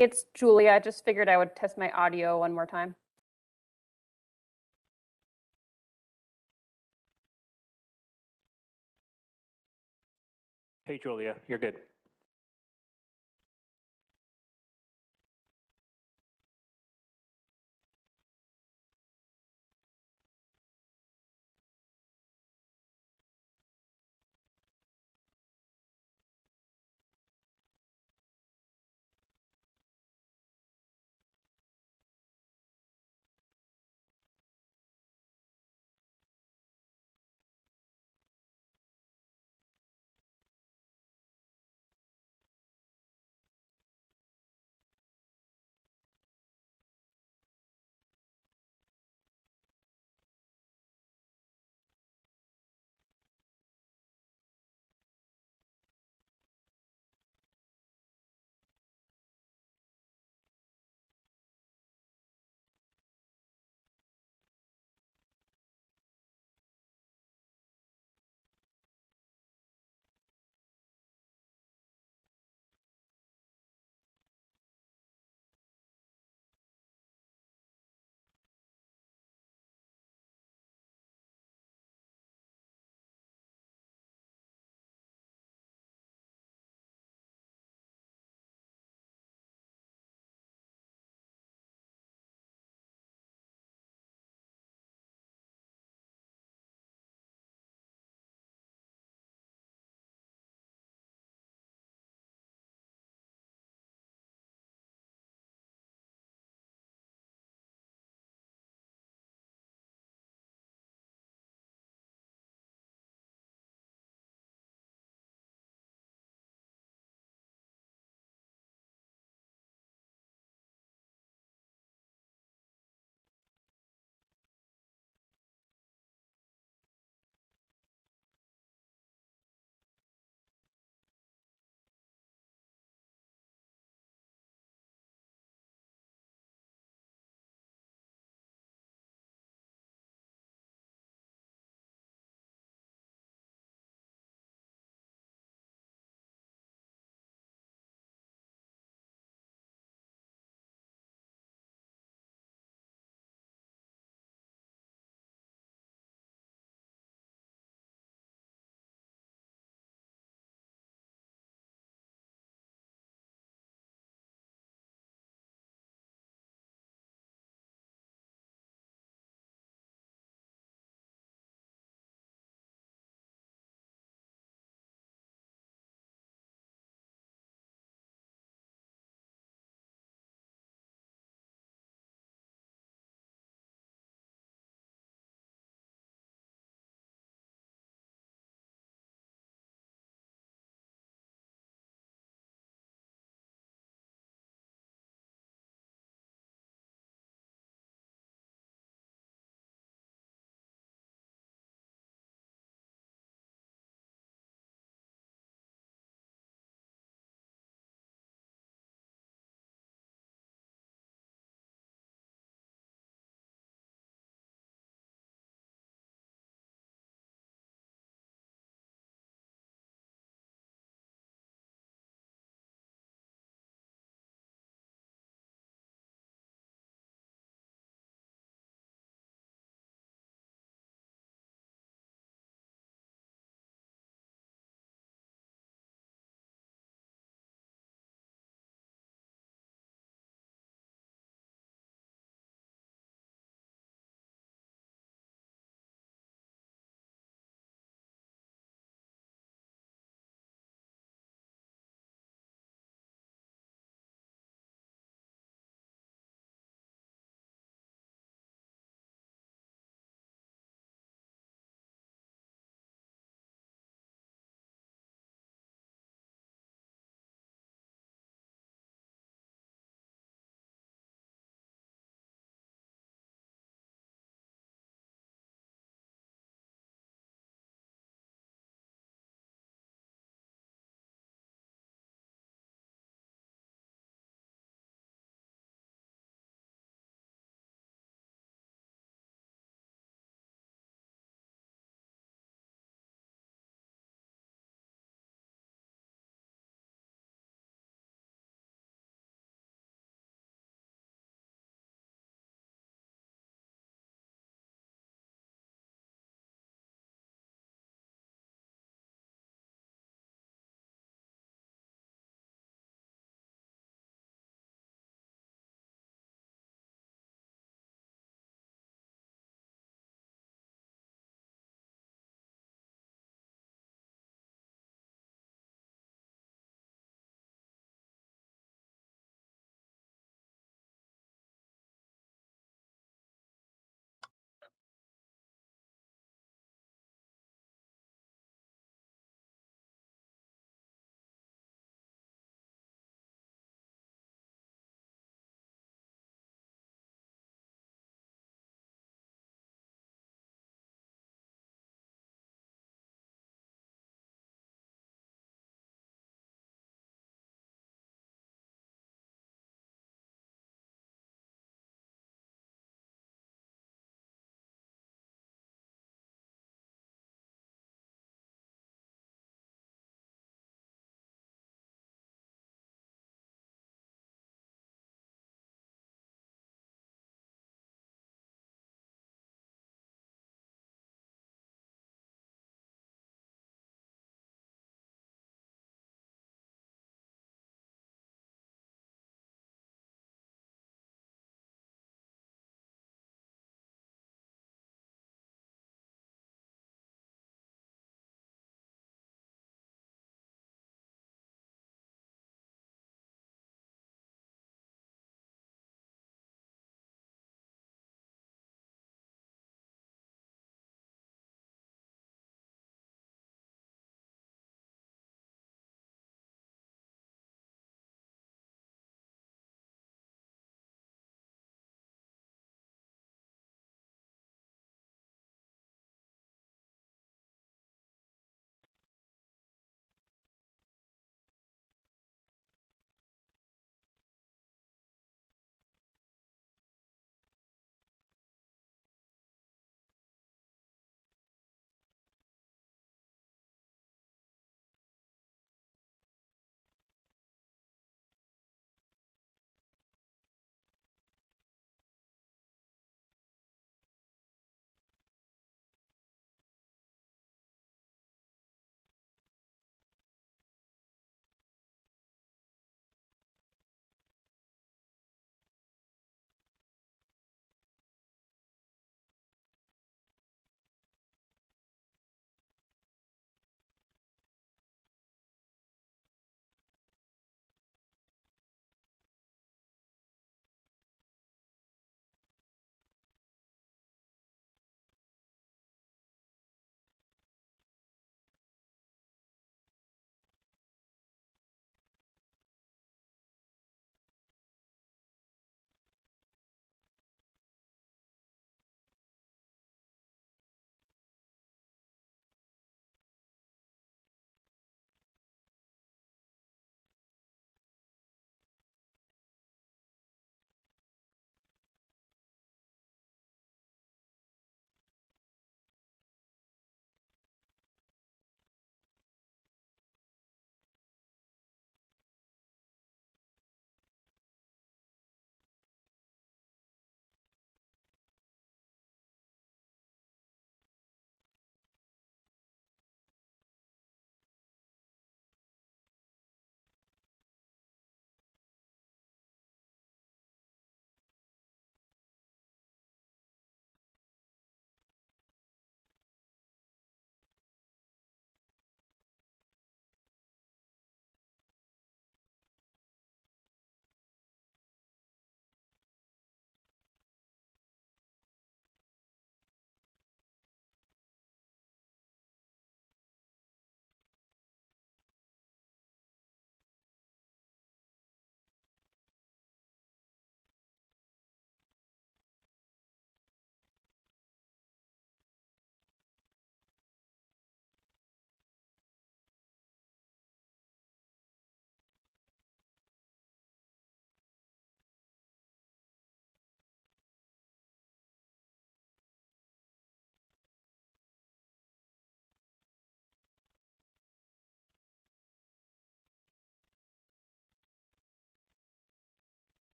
It's Julia. I just figured I would test my audio one more time. Hey, Julia, you're good.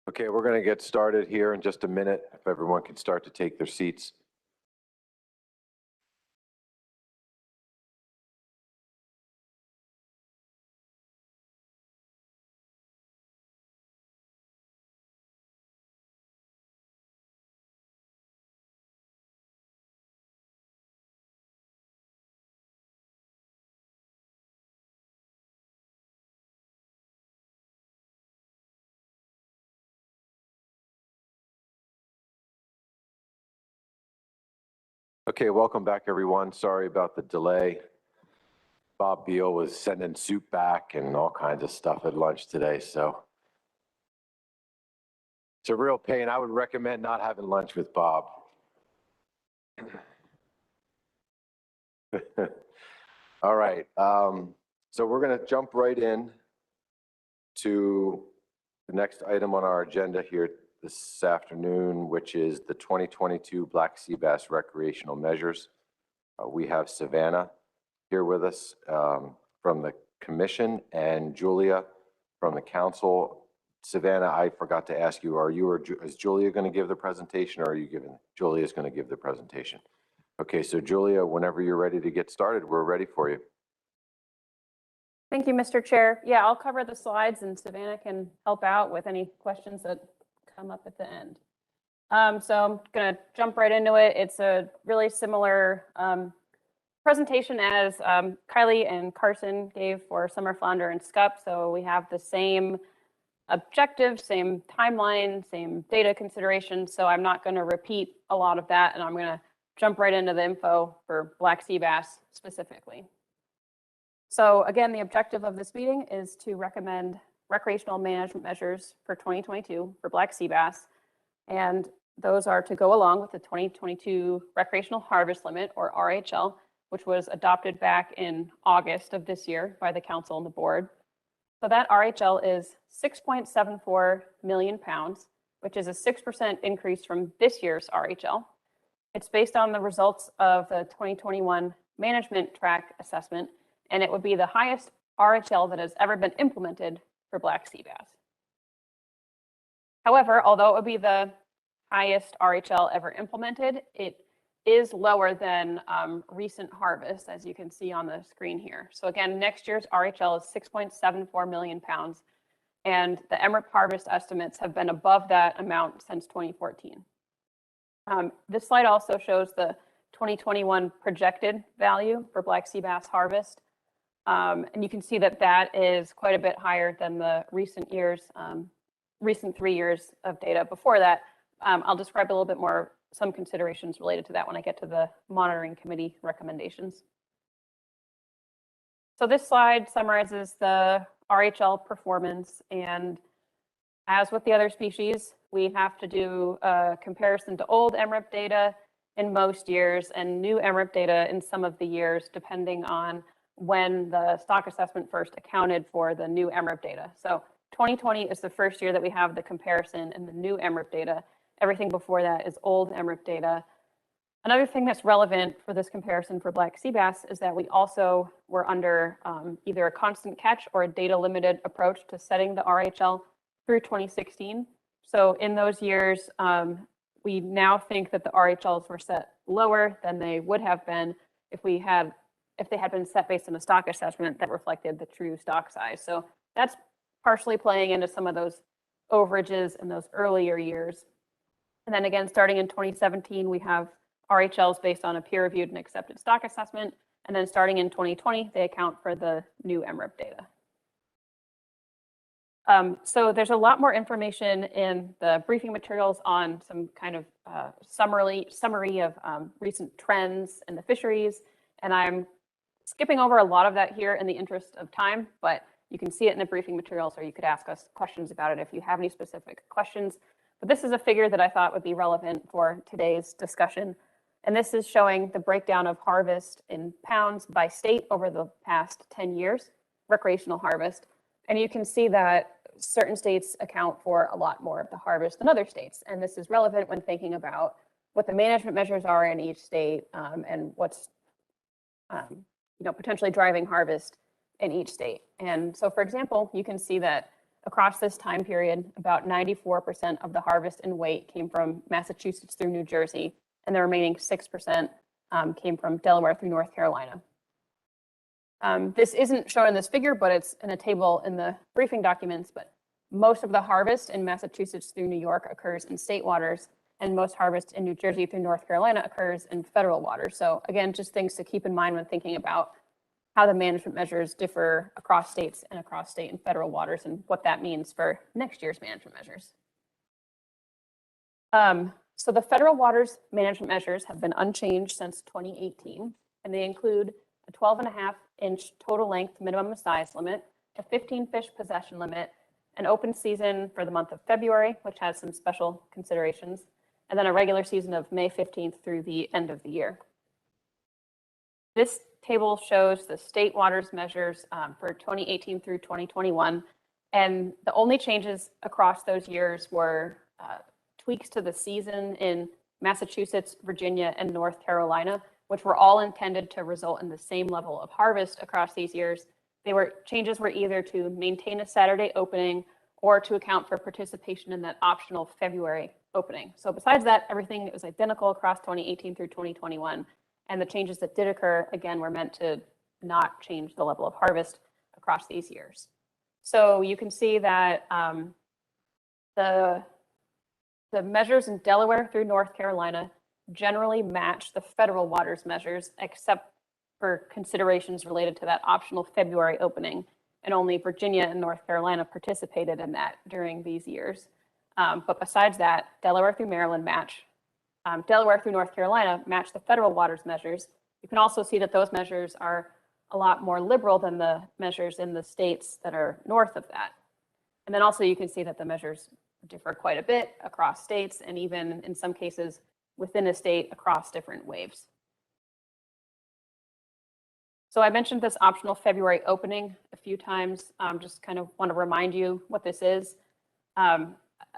Okay, we're going to get started here in just a minute. If everyone can start to take their seats. Okay, welcome back, everyone. Sorry about the delay. Bob Beal was sending soup back and all kinds of stuff at lunch today, so it's a real pain. I would recommend not having lunch with Bob. All right, so we're going to jump right in to the next item on our agenda here this afternoon, which is the 2022 Black Sea Bass Recreational Measures. We have Savannah here with us from the commission and Julia from the council. Savannah, I forgot to ask you, is Julia going to give the presentation, or are you giving? Julia's going to give the presentation. Okay, so Julia, whenever you're ready to get started, we're ready for you. Thank you, Mr. Chair. Yeah, I'll cover the slides and Savannah can help out with any questions that come up at the end. So I'm going to jump right into it. It's a really similar presentation as Kylie and Carson gave for summer flounder and scup. So we have the same objective, same timeline, same data considerations. So I'm not going to repeat a lot of that, and I'm going to jump right into the info for black sea bass specifically. So again, the objective of this meeting is to recommend recreational management measures for 2022 for black sea bass. And those are to go along with the 2022 recreational harvest limit, or RHL, which was adopted back in August of this year by the council and the board. So that RHL is 6.74 million pounds, which is a 6% increase from this year's RHL. It's based on the results of the 2021 management track assessment, and it would be the highest RHL that has ever been implemented for black sea bass. However, although it would be the highest RHL ever implemented, it is lower than recent harvests, as you can see on the screen here. So again, next year's RHL is 6.74 million pounds, and the MRIP harvest estimates have been above that amount since 2014. This slide also shows the 2021 projected value for black sea bass harvest. And you can see that that is quite a bit higher than the recent 3 years of data before that. I'll describe a little bit more some considerations related to that when I get to the monitoring committee recommendations. So this slide summarizes the RHL performance, and as with the other species, we have to do a comparison to old MRIP data in most years and new MRIP data in some of the years, depending on when the stock assessment first accounted for the new MRIP data. So 2020 is the first year that we have the comparison and the new MRIP data. Everything before that is old MRIP data. Another thing that's relevant for this comparison for black sea bass is that we also were under either a constant catch or a data limited approach to setting the RHL through 2016. So in those years, we now think that the RHLs were set lower than they would have been if they had been set based on a stock assessment that reflected the true stock size. So that's partially playing into some of those overages in those earlier years. And then again, starting in 2017, we have RHLs based on a peer-reviewed and accepted stock assessment. And then starting in 2020, they account for the new MRIP data. So there's a lot more information in the briefing materials on some kind of summary of recent trends in the fisheries. And I'm skipping over a lot of that here in the interest of time, but you can see it in the briefing materials, or you could ask us questions about it if you have any specific questions. But this is a figure that I thought would be relevant for today's discussion. And this is showing the breakdown of harvest in pounds by state over the past 10 years, recreational harvest. And you can see that certain states account for a lot more of the harvest than other states. And this is relevant when thinking about what the management measures are in each state and what's potentially driving harvest in each state. And so, for example, you can see that across this time period, about 94% of the harvest and weight came from Massachusetts through New Jersey, and the remaining 6% came from Delaware through North Carolina. This isn't shown in this figure, but it's in a table in the briefing documents, but most of the harvest in Massachusetts through New York occurs in state waters, and most harvest in New Jersey through North Carolina occurs in federal waters. So again, just things to keep in mind when thinking about how the management measures differ across states and across state and federal waters and what that means for next year's management measures. So the federal waters management measures have been unchanged since 2018, and they include a 12.5-inch total length minimum size limit, a 15 fish possession limit, an open season for the month of February, which has some special considerations, and then a regular season of May 15th through the end of the year. This table shows the state waters measures for 2018 through 2021, and the only changes across those years were tweaks to the season in Massachusetts, Virginia, and North Carolina, which were all intended to result in the same level of harvest across these years. Changes were either to maintain a Saturday opening or to account for participation in that optional February opening. So besides that, everything was identical across 2018 through 2021. And the changes that did occur, again, were meant to not change the level of harvest across these years. So you can see that the measures in Delaware through North Carolina generally match the federal waters measures, except for considerations related to that optional February opening. And only Virginia and North Carolina participated in that during these years. But besides that, Delaware through Maryland match. Delaware through North Carolina match the federal waters measures. You can also see that those measures are a lot more liberal than the measures in the states that are north of that. And then also you can see that the measures differ quite a bit across states, and even in some cases within a state across different waves. So I mentioned this optional February opening a few times. Just kind of want to remind you what this is.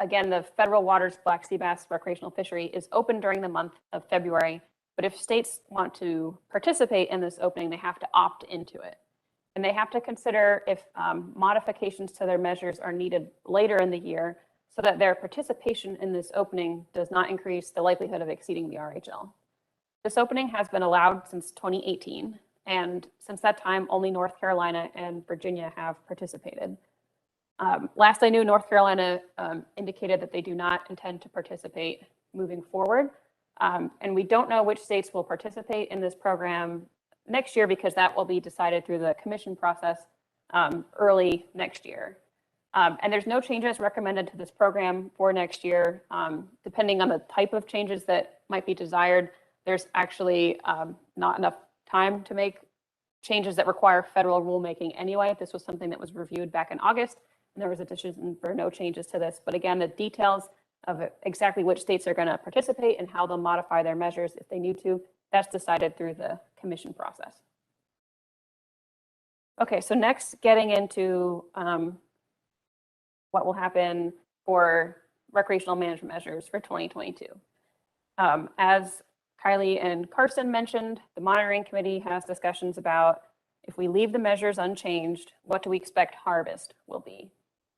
Again, the federal waters black sea bass recreational fishery is open during the month of February, but if states want to participate in this opening, they have to opt into it. And they have to consider if modifications to their measures are needed later in the year so that their participation in this opening does not increase the likelihood of exceeding the RHL. This opening has been allowed since 2018, and since that time, only North Carolina and Virginia have participated. Last I knew, North Carolina indicated that they do not intend to participate moving forward. And we don't know which states will participate in this program next year because that will be decided through the commission process early next year. And there's no changes recommended to this program for next year. Depending on the type of changes that might be desired, there's actually not enough time to make changes that require federal rulemaking anyway. This was something that was reviewed back in August, and there was a decision for no changes to this. But again, the details of exactly which states are going to participate and how they'll modify their measures if they need to, that's decided through the commission process. Okay, so next, getting into what will happen for recreational management measures for 2022. As Kylie and Carson mentioned, the monitoring committee has discussions about if we leave the measures unchanged, what do we expect harvest will be?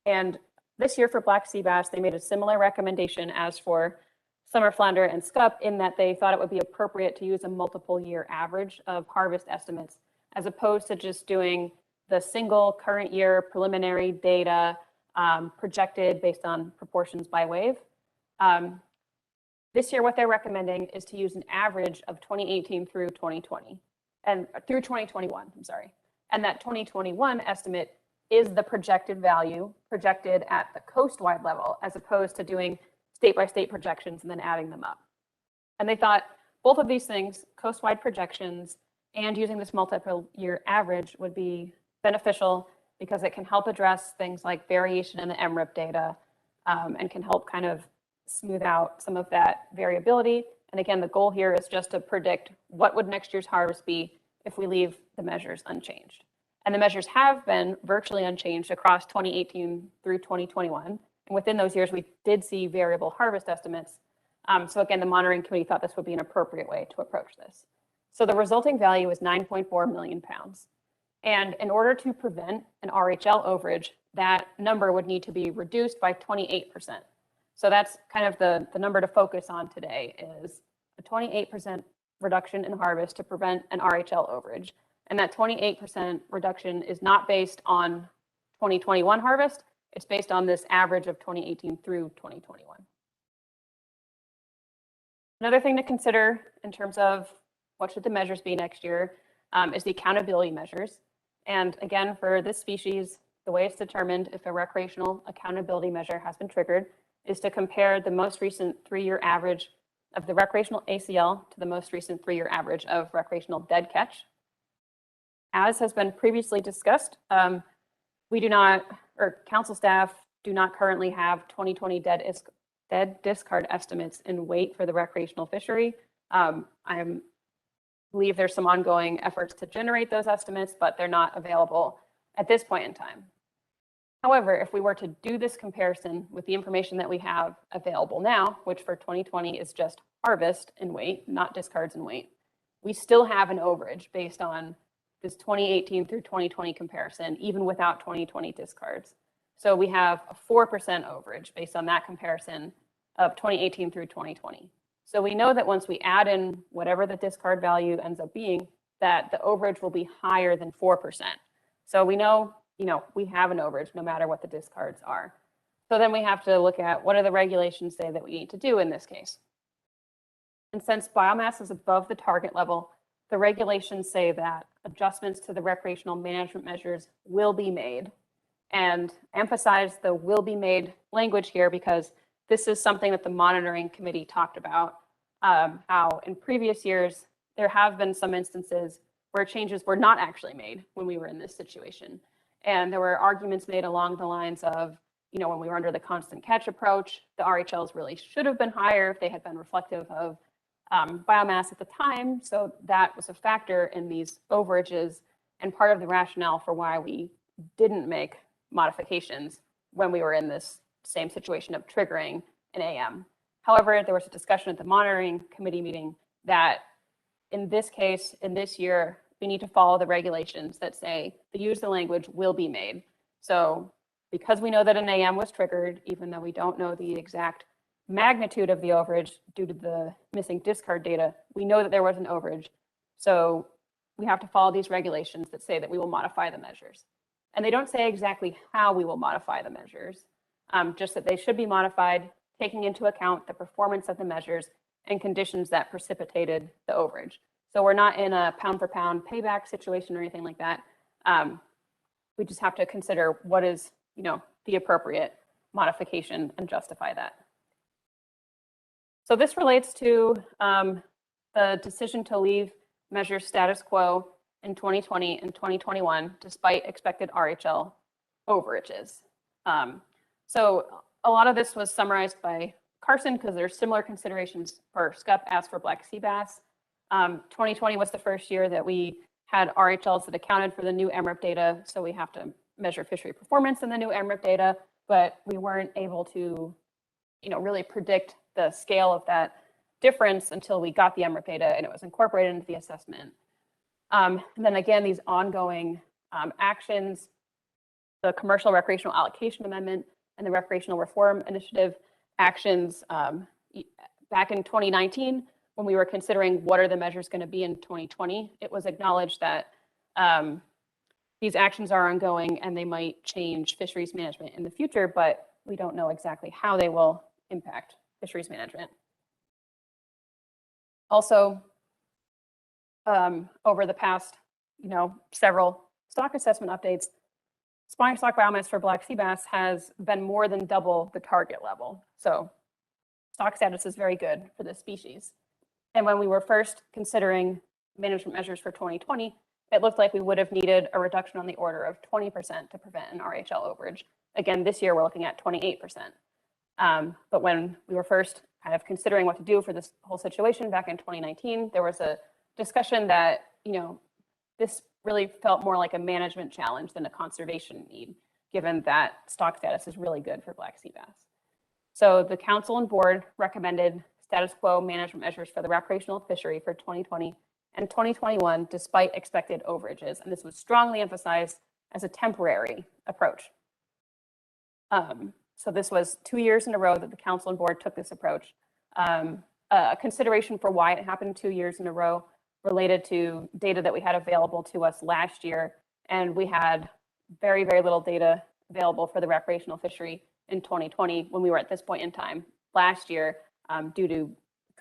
And this year for black sea bass, they made a similar recommendation as for summer flounder and scup, in that they thought it would be appropriate to use a multiple year average of harvest estimates, as opposed to just doing the single current year preliminary data projected based on proportions by wave. This year, what they're recommending is to use an average of 2018 through 2020 and through 2021, I'm sorry. And that 2021 estimate is the projected value projected at the coastwide level, as opposed to doing state by state projections and then adding them up. And they thought both of these things, coastwide projections and using this multiple year average, would be beneficial because it can help address things like variation in the MRIP data and can help kind of smooth out some of that variability. And again, the goal here is just to predict what would next year's harvest be if we leave the measures unchanged. And the measures have been virtually unchanged across 2018 through 2021. And within those years, we did see variable harvest estimates. So again, the monitoring committee thought this would be an appropriate way to approach this. So the resulting value is 9.4 million pounds. And in order to prevent an RHL overage, that number would need to be reduced by 28%. So that's kind of the number to focus on today, is a 28% reduction in harvest to prevent an RHL overage. And that 28% reduction is not based on 2021 harvest. It's based on this average of 2018 through 2021. Another thing to consider in terms of what should the measures be next year is the accountability measures. And again, for this species, the way it's determined if a recreational accountability measure has been triggered is to compare the most recent 3-year average of the recreational ACL to the most recent 3-year average of recreational dead catch. As has been previously discussed, we do not, or council staff do not currently have 2020 dead discard estimates in weight for the recreational fishery. I believe there's some ongoing efforts to generate those estimates, but they're not available at this point in time. However, if we were to do this comparison with the information that we have available now, which for 2020 is just harvest in weight, not discards in weight, we still have an overage based on this 2018 through 2020 comparison, even without 2020 discards. So we have a 4% overage based on that comparison of 2018 through 2020. So we know that once we add in whatever the discard value ends up being, that the overage will be higher than 4%. So we know, we have an overage no matter what the discards are. So then we have to look at what do the regulations say that we need to do in this case. And since biomass is above the target level, the regulations say that adjustments to the recreational management measures will be made, and emphasize the will be made language here because this is something that the monitoring committee talked about, how in previous years, there have been some instances where changes were not actually made when we were in this situation. And there were arguments made along the lines of, when we were under the constant catch approach, the RHLs really should have been higher if they had been reflective of biomass at the time. So that was a factor in these overages and part of the rationale for why we didn't make modifications when we were in this same situation of triggering an AM. However, there was a discussion at the monitoring committee meeting that in this case, in this year, we need to follow the regulations that say the use of the language will be made. So because we know that an AM was triggered, even though we don't know the exact magnitude of the overage due to the missing discard data, we know that there was an overage. So we have to follow these regulations that say that we will modify the measures. And they don't say exactly how we will modify the measures, just that they should be modified, taking into account the performance of the measures and conditions that precipitated the overage. So we're not in a pound for pound payback situation or anything like that. We just have to consider what is, the appropriate modification and justify that. So this relates to the decision to leave measure status quo in 2020 and 2021, despite expected RHL overages. So a lot of this was summarized by Carson because there's similar considerations for SCUP as for black sea bass. 2020 was the first year that we had RHLs that accounted for the new MRIP data. So we have to measure fishery performance in the new MRIP data, but we weren't able to, really predict the scale of that difference until we got the MRIP data and it was incorporated into the assessment. And then again, these ongoing actions, the commercial recreational allocation amendment and the recreational reform initiative actions back in 2019, when we were considering what are the measures going to be in 2020, it was acknowledged that these actions are ongoing and they might change fisheries management in the future, but we don't know exactly how they will impact fisheries management. Also, over the past, several stock assessment updates, spawning stock biomass for black sea bass has been more than double the target level. So stock status is very good for this species. And when we were first considering management measures for 2020, it looked like we would have needed a reduction on the order of 20% to prevent an RHL overage. Again, this year we're looking at 28%. But when we were first kind of considering what to do for this whole situation back in 2019, there was a discussion that, this really felt more like a management challenge than a conservation need, given that stock status is really good for black sea bass. So the council and board recommended status quo management measures for the recreational fishery for 2020 and 2021 despite expected overages. And this was strongly emphasized as a temporary approach. So this was 2 years in a row that the council and board took this approach. A consideration for why it happened 2 years in a row related to data that we had available to us last year. And we had very, very little data available for the recreational fishery in 2020 when we were at this point in time last year due to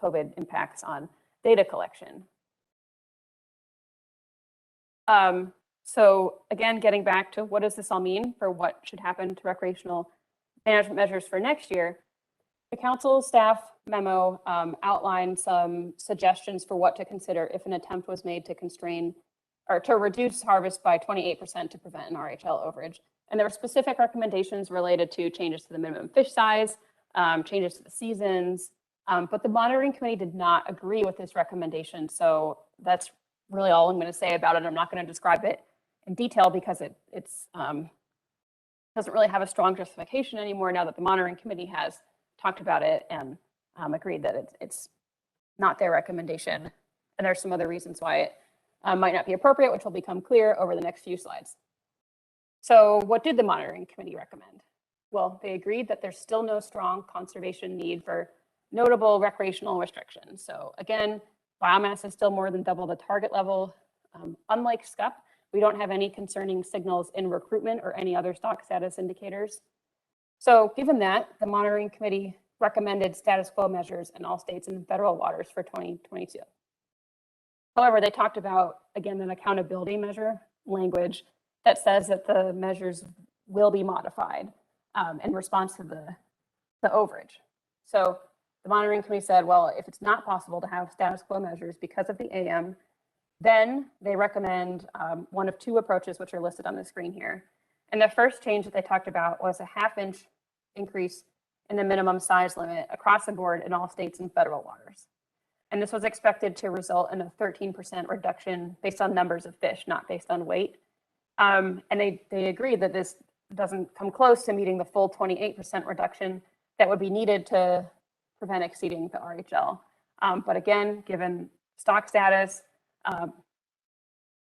COVID impacts on data collection. So again, getting back to what does this all mean for what should happen to recreational management measures for next year, the council staff memo outlined some suggestions for what to consider if an attempt was made to constrain or to reduce harvest by 28% to prevent an RHL overage. And there were specific recommendations related to changes to the minimum fish size, changes to the seasons, but the monitoring committee did not agree with this recommendation. So that's really all I'm going to say about it. I'm not going to describe it in detail because it doesn't really have a strong justification anymore now that the monitoring committee has talked about it and agreed that it's not their recommendation. And there's some other reasons why it might not be appropriate, which will become clear over the next few slides. So what did the monitoring committee recommend? Well, they agreed that there's still no strong conservation need for notable recreational restrictions. So again, biomass is still more than double the target level. Unlike SCUP, we don't have any concerning signals in recruitment or any other stock status indicators. So given that, the monitoring committee recommended status quo measures in all states and federal waters for 2022. However, they talked about, again, an accountability measure language that says that the measures will be modified in response to the overage. So the monitoring committee said, well, if it's not possible to have status quo measures because of the AM, then they recommend one of two approaches, which are listed on the screen here. And the first change that they talked about was a half-inch increase in the minimum size limit across the board in all states and federal waters. And this was expected to result in a 13% reduction based on numbers of fish, not based on weight. And they agreed that this doesn't come close to meeting the full 28% reduction that would be needed to prevent exceeding the RHL. But again, given stock status,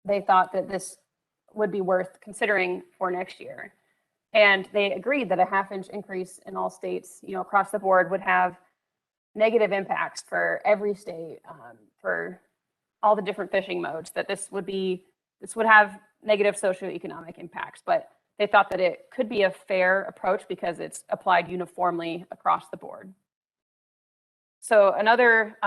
they thought that this would be worth considering for next year. And they agreed that a half-inch increase in all states, across the board would have negative impacts for every state, for all the different fishing modes, that this would have negative socioeconomic impacts. But they thought that it could be a fair approach because it's applied uniformly across the board. So another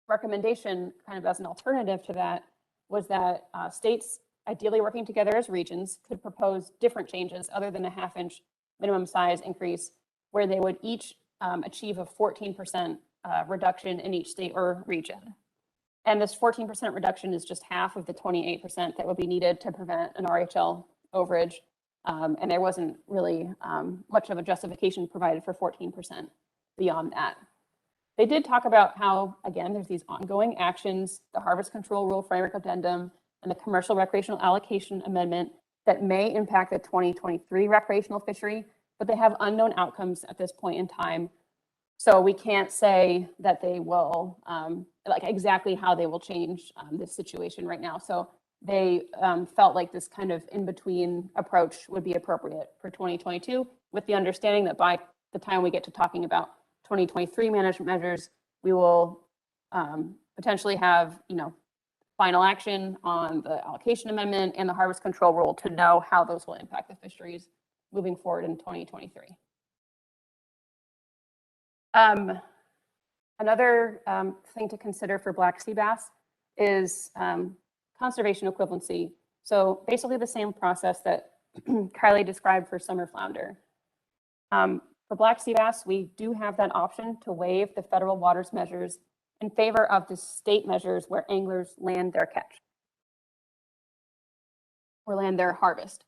recommendation, kind of as an alternative to that, was that states, ideally working together as regions, could propose different changes other than a half-inch minimum size increase, where they would each achieve a 14% reduction in each state or region. And this 14% reduction is just half of the 28% that would be needed to prevent an RHL overage. And there wasn't really much of a justification provided for 14% beyond that. They did talk about how, again, there's these ongoing actions, the Harvest Control Rule Framework Addendum and the Commercial Recreational Allocation Amendment that may impact the 2023 recreational fishery, but they have unknown outcomes at this point in time. So we can't say that they will, like exactly how they will change this situation right now. So they felt like this kind of in-between approach would be appropriate for 2022, with the understanding that by the time we get to talking about 2023 management measures, we will potentially have, final action on the allocation amendment and the harvest control rule to know how those will impact the fisheries moving forward in 2023. Another thing to consider for black sea bass is conservation equivalency. So basically the same process that Kylie described for summer flounder. For black sea bass, we do have that option to waive the federal waters measures in favor of the state measures where anglers land their catch or land their harvest.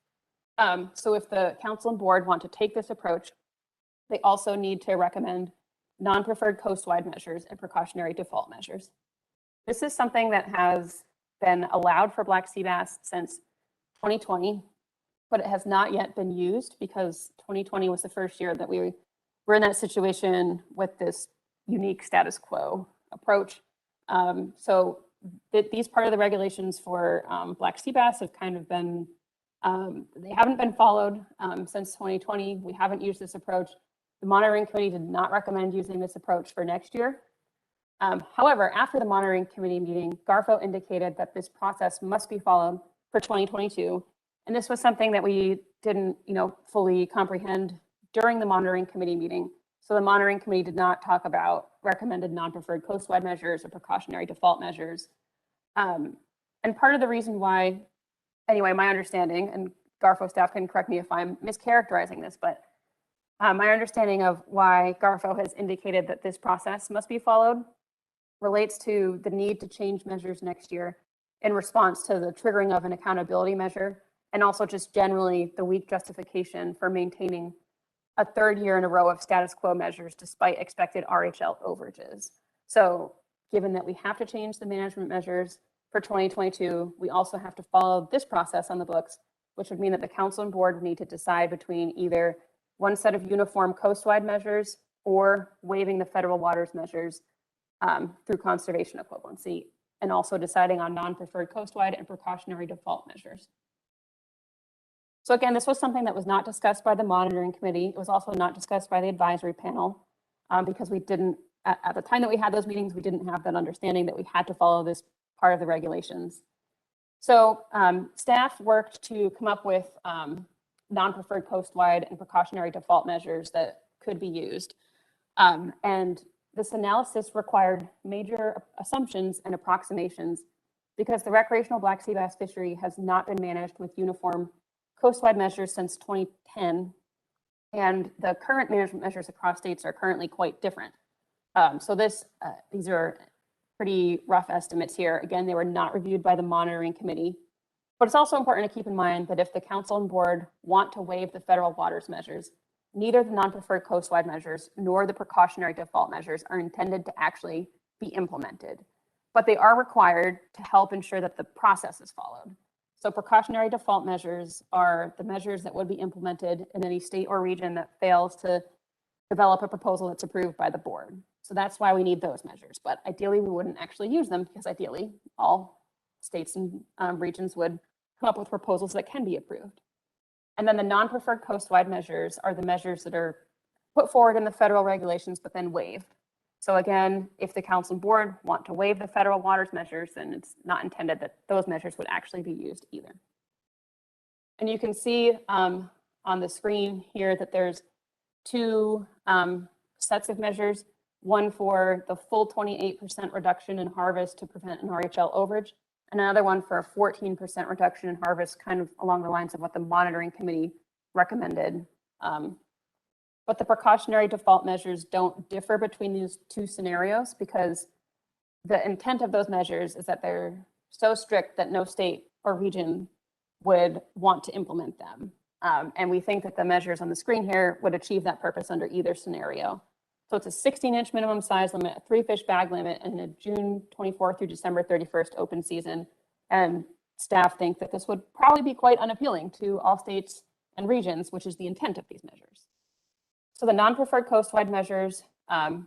So if the council and board want to take this approach, they also need to recommend non-preferred coastwide measures and precautionary default measures. This is something that has been allowed for black sea bass since 2020, but it has not yet been used because 2020 was the first year that we were in that situation with this unique status quo approach. So these part of the regulations for black sea bass have kind of been, they haven't been followed since 2020. We haven't used this approach. The monitoring committee did not recommend using this approach for next year. However, after the monitoring committee meeting, Garfo indicated that this process must be followed for 2022. And this was something that we didn't, fully comprehend during the monitoring committee meeting. So the monitoring committee did not talk about recommended non-preferred coastwide measures or precautionary default measures. And part of the reason why, anyway, my understanding, and Garfo staff can correct me if I'm mischaracterizing this, but my understanding of why Garfo has indicated that this process must be followed relates to the need to change measures next year in response to the triggering of an accountability measure, and also just generally the weak justification for maintaining a third year in a row of status quo measures despite expected RHL overages. So given that we have to change the management measures for 2022, we also have to follow this process on the books, which would mean that the council and board need to decide between either one set of uniform coastwide measures or waiving the federal waters measures through conservation equivalency, and also deciding on non-preferred coastwide and precautionary default measures. So again, this was something that was not discussed by the monitoring committee. It was also not discussed by the advisory panel because we didn't, at the time that we had those meetings, we didn't have that understanding that we had to follow this part of the regulations. So staff worked to come up with non-preferred coastwide and precautionary default measures that could be used. And this analysis required major assumptions and approximations because the recreational black sea bass fishery has not been managed with uniform coastwide measures since 2010, and the current management measures across states are currently quite different. So these are pretty rough estimates here. Again, they were not reviewed by the monitoring committee, but it's also important to keep in mind that if the council and board want to waive the federal waters measures, neither the non-preferred coastwide measures nor the precautionary default measures are intended to actually be implemented, but they are required to help ensure that the process is followed. So precautionary default measures are the measures that would be implemented in any state or region that fails to develop a proposal that's approved by the board. So that's why we need those measures. But ideally, we wouldn't actually use them because ideally all states and regions would come up with proposals that can be approved. And then the non-preferred coastwide measures are the measures that are put forward in the federal regulations, but then waived. So again, if the council and board want to waive the federal waters measures, then it's not intended that those measures would actually be used either. And you can see on the screen here that there's two sets of measures, one for the full 28% reduction in harvest to prevent an RHL overage, and another one for a 14% reduction in harvest, kind of along the lines of what the monitoring committee recommended. But the precautionary default measures don't differ between these two scenarios because the intent of those measures is that they're so strict that no state or region would want to implement them. And we think that the measures on the screen here would achieve that purpose under either scenario. So it's a 16-inch minimum size limit, a 3-fish bag limit, and a June 24th through December 31st open season. And staff think that this would probably be quite unappealing to all states and regions, which is the intent of these measures. So the non-preferred coastwide measures are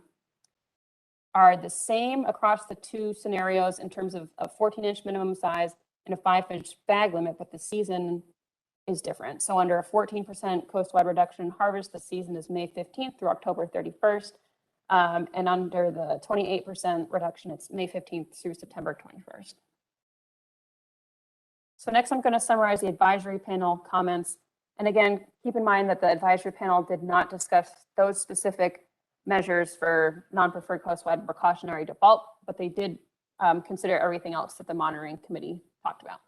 the same across the two scenarios in terms of a 14-inch minimum size and a 5-fish bag limit, but the season is different. So under a 14% coastwide reduction in harvest, the season is May 15th through October 31st. And under the 28% reduction, it's May 15th through September 21st. So next, I'm going to summarize the advisory panel comments. And again, keep in mind that the advisory panel did not discuss those specific measures for non-preferred coastwide precautionary default, but they did consider everything else that the monitoring committee talked about.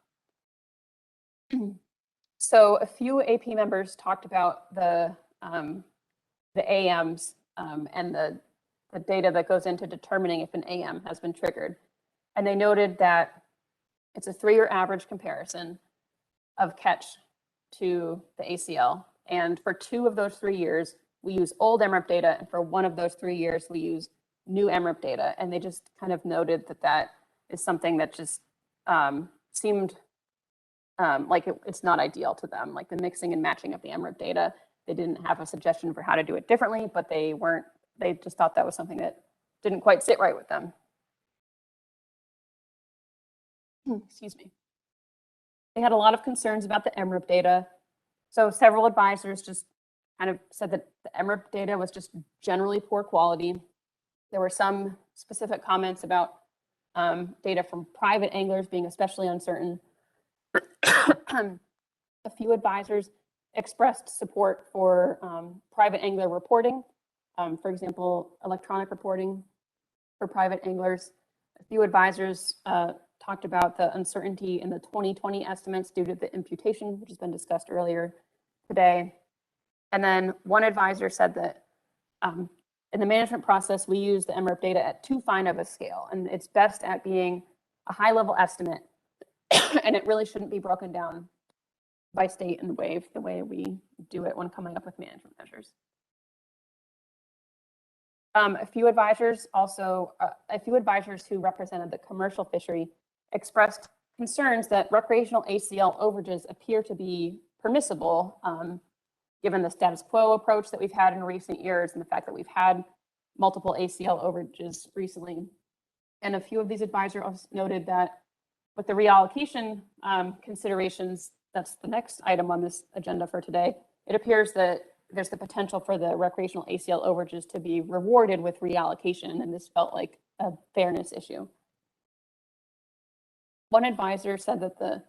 So a few AP members talked about the AMs and the data that goes into determining if an AM has been triggered. And they noted that it's a 3-year average comparison of catch to the ACL. And for 2 of those 3 years, we use old MRIP data. And for 1 of those 3 years, we use new MRIP data. And they just kind of noted that that is something that just seemed like it's not ideal to them, like the mixing and matching of the MRIP data. They didn't have a suggestion for how to do it differently, but they just thought that was something that didn't quite sit right with them. excuse me. They had a lot of concerns about the MRIP data. So several advisors just kind of said that the MRIP data was just generally poor quality. There were some specific comments about data from private anglers being especially uncertain. A few advisors expressed support for private angler reporting. For example, electronic reporting for private anglers. A few advisors talked about the uncertainty in the 2020 estimates due to the imputation, which has been discussed earlier today. And then one advisor said that in the management process, we use the MRIP data at too fine of a scale, and it's best at being a high-level estimate, and it really shouldn't be broken down by state and wave the way we do it when coming up with management measures. A few advisors who represented the commercial fishery expressed concerns that recreational ACL overages appear to be permissible, given the status quo approach that we've had in recent years and the fact that we've had multiple ACL overages recently. And a few of these advisors noted that with the reallocation considerations, that's the next item on this agenda for today, it appears that there's the potential for the recreational ACL overages to be rewarded with reallocation, and this felt like a fairness issue. One advisor said that the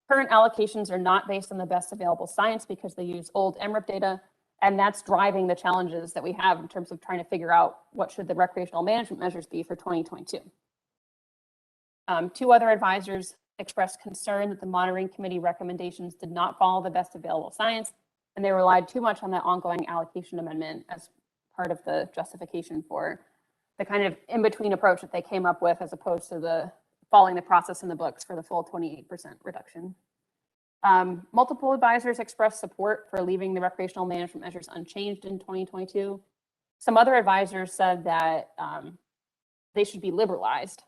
current allocations are not based on the best available science because they use old MRIP data, and that's driving the challenges that we have in terms of trying to figure out what should the recreational management measures be for 2022. Two other advisors expressed concern that the monitoring committee recommendations did not follow the best available science, and they relied too much on that ongoing allocation amendment as part of the justification for the kind of in-between approach that they came up with, as opposed to the following the process in the books for the full 28% reduction. Multiple advisors expressed support for leaving the recreational management measures unchanged in 2022. Some other advisors said that they should be liberalized,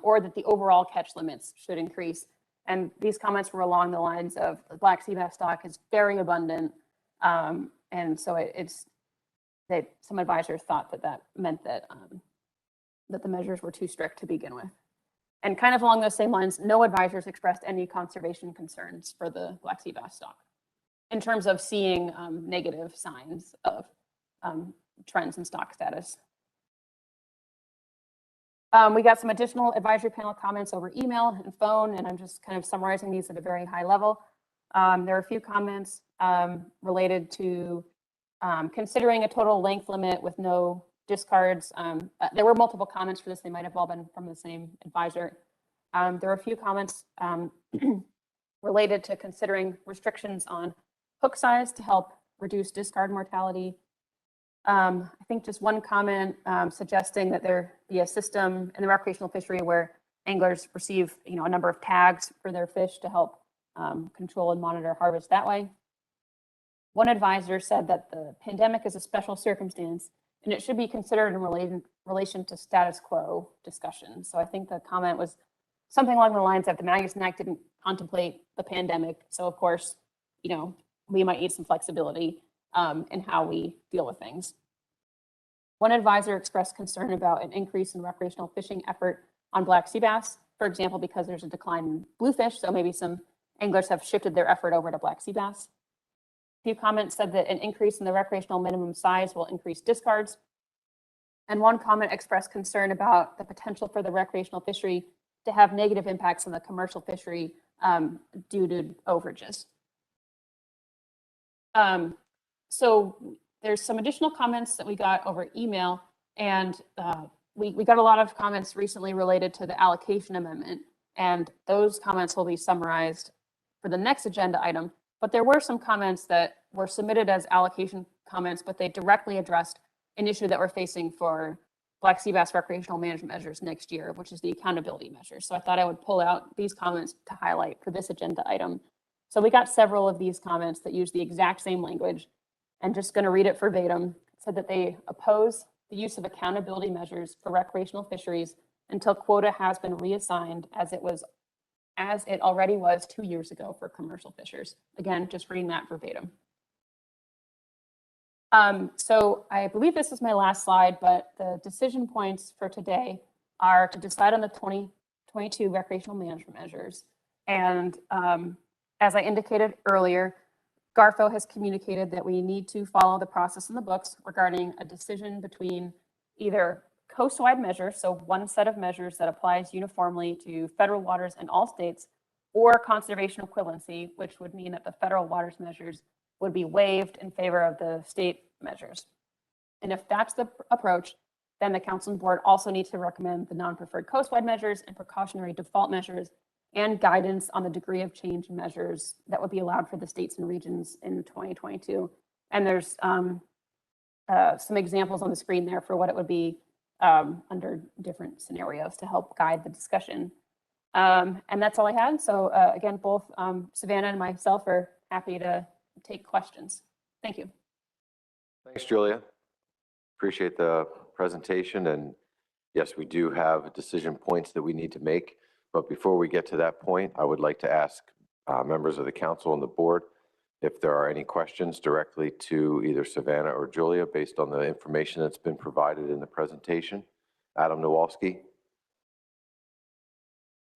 or that the overall catch limits should increase. And these comments were along the lines of the black sea bass stock is very abundant. And so some advisors thought that that meant that, that the measures were too strict to begin with. And kind of along those same lines, no advisors expressed any conservation concerns for the black sea bass stock in terms of seeing negative signs of trends in stock status. We got some additional advisory panel comments over email and phone, and I'm just kind of summarizing these at a very high level. There are a few comments related to considering a total length limit with no discards. There were multiple comments for this. They might have all been from the same advisor. There were a few comments related to considering restrictions on hook size to help reduce discard mortality. I think just one comment suggesting that there be a system in the recreational fishery where anglers receive, a number of tags for their fish to help control and monitor harvest that way. One advisor said that the pandemic is a special circumstance and it should be considered in relation to status quo discussion. So I think the comment was something along the lines of the Magnuson Act didn't contemplate the pandemic. So of course, we might need some flexibility in how we deal with things. One advisor expressed concern about an increase in recreational fishing effort on black sea bass, for example, because there's a decline in bluefish. So maybe some anglers have shifted their effort over to black sea bass. A few comments said that an increase in the recreational minimum size will increase discards. And one comment expressed concern about the potential for the recreational fishery to have negative impacts on the commercial fishery due to overages. So there's some additional comments that we got over email, and we got a lot of comments recently related to the allocation amendment, and those comments will be summarized for the next agenda item. But there were some comments that were submitted as allocation comments, but they directly addressed an issue that we're facing for black sea bass recreational management measures next year, which is the accountability measures. So I thought I would pull out these comments to highlight for this agenda item. So we got several of these comments that use the exact same language. And just going to read it verbatim. It said that they oppose the use of accountability measures for recreational fisheries until quota has been reassigned as it already was 2 years ago for commercial fishers. Again, just reading that verbatim. So I believe this is my last slide, but the decision points for today are to decide on the 22 recreational management measures. And as I indicated earlier, GARFO has communicated that we need to follow the process in the books regarding a decision between either coastwide measures, so one set of measures that applies uniformly to federal waters in all states, or conservation equivalency, which would mean that the federal waters measures would be waived in favor of the state measures. And if that's the approach, then the council and board also need to recommend the non-preferred coastwide measures and precautionary default measures and guidance on the degree of change in measures that would be allowed for the states and regions in 2022. And there's some examples on the screen there for what it would be under different scenarios to help guide the discussion. And that's all I had. So again, both Savannah and myself are happy to take questions. Thank you. Thanks, Julia. Appreciate the presentation. And yes, we do have decision points that we need to make. But before we get to that point, I would like to ask members of the council and the board if there are any questions directly to either Savannah or Julia based on the information that's been provided in the presentation. Adam Nowalski.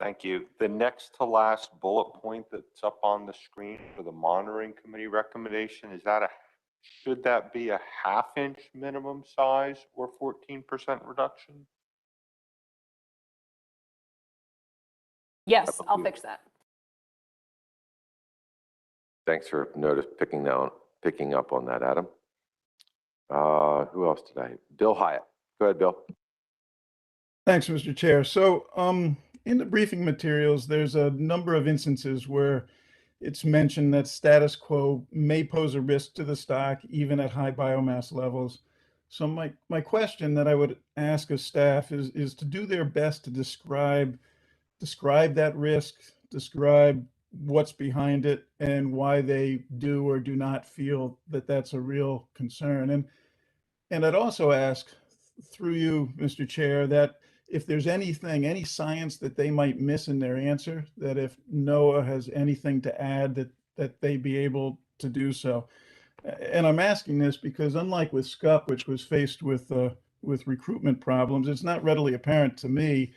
Thank you. The next to last bullet point that's up on the screen for the monitoring committee recommendation, should that be a 1/2 inch minimum size or 14% reduction? Yes, I'll fix that. Thanks for picking up on that, Adam. Who else did Bill Hyatt. Go ahead, Bill. Thanks, Mr. Chair. So in the briefing materials, there's a number of instances where it's mentioned that status quo may pose a risk to the stock, even at high biomass levels. So my question that I would ask of staff is to do their best to describe that risk, describe what's behind it, and why they do or do not feel that that's a real concern. And I'd also ask, through you, Mr. Chair, that if there's any science that they might miss in their answer, that if NOAA has anything to add, that they be able to do so. And I'm asking this because unlike with SCUP, which was faced with recruitment problems, it's not readily apparent to me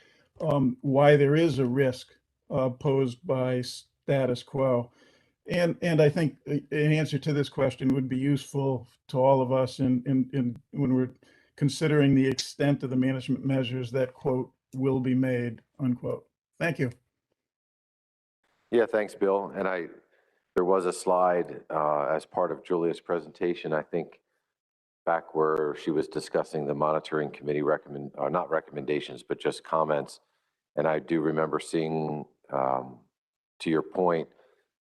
why there is a risk posed by status quo. And I think an answer to this question would be useful to all of us in when we're considering the extent of the management measures that, quote, will be made, unquote. Thank you. Yeah, thanks, Bill. And there was a slide as part of Julia's presentation, I think, back where she was discussing the monitoring committee not recommendations, but just comments. And I do remember seeing, to your point,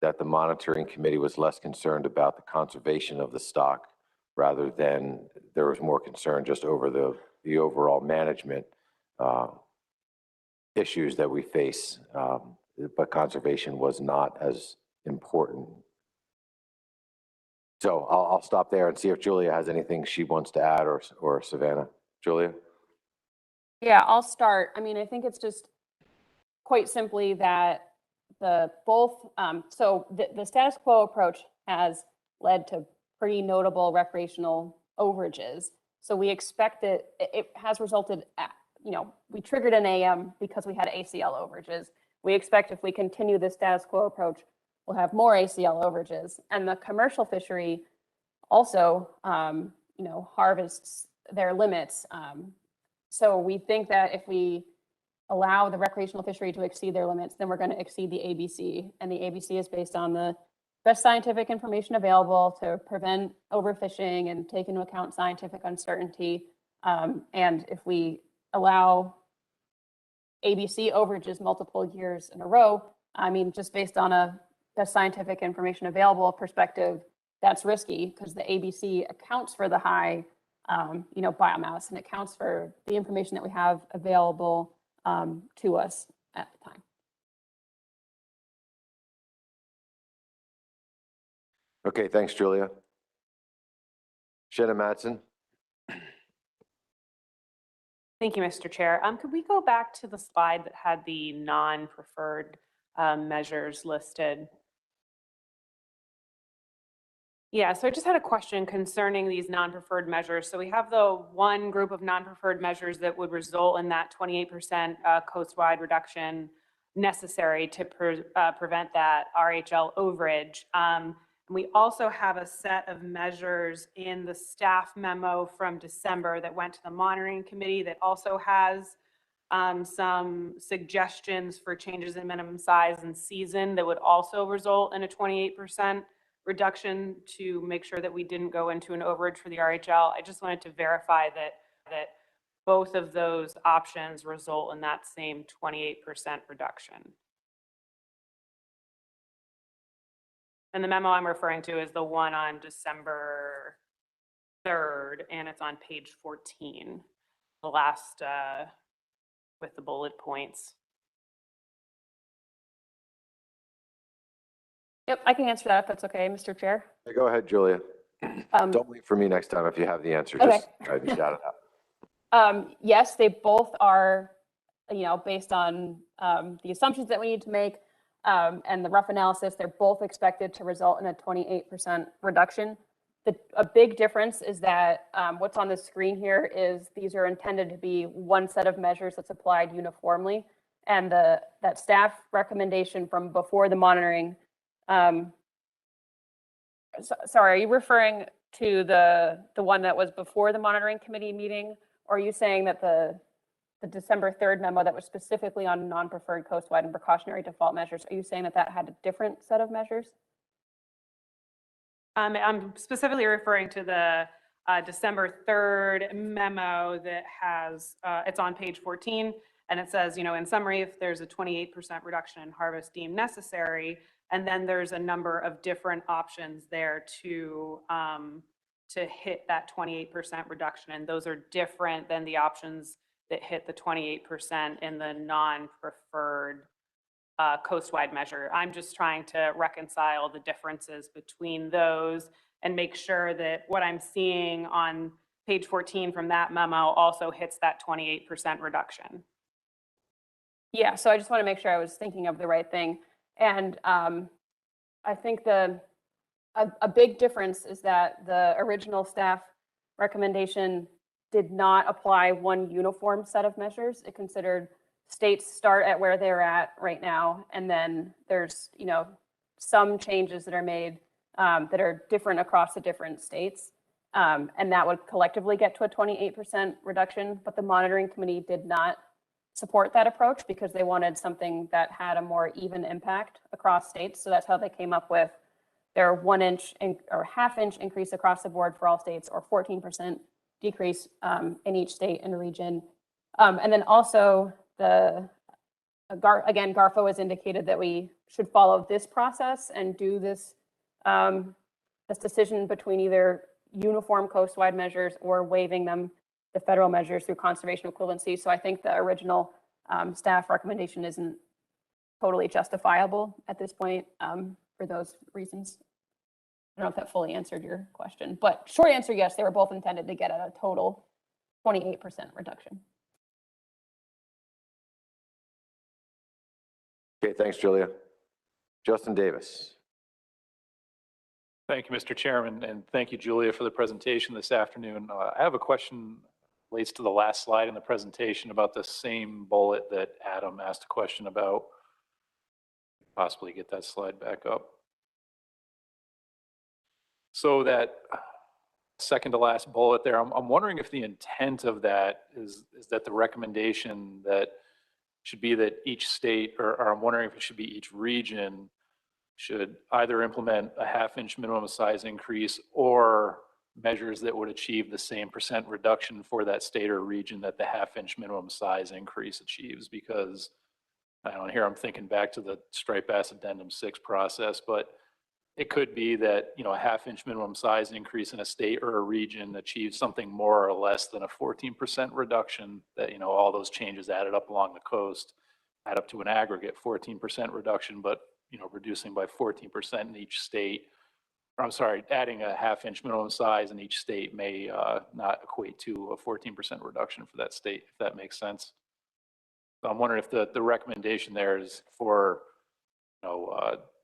that the monitoring committee was less concerned about the conservation of the stock rather than there was more concern just over the overall management issues that we face. But conservation was not as important. So I'll stop there and see if Julia has anything she wants to add or Savannah. Julia? Yeah, I'll start. I mean, I think it's just quite simply that the status quo approach has led to pretty notable recreational overages. So we expect it has resulted at, we triggered an AM because we had ACL overages. We expect if we continue the status quo approach, we'll have more ACL overages. And the commercial fishery also, harvests their limits. So we think that if we allow the recreational fishery to exceed their limits, then we're going to exceed the ABC. And the ABC is based on the best scientific information available to prevent overfishing and take into account scientific uncertainty. And if we allow ABC overages multiple years in a row, I mean, just based on a best scientific information available perspective, that's risky because the ABC accounts for the high, biomass, and accounts for the information that we have available to us at the time. Okay, thanks, Julia. Shannon Madsen. Thank you, Mr. Chair. Could we go back to the slide that had the non-preferred measures listed? Yeah, so I just had a question concerning these non-preferred measures. So we have the one group of non-preferred measures that would result in that 28% coastwide reduction necessary to prevent that RHL overage. We also have a set of measures in the staff memo from December that went to the monitoring committee that also has some suggestions for changes in minimum size and season that would also result in a 28% reduction to make sure that we didn't go into an overage for the RHL. I just wanted to verify that both of those options result in that same 28% reduction. And the memo I'm referring to is the one on December 3rd, and it's on page 14, the last with the bullet points. Yep, I can answer that if that's okay, Mr. Chair. Hey, go ahead, Julia. Don't wait for me next time if you have the answer. Just go ahead and shout it out. Yes, they both are, based on the assumptions that we need to make and the rough analysis, they're both expected to result in a 28% reduction. A big difference is that what's on the screen here is these are intended to be one set of measures that's applied uniformly. And that staff recommendation from before the monitoring, sorry, are you referring to the one that was before the monitoring committee meeting? Or are you saying that the December 3rd memo that was specifically on non-preferred coastwide and precautionary default measures, are you saying that that had a different set of measures? I'm specifically referring to the December 3rd memo that has, it's on page 14, and it says, in summary, if there's a 28% reduction in harvest deemed necessary, and then there's a number of different options there to hit that 28% reduction, and those are different than the options that hit the 28% in the non-preferred coastwide measure. I'm just trying to reconcile the differences between those and make sure that what I'm seeing on page 14 from that memo also hits that 28% reduction. Yeah, so I just want to make sure I was thinking of the right thing. And I think a big difference is that the original staff recommendation did not apply one uniform set of measures. It considered states start at where they're at right now, and then there's some changes that are made that are different across the different states, and that would collectively get to a 28% reduction. But the monitoring committee did not support that approach because they wanted something that had a more even impact across states. So that's how they came up with their 1 inch or ½ inch increase across the board for all states, or 14% decrease in each state and region. And then also again, GARFO has indicated that we should follow this process and do this decision between either uniform coastwide measures or waiving them, the federal measures, through conservation equivalency. So I think the original staff recommendation isn't totally justifiable at this point for those reasons. I don't know if that fully answered your question, but short answer, yes, they were both intended to get at a total 28% reduction. Okay, thanks, Julia. Justin Davis. Thank you, Mr. Chairman, and thank you, Julia, for the presentation this afternoon. I have a question relates to the last slide in the presentation about the same bullet that Adam asked a question about. Possibly get that slide back up. So that second to last bullet there, I'm wondering if the intent of that is that the recommendation that should be that each state, or I'm wondering if it should be each region, should either implement a ½ inch minimum size increase or measures that would achieve the same % reduction for that state or region that the ½ inch minimum size increase achieves. Because I don't know, here I'm thinking back to the Striped Bass Addendum 6 process, but it could be that, a ½ inch minimum size increase in a state or a region achieves something more or less than a 14% reduction, that, all those changes added up along the coast add up to an aggregate 14% reduction, but, reducing by 14% in each state, or I'm sorry, adding a ½ inch minimum size in each state may not equate to a 14% reduction for that state, if that makes sense. So I'm wondering if the recommendation there is for,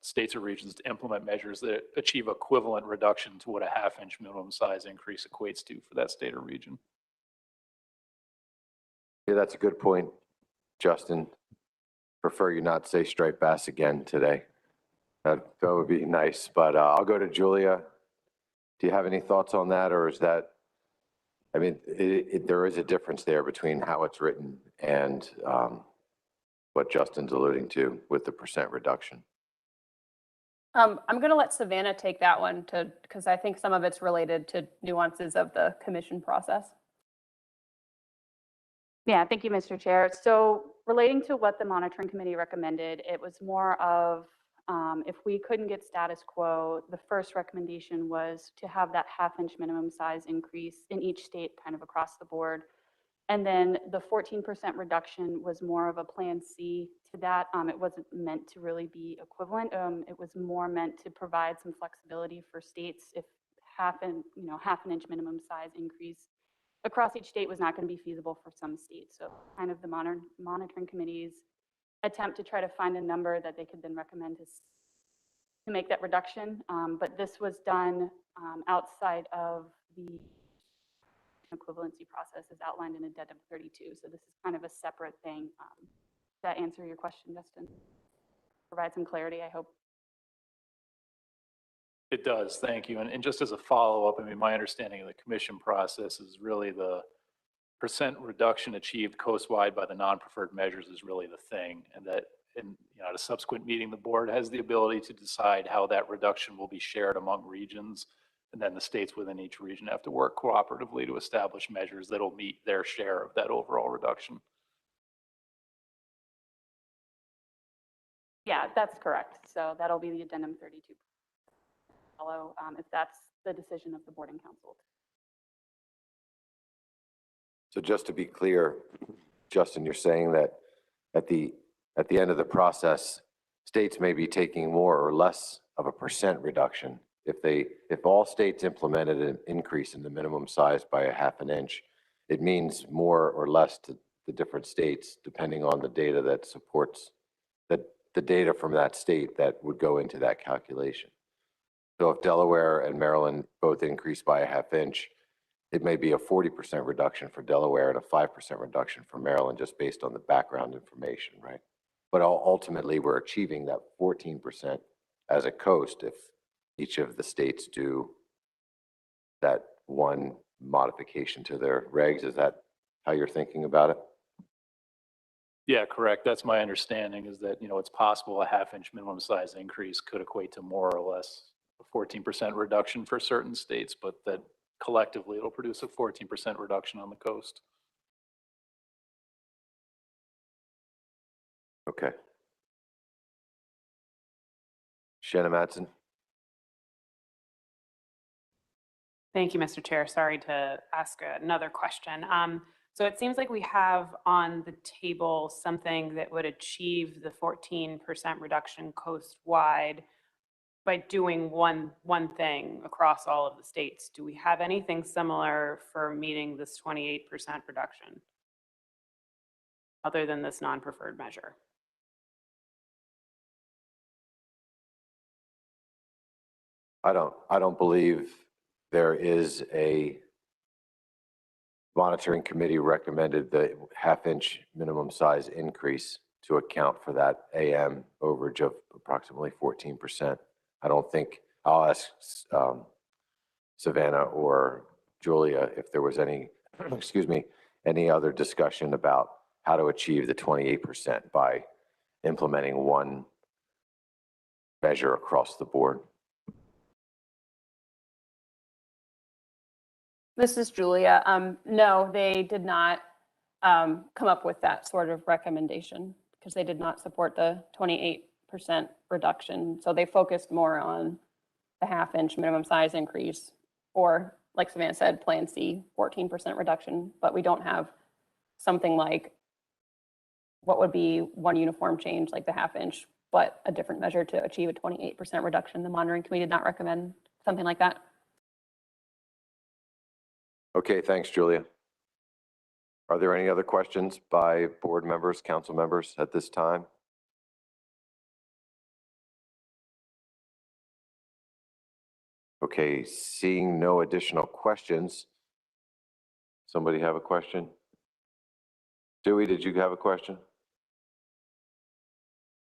states or regions to implement measures that achieve equivalent reduction to what a half-inch minimum size increase equates to for that state or region. Yeah, that's a good point, Justin. Prefer you not say striped bass again today. That would be nice, but I'll go to Julia. Do you have any thoughts on that, or is that, I mean, there is a difference there between how it's written and what Justin's alluding to with the percent reduction. I'm going to let Savannah take that one because I think some of it's related to nuances of the commission process. Yeah, thank you, Mr. Chair. So relating to what the monitoring committee recommended, it was more of if we couldn't get status quo, the first recommendation was to have that half-inch minimum size increase in each state kind of across the board. And then the 14% reduction was more of a plan C to that. It wasn't meant to really be equivalent. It was more meant to provide some flexibility for states if half an inch minimum size increase across each state was not going to be feasible for some states. So kind of the monitoring committee's attempt to try to find a number that they could then recommend to make that reduction. But this was done outside of the equivalency process as outlined in Addendum 32. So this is kind of a separate thing. Does that answer your question, Justin? Provide some clarity, I hope. It does, thank you. And just as a follow-up, I mean, my understanding of the commission process is really the percent reduction achieved coastwide by the non-preferred measures is really the thing. And that in at a subsequent meeting, the board has the ability to decide how that reduction will be shared among regions. And then the states within each region have to work cooperatively to establish measures that'll meet their share of that overall reduction. Yeah, that's correct. So that'll be the Addendum 32. Follow if that's the decision of the board and council. So just to be clear, Justin, you're saying that at the end of the process, states may be taking more or less of a percent reduction. If all states implemented an increase in the minimum size by a half an inch, it means more or less to the different states, depending on the data that supports the data from that state that would go into that calculation. So if Delaware and Maryland both increase by a half inch, it may be a 40% reduction for Delaware and a 5% reduction for Maryland, just based on the background information, right? But ultimately, we're achieving that 14% as a coast if each of the states do that one modification to their regs. Is that how you're thinking about it? Yeah, correct. That's my understanding, is that, it's possible a half-inch minimum size increase could equate to more or less a 14% reduction for certain states, but that collectively it'll produce a 14% reduction on the coast. Okay. Shannon Madsen. Thank you, Mr. Chair. Sorry to ask another question. So it seems like we have on the table something that would achieve the 14% reduction coastwide by doing one thing across all of the states. Do we have anything similar for meeting this 28% reduction other than this non-preferred measure? I don't believe there is a monitoring committee recommended the half-inch minimum size increase to account for that AM overage of approximately 14%. I don't think, I'll ask Savannah or Julia if there was any, excuse me, any other discussion about how to achieve the 28% by implementing one measure across the board. This is Julia. No, they did not come up with that sort of recommendation because they did not support the 28% reduction. So they focused more on the half-inch minimum size increase, or like Savannah said, Plan C, 14% reduction. But we don't have something like what would be one uniform change, like the half-inch, but a different measure to achieve a 28% reduction. The monitoring committee did not recommend something like that. Okay, thanks, Julia. Are there any other questions by board members, council members at this time? Okay, seeing no additional questions. Somebody have a question? Dewey, did you have a question?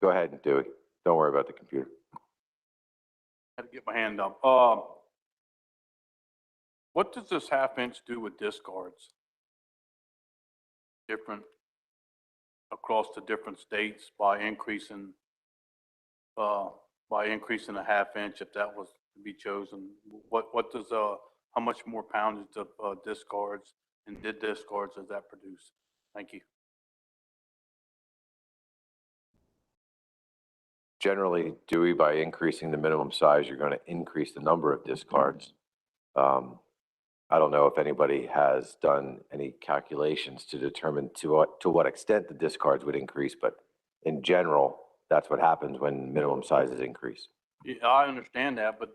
Go ahead, Dewey. Don't worry about the computer. I had to get my hand up. What does this half-inch do with discards? Different across the different states by increasing a half-inch if that was to be chosen? What does how much more poundage of discards and discards does that produce? Thank you. Generally, Dewey, by increasing the minimum size, you're going to increase the number of discards. I don't know if anybody has done any calculations to determine to what extent the discards would increase, but in general, that's what happens when minimum sizes increase. Yeah, I understand that, but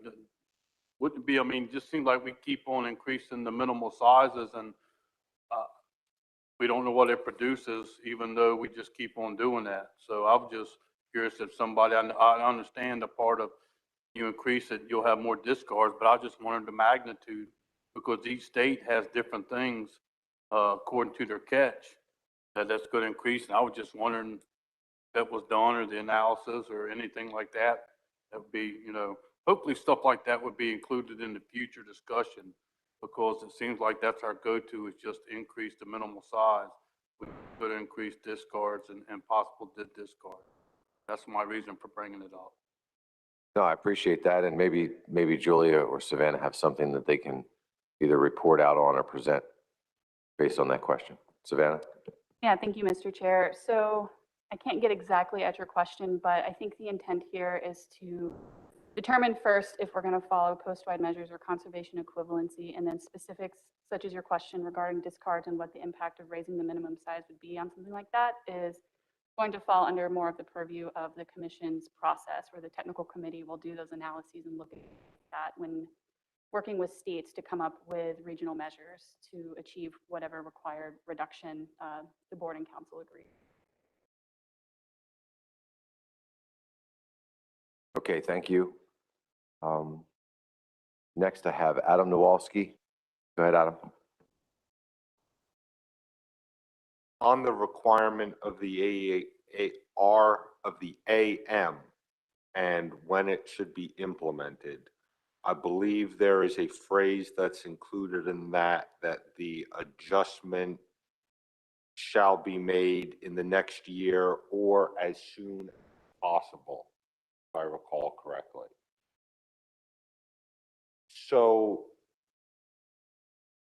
wouldn't it be, I mean, it just seems like we keep on increasing the minimal sizes and we don't know what it produces, even though we just keep on doing that. So I'm just curious if somebody, I understand the part of you increase it, you'll have more discards, but I just wondered the magnitude because each state has different things according to their catch that's going to increase. And I was just wondering if that was done or the analysis or anything like that. That would be, you know, hopefully stuff like that would be included in the future discussion because it seems like that's our go-to is just increase the minimal size. We could increase discards and possible discards. That's my reason for bringing it up. No, I appreciate that, and maybe Julia or Savannah have something that they can either report out on or present based on that question. Savannah? Yeah, thank you, Mr. Chair. So I can't get exactly at your question, but I think the intent here is to determine first if we're going to follow coastwide measures or conservation equivalency, and then specifics such as your question regarding discards and what the impact of raising the minimum size would be on something like that is going to fall under more of the purview of the commission's process, where the technical committee will do those analyses and look at that when working with states to come up with regional measures to achieve whatever required reduction the board and council agree. Okay, thank you. Next, I have Adam Nowalski. Go ahead, Adam. On the requirement of the of the AM and when it should be implemented, I believe there is a phrase that's included in that the adjustment shall be made in the next year or as soon as possible, if I recall correctly. So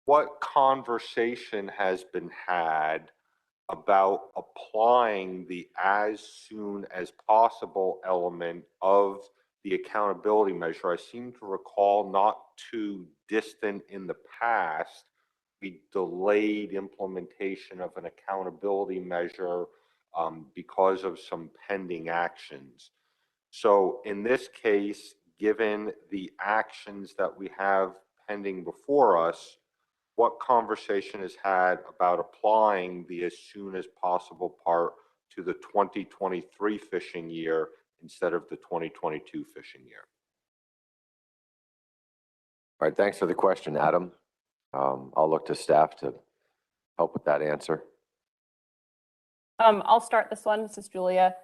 what conversation has been had about applying the as soon as possible element of the accountability measure? I seem to recall not too distant in the past, we delayed implementation of an accountability measure because of some pending actions. So in this case, given the actions that we have pending before us, what conversation is had about applying the as soon as possible part to the 2023 fishing year instead of the 2022 fishing year? All right, thanks for the question, Adam. I'll look to staff to help with that answer. I'll start this one. This is Julia.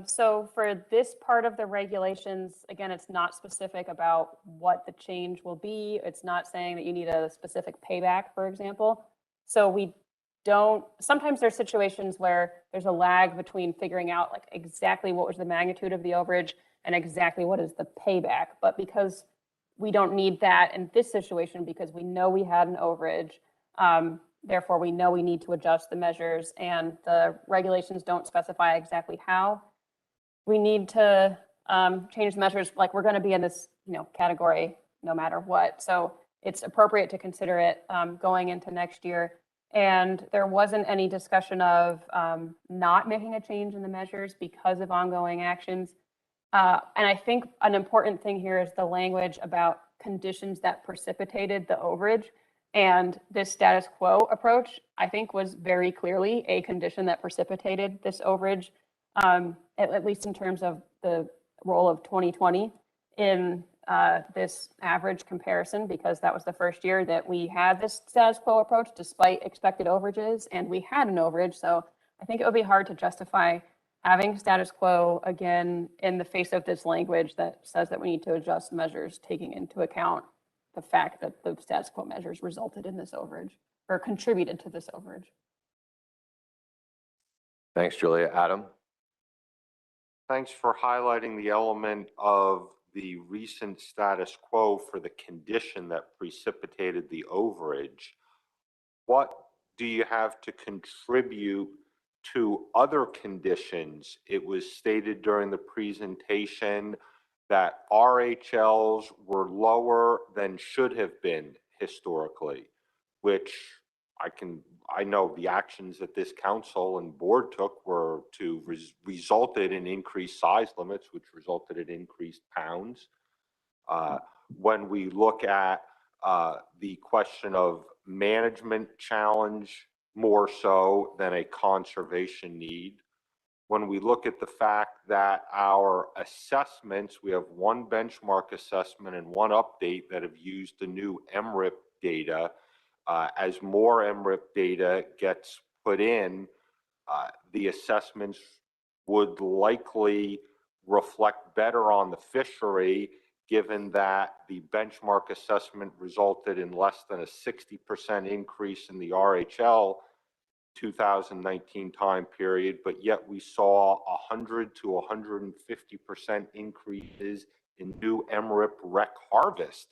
So for this part of the regulations, again, it's not specific about what the change will be. It's not saying that you need a specific payback, for example. So we don't, sometimes there's situations where there's a lag between figuring out like exactly what was the magnitude of the overage and exactly what is the payback. But because we don't need that in this situation, because we know we had an overage, therefore, we know we need to adjust the measures, and the regulations don't specify exactly how. We need to change the measures, like we're going to be in this, category no matter what. So it's appropriate to consider it going into next year. And there wasn't any discussion of not making a change in the measures because of ongoing actions. And I think an important thing here is the language about conditions that precipitated the overage. And this status quo approach, I think, was very clearly a condition that precipitated this overage, at least in terms of the role of 2020 in this average comparison because that was the first year that we had this status quo approach despite expected overages, and we had an overage. So I think it would be hard to justify having status quo again in the face of this language that says that we need to adjust measures taking into account the fact that the status quo measures resulted in this overage or contributed to this overage. Thanks, Julia. Adam? Thanks for highlighting the element of the recent status quo for the condition that precipitated the overage. What do you have to contribute to other conditions? It was stated during the presentation that RHLs were lower than should have been historically, which I know the actions that this council and board took were to resulted in increased size limits, which resulted in increased pounds. When we look at the question of management challenge more so than a conservation need, when we look at the fact that our assessments, we have one benchmark assessment and one update that have used the new MRIP data. As more MRIP data gets put in, the assessments would likely reflect better on the fishery, given that the benchmark assessment resulted in less than a 60% increase in the RHL 2019 time period, but yet we saw 100 to 150% increases in new MRIP rec harvest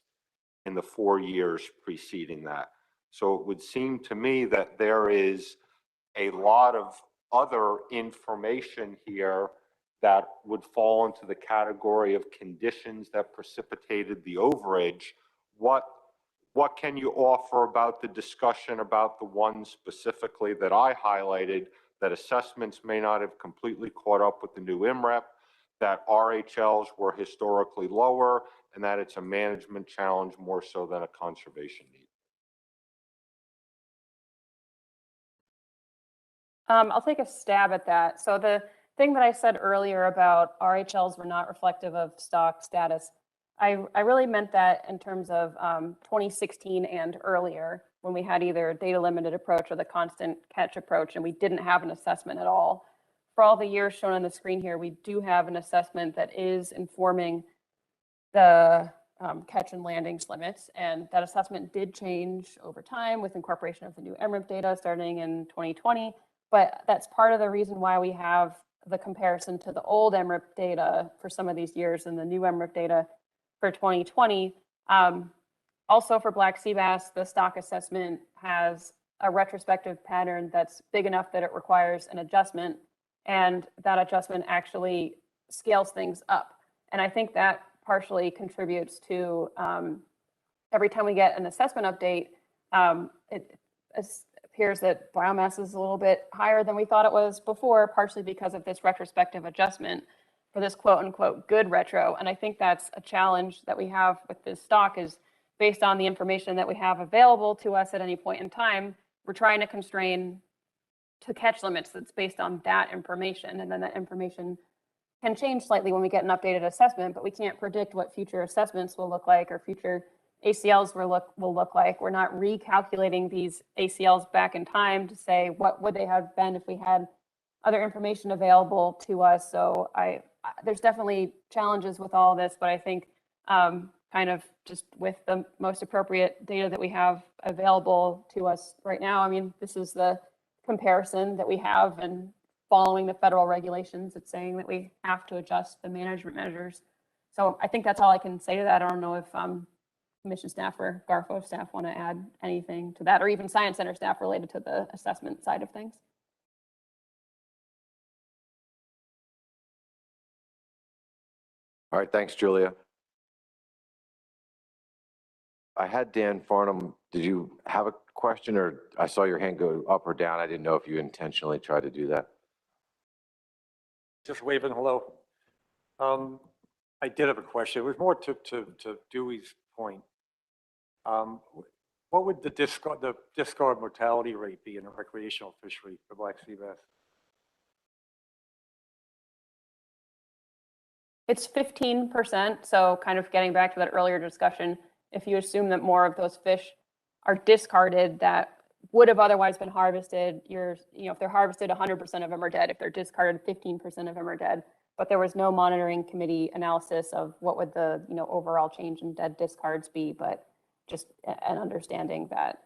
in the 4 years preceding that. So it would seem to me that there is a lot of other information here that would fall into the category of conditions that precipitated the overage. What can you offer about the discussion about the ones specifically that I highlighted, that assessments may not have completely caught up with the new MREP, that RHLs were historically lower, and that it's a management challenge more so than a conservation need? I'll take a stab at that. So the thing that I said earlier about RHLs were not reflective of stock status, I really meant that in terms of 2016 and earlier, when we had either a data limited approach or the constant catch approach, and we didn't have an assessment at all. For all the years shown on the screen here, we do have an assessment that is informing the catch and landings limits, and that assessment did change over time with incorporation of the new MRIP data starting in 2020. But that's part of the reason why we have the comparison to the old MRIP data for some of these years and the new MRIP data for 2020. Also for black sea bass, the stock assessment has a retrospective pattern that's big enough that it requires an adjustment, and that adjustment actually scales things up. And I think that partially contributes to every time we get an assessment update, it appears that biomass is a little bit higher than we thought it was before, partially because of this retrospective adjustment for this quote unquote good retro. And I think that's a challenge that we have with this stock, is based on the information that we have available to us at any point in time, we're trying to constrain to catch limits that's based on that information. And then that information can change slightly when we get an updated assessment, but we can't predict what future assessments will look like or future ACLs will look like. We're not recalculating these ACLs back in time to say what would they have been if we had other information available to us. So there's definitely challenges with all of this, but I think kind of just with the most appropriate data that we have available to us right now, I mean, this is the comparison that we have, and following the federal regulations, it's saying that we have to adjust the management measures. So I think that's all I can say to that. I don't know if Commission staff or Garfo staff want to add anything to that, or even Science Center staff related to the assessment side of things. All right, thanks, Julia. I had Dan Farnham. Did you have a question, or I saw your hand go up or down? I didn't know if you intentionally tried to do that. Just waving hello. I did have a question. It was more to Dewey's point. What would the discard mortality rate be in a recreational fishery for black sea bass? It's 15%, so kind of getting back to that earlier discussion, if you assume that more of those fish are discarded that would have otherwise been harvested, if they're harvested, 100% of them are dead. If they're discarded, 15% of them are dead. But there was no monitoring committee analysis of what would the, overall change in dead discards be, but just an understanding that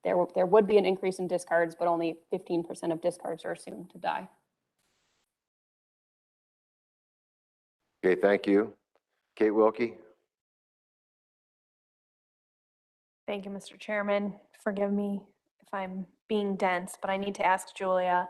there would be an increase in discards, but only 15% of discards are assumed to die. Okay, thank you. Kate Wilkie? Thank you, Mr. Chairman. Forgive me if I'm being dense, but I need to ask Julia.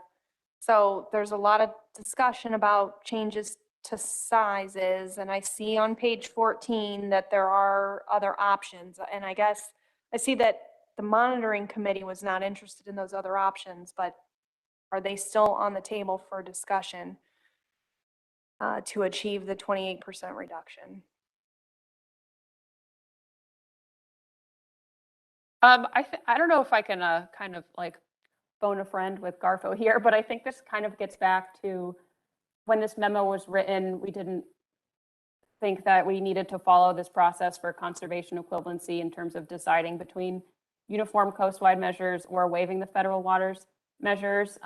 So there's a lot of discussion about changes to sizes, and I see on page 14 that there are other options. And I guess I see that the monitoring committee was not interested in those other options, but are they still on the table for discussion to achieve the 28% reduction? I don't know if I can kind of like phone a friend with Garfo here, but I think this kind of gets back to when this memo was written, we didn't think that we needed to follow this process for conservation equivalency in terms of deciding between uniform coastwide measures or waiving the federal waters measures.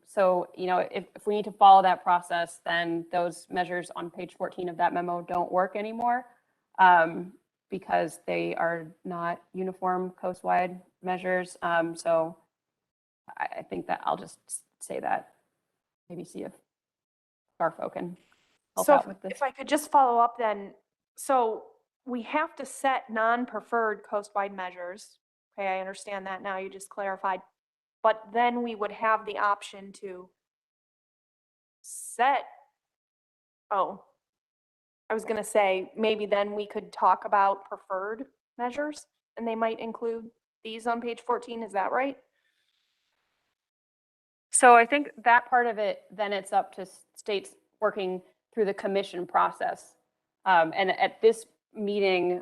So, if we need to follow that process, then those measures on page 14 of that memo don't work anymore because they are not uniform coastwide measures. So I think that I'll just say that, maybe see if Garfo can help So out with this. if I could just follow up then, so we have to set non-preferred coastwide measures. Okay, I understand that now, you just clarified. But then we would have the option to set, I was gonna say, maybe then we could talk about preferred measures and they might include these on page 14, is that right? So I think that part of it, then it's up to states working through the commission process. And at this meeting,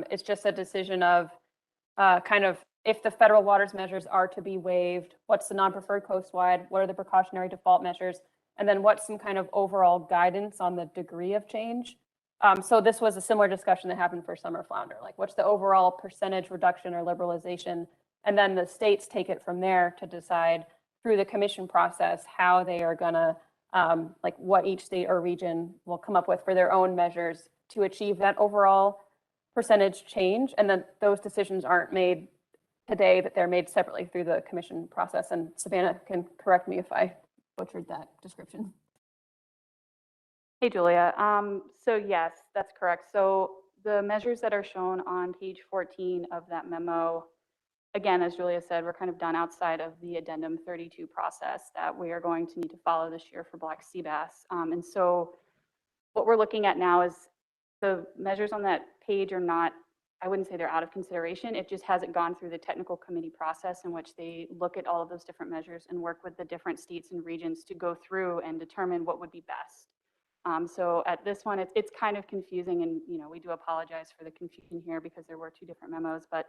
it's just a decision of kind of if the federal waters measures are to be waived, what's the non-preferred coastwide, what are the precautionary default measures, and then what's some kind of overall guidance on the degree of change. So this was a similar discussion that happened for summer flounder, like what's the overall percentage reduction or liberalization, and then the states take it from there to decide through the commission process how they are gonna, like what each state or region will come up with for their own measures to achieve that overall percentage change. And then those decisions aren't made today, that they're made separately through the commission process. And Savannah can correct me if I butchered that description. Hey, Julia. So yes, that's correct. So the measures that are shown on page 14 of that memo, again, as Julia said, we're kind of done outside of the addendum 32 process that we are going to need to follow this year for black sea bass. And so what we're looking at now is the measures on that page are not, I wouldn't say they're out of consideration. It just hasn't gone through the technical committee process in which they look at all of those different measures and work with the different states and regions to go through and determine what would be best. So at this one, it's kind of confusing, and we do apologize for the confusion here because there were two different memos. But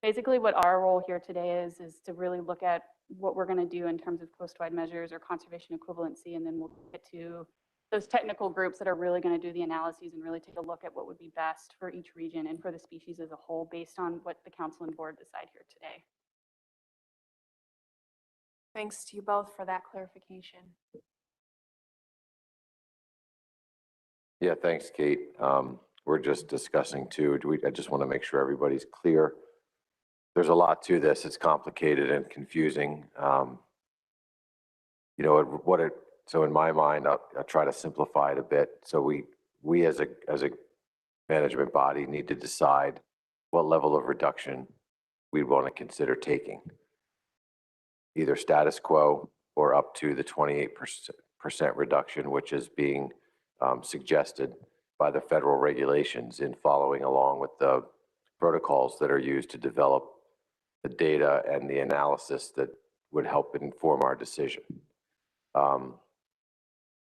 basically, what our role here today is to really look at what we're going to do in terms of coastwide measures or conservation equivalency, and then we'll get to those technical groups that are really going to do the analyses and really take a look at what would be best for each region and for the species as a whole based on what the council and board decide here today. Thanks to you both for that clarification. Yeah, thanks, Kate. We're just discussing too. I just want to make sure everybody's clear. There's a lot to this. It's complicated and confusing. So in my mind, I'll try to simplify it a bit. So we as a management body need to decide what level of reduction we want to consider taking, either status quo or up to the 28% reduction, which is being suggested by the federal regulations in following along with the protocols that are used to develop the data and the analysis that would help inform our decision.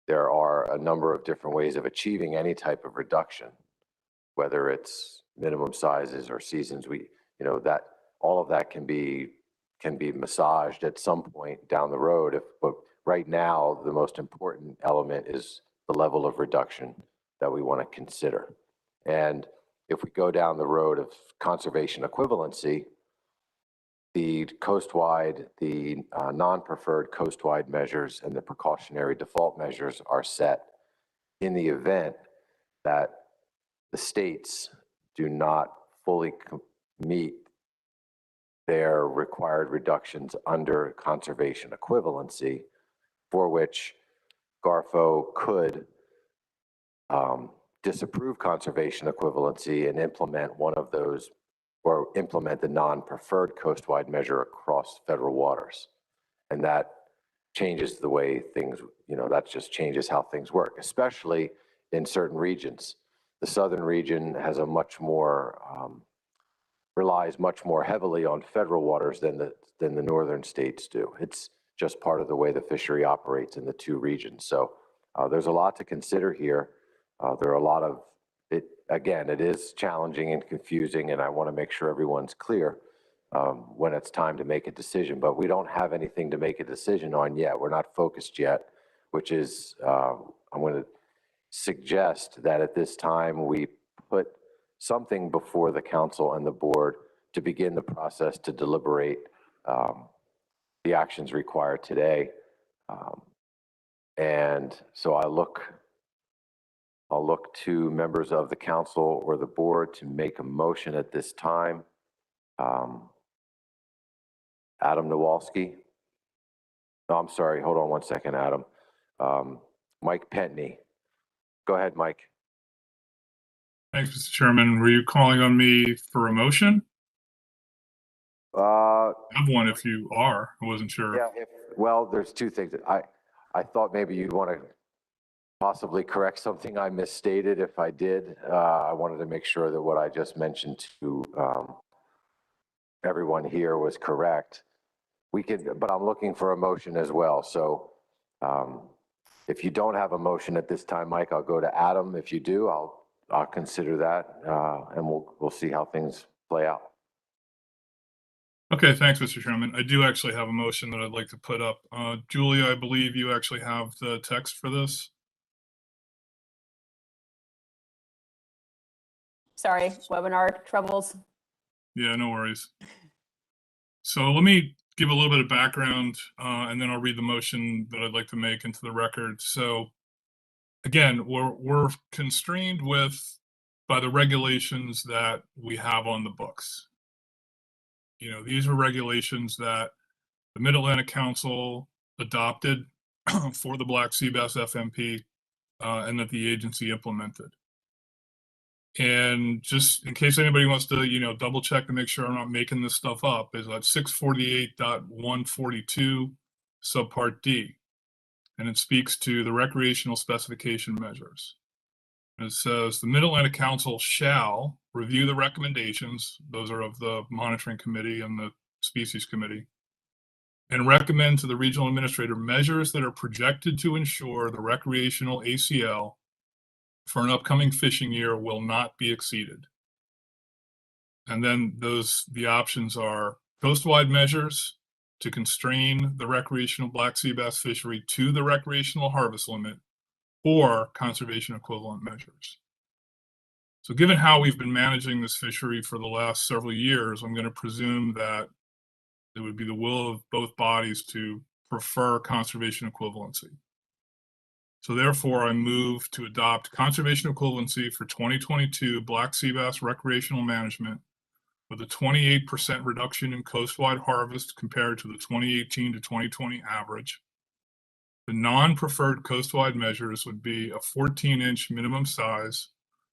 There are a number of different ways of achieving any type of reduction, whether it's minimum sizes or seasons. That all of that can be massaged at some point down the road. But right now, the most important element is the level of reduction that we want to consider. And if we go down the road of conservation equivalency, the coastwide, the non-preferred coastwide measures and the precautionary default measures are set in the event that the states do not fully meet their required reductions under conservation equivalency, for which GARFO could disapprove conservation equivalency and implement one of those, or implement the non-preferred coastwide measure across federal waters. And that changes the way things, that just changes how things work, especially in certain regions. The southern region has a much more, relies much more heavily on federal waters than the northern states do. It's just part of the way the fishery operates in the two regions. So there's a lot to consider here. There are a lot of, again, it is challenging and confusing, and I want to make sure everyone's clear when it's time to make a decision. But we don't have anything to make a decision on yet. We're not focused yet, which is, I'm going to suggest that at this time we put something before the council and the board to begin the process to deliberate the actions required today. And so I'll look to members of the council or the board to make a motion at this time. Adam Nowalski. No, I'm sorry. Hold on one second, Adam. Mike Pentney. Go ahead, Mike. Thanks, Mr. Chairman. Were you calling on me for a motion? I have one if you are. I wasn't sure. Yeah, well, there's two things. I thought maybe you'd want to possibly correct something I misstated. If I did, I wanted to make sure that what I just mentioned to everyone here was correct. We could, but I'm looking for a motion as well. So if you don't have a motion at this time, Mike, I'll go to Adam. If you do, I'll consider that, and we'll see how things play out. Okay, thanks, Mr. Chairman. I do actually have a motion that I'd like to put up. Julia, I believe you actually have the text for this. Sorry, webinar troubles. Yeah, no worries. So let me give a little bit of background, and then I'll read the motion that I'd like to make into the record. So again, we're constrained by the regulations that we have on the books. These are regulations that the Mid-Atlantic Council adopted for the Black Sea Bass FMP, and that the agency implemented. And just in case anybody wants to, double check to make sure I'm not making this stuff up, is at 648.142 subpart D. And it speaks to the recreational specification measures. And it says the Mid-Atlantic Council shall review the recommendations, those are of the monitoring committee and the species committee, and recommend to the regional administrator measures that are projected to ensure the recreational ACL for an upcoming fishing year will not be exceeded. And then the options are coastwide measures to constrain the recreational black sea bass fishery to the recreational harvest limit, or conservation equivalent measures. So given how we've been managing this fishery for the last several years, I'm going to presume that it would be the will of both bodies to prefer conservation equivalency. So therefore, I move to adopt conservation equivalency for 2022 black sea bass recreational management with a 28% reduction in coastwide harvest compared to the 2018 to 2020 average. The non-preferred coastwide measures would be a 14-inch minimum size,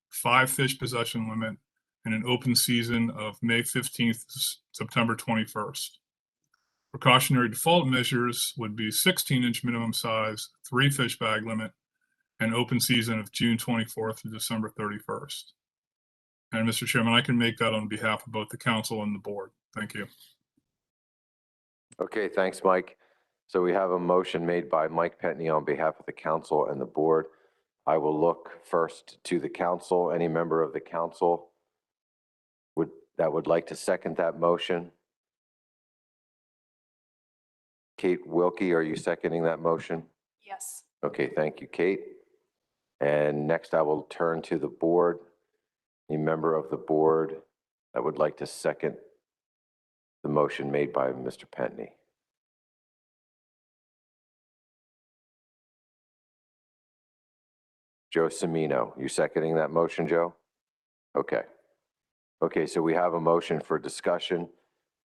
5 fish possession limit, and an open season of May 15th to September 21st. Precautionary default measures would be 16-inch minimum size, 3 fish bag limit, and open season of June 24th to December 31st. And Mr. Chairman, I can make that on behalf of both the council and the board. Thank you. Okay, thanks, Mike. So we have a motion made by Mike Pentney on behalf of the council and the board. I will look first to the council. Any member of the council that would like to second that motion? Kate Wilkie, are you seconding that motion? Yes. Okay, thank you, Kate. And next I will turn to the board. Any member of the board that would like to second the motion made by Mr. Pentney? Joe Semino, you seconding that motion, Joe? Okay. Okay, so we have a motion for discussion.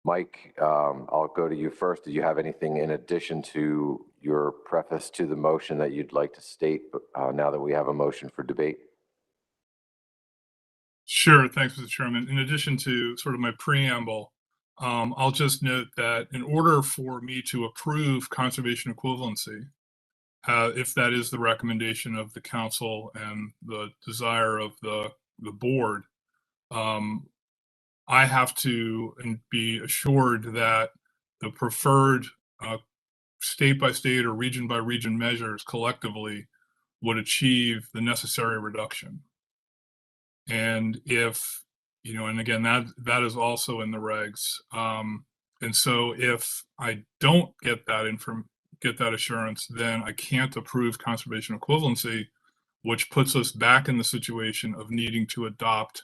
Mike, I'll go to you first. Do you have anything in addition to your preface to the motion that you'd like to state now that we have a motion for debate? Sure, thanks, Mr. Chairman. In addition to sort of my preamble, I'll just note that in order for me to approve conservation equivalency, if that is the recommendation of the council and the desire of the board, I have to be assured that the preferred state by state or region by region measures collectively would achieve the necessary reduction. And if, you know, and again, that is also in the regs. And so if I don't get that assurance, then I can't approve conservation equivalency, which puts us back in the situation of needing to adopt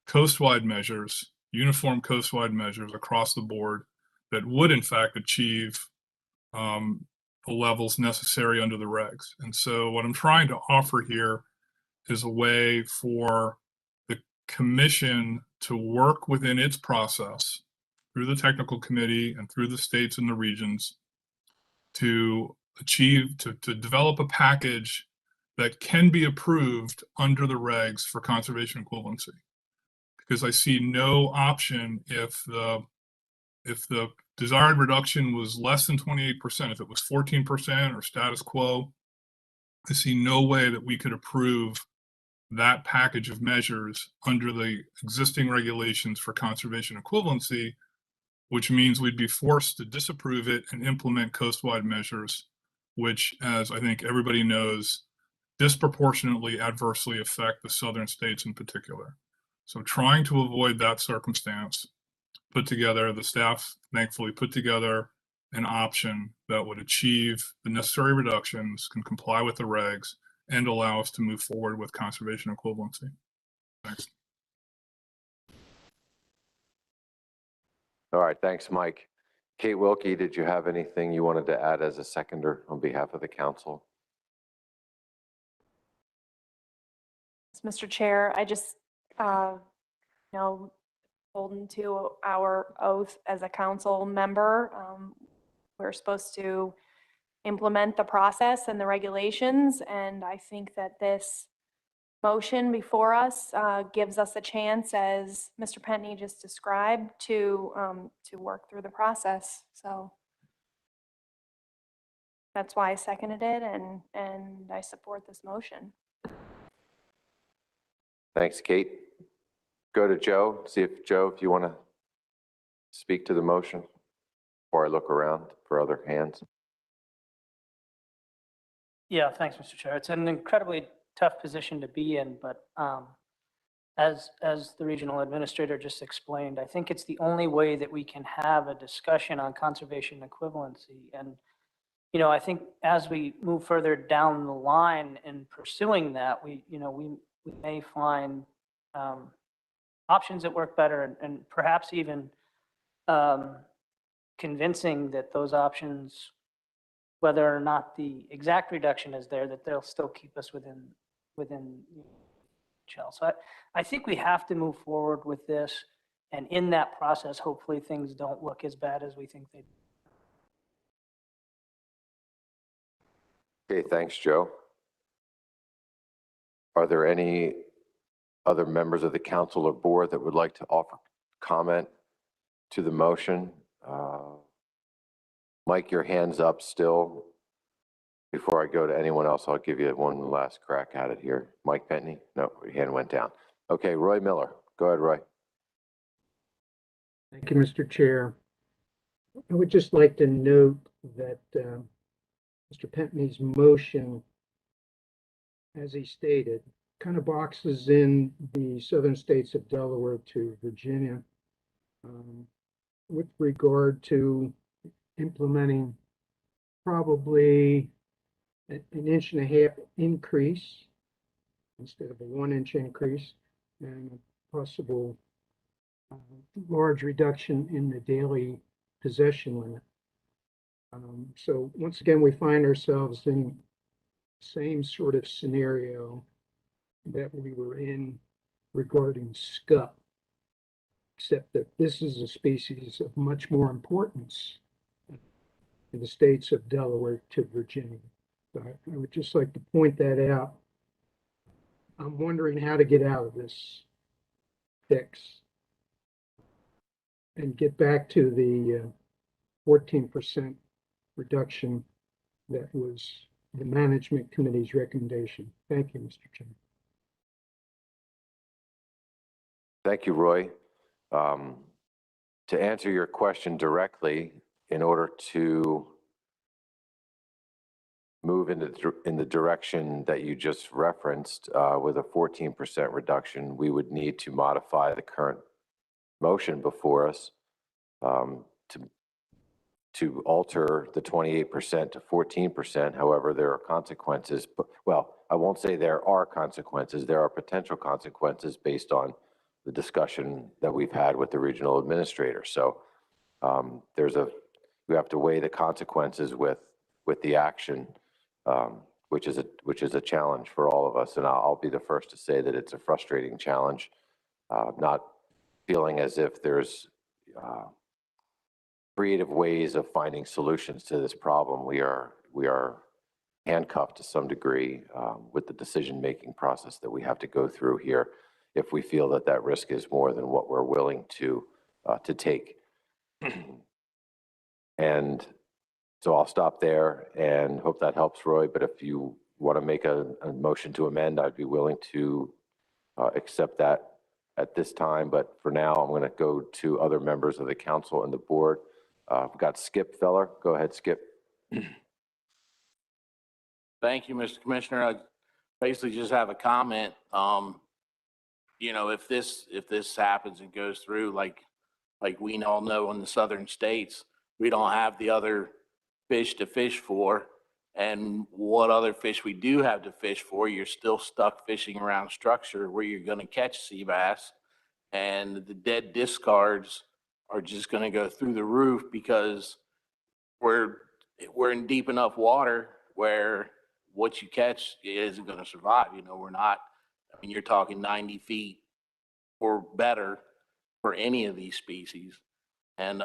coastwide measures, uniform coastwide measures across the board that would in fact achieve the levels necessary under the regs. And so what I'm trying to offer here is a way for the commission to work within its process through the technical committee and through the states and the regions to develop a package that can be approved under the regs for conservation equivalency. Because I see no option if the desired reduction was less than 28%, if it was 14% or status quo, I see no way that we could approve that package of measures under the existing regulations for conservation equivalency, which means we'd be forced to disapprove it and implement coastwide measures, which, as I think everybody knows, disproportionately adversely affect the southern states in particular. So trying to avoid that circumstance, the staff thankfully put together an option that would achieve the necessary reductions, can comply with the regs, and allow us to move forward with conservation equivalency. Thanks. All right, thanks, Mike. Kate Wilkie, did you have anything you wanted to add as a seconder on behalf of the council? Mr. Chair, I just, holding to our oath as a council member, we're supposed to implement the process and the regulations, and I think that this motion before us gives us a chance, as Mr. Pentney just described, to work through the process. So that's why I seconded it, and I support this motion. Thanks, Kate. Go to Joe, see if Joe, if you want to speak to the motion before I look around for other hands. Yeah, thanks, Mr. Chair. It's an incredibly tough position to be in, but as the regional administrator just explained, I think it's the only way that we can have a discussion on conservation equivalency. And, you know, I think as we move further down the line in pursuing that, we may find options that work better, and perhaps even convincing that those options, whether or not the exact reduction is there, that they'll still keep us within shell. So I think we have to move forward with this, and in that process, hopefully things don't look as bad as we think they do. Okay, thanks, Joe. Are there any other members of the council or board that would like to offer comment to the motion? Mike, your hand's up still. Before I go to anyone else, I'll give you one last crack at it here. Mike Pentney? No, your hand went down. Okay, Roy Miller. Go ahead, Roy. Thank you, Mr. Chair. I would just like to note that Mr. Pentney's motion, as he stated, kind of boxes in the southern states of Delaware to Virginia with regard to implementing probably an 1.5 inch increase instead of a 1-inch increase, and a possible large reduction in the daily possession limit. So once again, we find ourselves in the same sort of scenario that we were in regarding scup, except that this is a species of much more importance in the states of Delaware to Virginia. So I would just like to point that out. I'm wondering how to get out of this fix and get back to the 14% reduction that was the management committee's recommendation. Thank you, Mr. Chairman. Thank you, Roy. To answer your question directly, in order to move in the direction that you just referenced with a 14% reduction, we would need to modify the current motion before us to alter the 28% to 14%. However, there are consequences. Well, I won't say there are consequences. There are potential consequences based on the discussion that we've had with the regional administrator. So we have to weigh the consequences with the action, which is a challenge for all of us. And I'll be the first to say that it's a frustrating challenge, not feeling as if there's creative ways of finding solutions to this problem. We are handcuffed to some degree with the decision-making process that we have to go through here if we feel that that risk is more than what we're willing to take. And so I'll stop there and hope that helps, Roy. But if you want to make a motion to amend, I'd be willing to accept that at this time. But for now, I'm going to go to other members of the council and the board. We've got Skip Feller. Go ahead, Skip. Thank you, Mr. Commissioner. I basically just have a comment. You know, if this happens and goes through, like we all know in the southern states, we don't have the other fish to fish for. And what other fish we do have to fish for, you're still stuck fishing around structure where you're going to catch sea bass. And the dead discards are just going to go through the roof because we're in deep enough water where what you catch isn't going to survive. You know, we're not, I mean, you're talking 90 feet or better for any of these species. And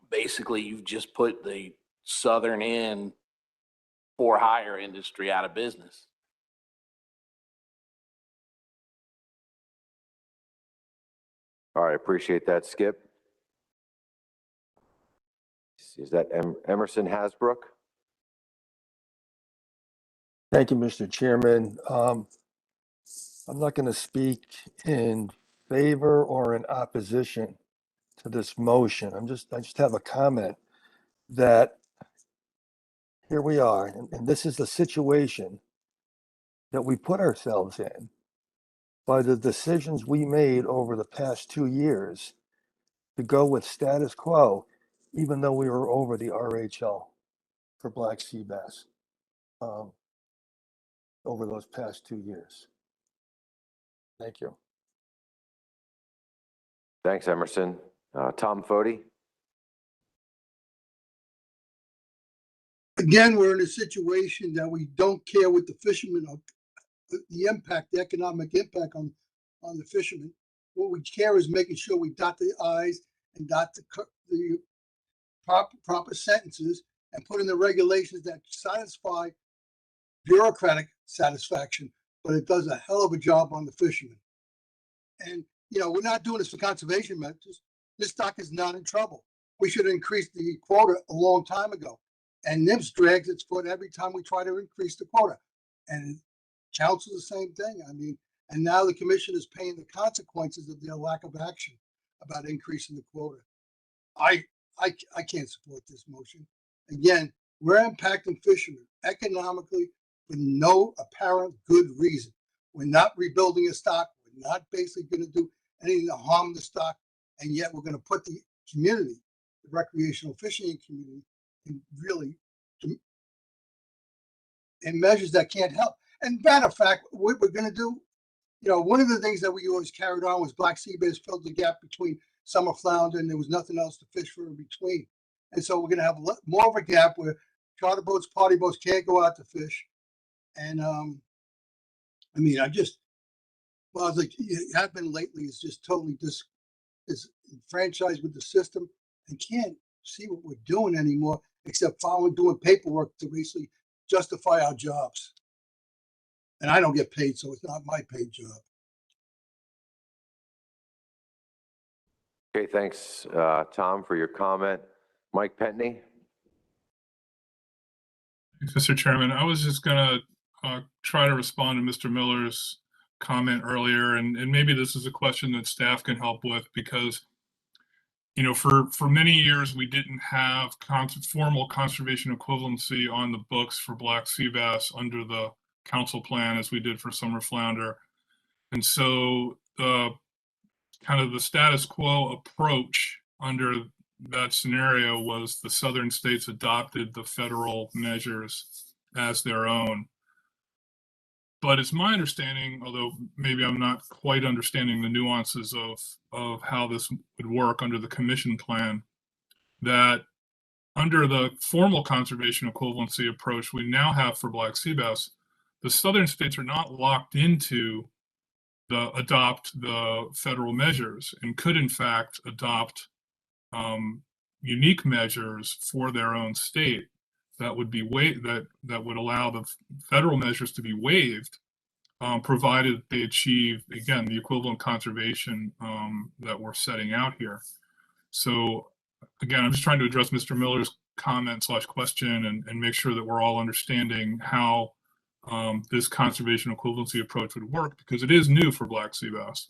basically, you've just put the southern end for hire industry out of business. All right, appreciate that, Skip. Is that Emerson Hasbrook? Thank you, Mr. Chairman. I'm not going to speak in favor or in opposition to this motion. I just have a comment that here we are, and this is the situation that we put ourselves in by the decisions we made over the past 2 years to go with status quo, even though we were over the RHL for black sea bass over those past 2 years. Thank you. Thanks, Emerson. Tom Foti? Again, we're in a situation that we don't care what the fishermen are, the impact, the economic impact on the fishermen. What we care is making sure we dot the I's and dot the proper sentences and put in the regulations that satisfy bureaucratic satisfaction, but it does a hell of a job on the fishermen. And, you know, we're not doing this for conservation measures. This stock is not in trouble. We should have increased the quota a long time ago. And NIMS drags its foot every time we try to increase the quota. And council the same thing. I mean, and now the commission is paying the consequences of their lack of action about increasing the quota. I can't support this motion. Again, we're impacting fishermen economically for no apparent good reason. We're not rebuilding a stock. We're not basically going to do anything to harm the stock. And yet we're going to put the community, the recreational fishing community, in really in measures that can't help. And matter of fact, what we're gonna do, you know, one of the things that we always carried on was black sea bass filled the gap between summer flounder and there was nothing else to fish for in between. And so we're gonna have more of a gap where charter boats, party boats can't go out to fish. And I mean, well, I was like, it have been lately is just totally disenfranchised with the system and can't see what we're doing anymore except doing paperwork to basically justify our jobs. And I don't get paid, so it's not my paid job. Okay, thanks, Tom, for your comment. Mike Petney? Thanks, Mr. Chairman. I was just gonna try to respond to Mr. Miller's comment earlier, and maybe this is a question that staff can help with, because you know, for many years we didn't have formal conservation equivalency on the books for black sea bass under the council plan as we did for summer flounder. And so kind of the status quo approach under that scenario was the southern states adopted the federal measures as their own. But it's my understanding, although maybe I'm not quite understanding the nuances of how this would work under the commission plan, that under the formal conservation equivalency approach we now have for black sea bass, the southern states are not locked into adopt the federal measures and could in fact adopt unique measures for their own state that would be that would allow the federal measures to be waived, provided they achieve, again, the equivalent conservation that we're setting out here. So again, I'm just trying to address Mr. Miller's comment / question and make sure that we're all understanding how this conservation equivalency approach would work, because it is new for black sea bass,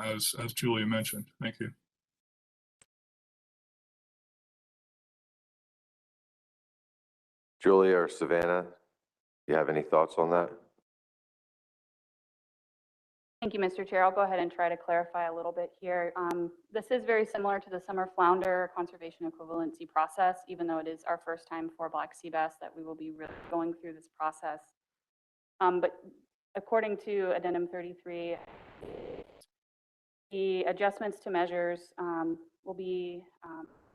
as Julia mentioned. Thank you. Julia or Savannah, do you have any thoughts on that? Thank you, Mr. Chair. I'll go ahead and try to clarify a little bit here. This is very similar to the summer flounder conservation equivalency process, even though it is our first time for black sea bass that we will be really going through this process. But according to Addendum 33, the adjustments to measures will be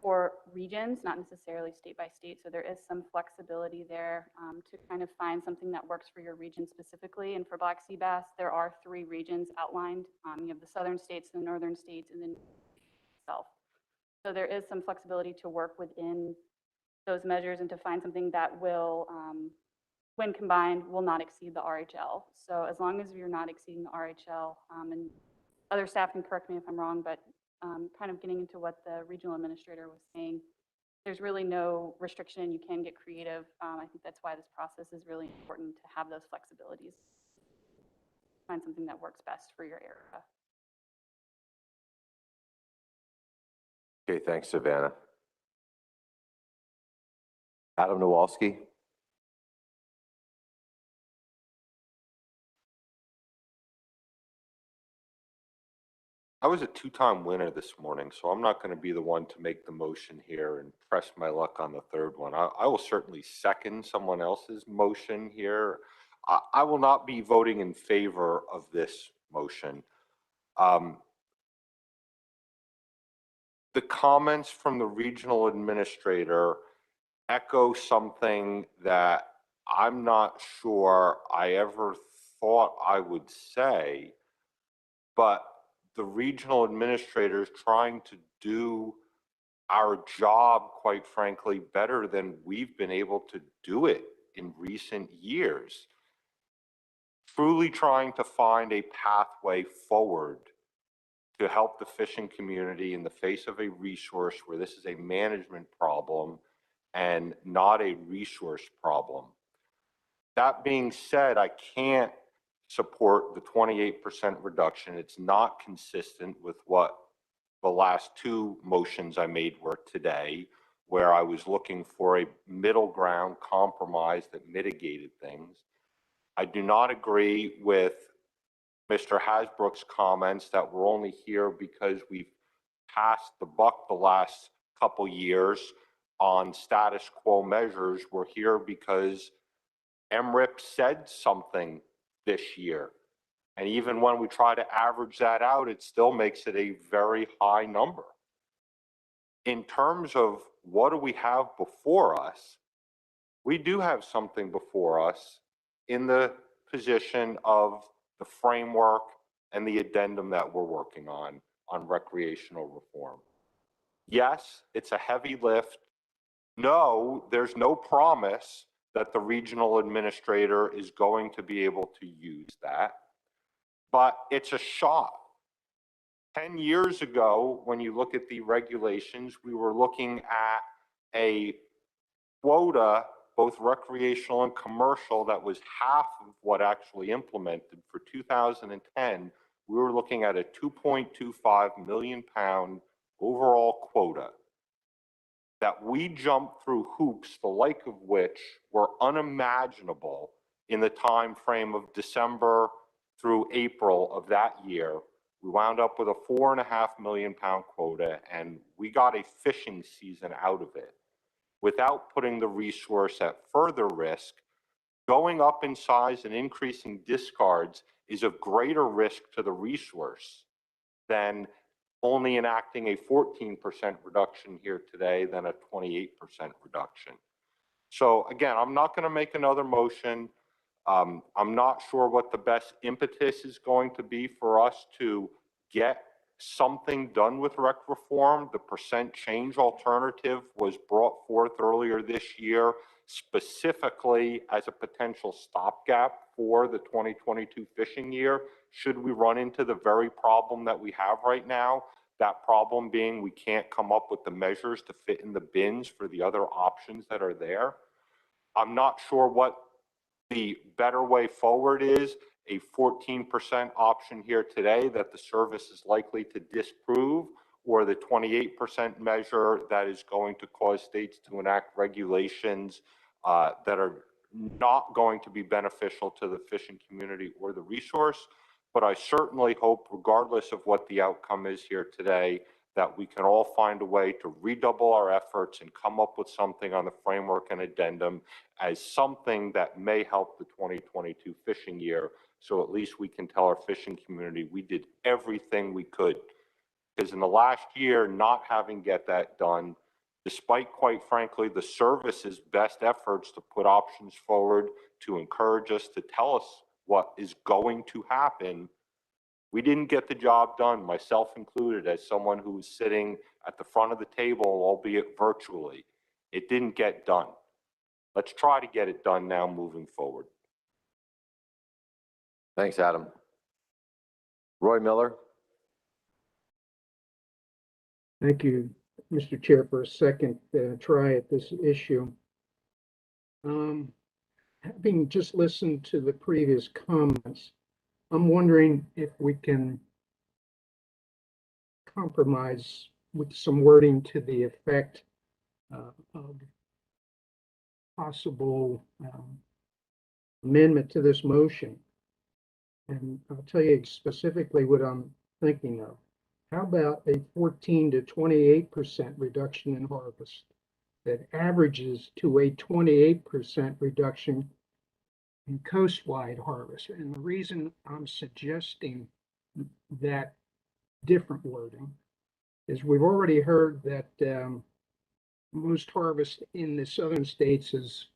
for regions, not necessarily state by state. So there is some flexibility there to kind of find something that works for your region specifically. And for black sea bass, there are 3 regions outlined. You have the southern states, the northern states, and then itself. So there is some flexibility to work within those measures and to find something that will, when combined, will not exceed the RHL. So as long as you're not exceeding the RHL, and other staff can correct me if I'm wrong, but kind of getting into what the regional administrator was saying, there's really no restriction. You can get creative. I think that's why this process is really important, to have those flexibilities. Find something that works best for your area. Okay, thanks, Savannah. Adam Nowalski? I was a 2-time winner this morning, so I'm not going to be the one to make the motion here and press my luck on the third one. I will certainly second someone else's motion here. I will not be voting in favor of this motion. The comments from the regional administrator echo something that I'm not sure I ever thought I would say, but the regional administrator is trying to do our job, quite frankly, better than we've been able to do it in recent years. Truly trying to find a pathway forward to help the fishing community in the face of a resource where this is a management problem and not a resource problem. That being said, I can't support the 28% reduction. It's not consistent with what the last 2 motions I made were today, where I was looking for a middle ground compromise that mitigated things. I do not agree with Mr. Hasbrook's comments that we're only here because we've passed the buck the last couple years on status quo measures. We're here because MRIP said something this year. And even when we try to average that out, it still makes it a very high number. In terms of what do we have before us, we do have something before us in the position of the framework and the addendum that we're working on recreational reform. Yes, it's a heavy lift. No, there's no promise that the regional administrator is going to be able to use that, but it's a shot. 10 years ago, when you look at the regulations, we were looking at a quota, both recreational and commercial, that was half of what actually implemented. For 2010, we were looking at a 2.25 million pound overall quota that we jumped through hoops, the like of which were unimaginable in the time frame of December through April of that year. We wound up with a 4.5 million pound quota, and we got a fishing season out of it without putting the resource at further risk. Going up in size and increasing discards is of greater risk to the resource than only enacting a 14% reduction here today than a 28% reduction. So again, I'm not going to make another motion. I'm not sure what the best impetus is going to be for us to get something done with rec reform. The percent change alternative was brought forth earlier this year, specifically as a potential stopgap for the 2022 fishing year, should we run into the very problem that we have right now. That problem being we can't come up with the measures to fit in the bins for the other options that are there. I'm not sure what the better way forward is. A 14% option here today that the service is likely to disprove, or the 28% measure that is going to cause states to enact regulations that are not going to be beneficial to the fishing community or the resource. But I certainly hope, regardless of what the outcome is here today, that we can all find a way to redouble our efforts and come up with something on the framework and addendum as something that may help the 2022 fishing year. So at least we can tell our fishing community we did everything we could. Because in the last year, not having get that done, despite, quite frankly, the service's best efforts to put options forward to encourage us to tell us what is going to happen, we didn't get the job done, myself included, as someone who was sitting at the front of the table, albeit virtually. It didn't get done. Let's try to get it done now moving forward. Thanks, Adam. Roy Miller. Thank you, Mr. Chair, for a second try at this issue. Having just listened to the previous comments, I'm wondering if we can compromise with some wording to the effect of possible amendment to this motion. And I'll tell you specifically what I'm thinking of. How about a 14 to 28% reduction in harvest that averages to a 28% reduction in coastwide harvest? And the reason I'm suggesting that different wording is we've already heard that most harvest in the southern states is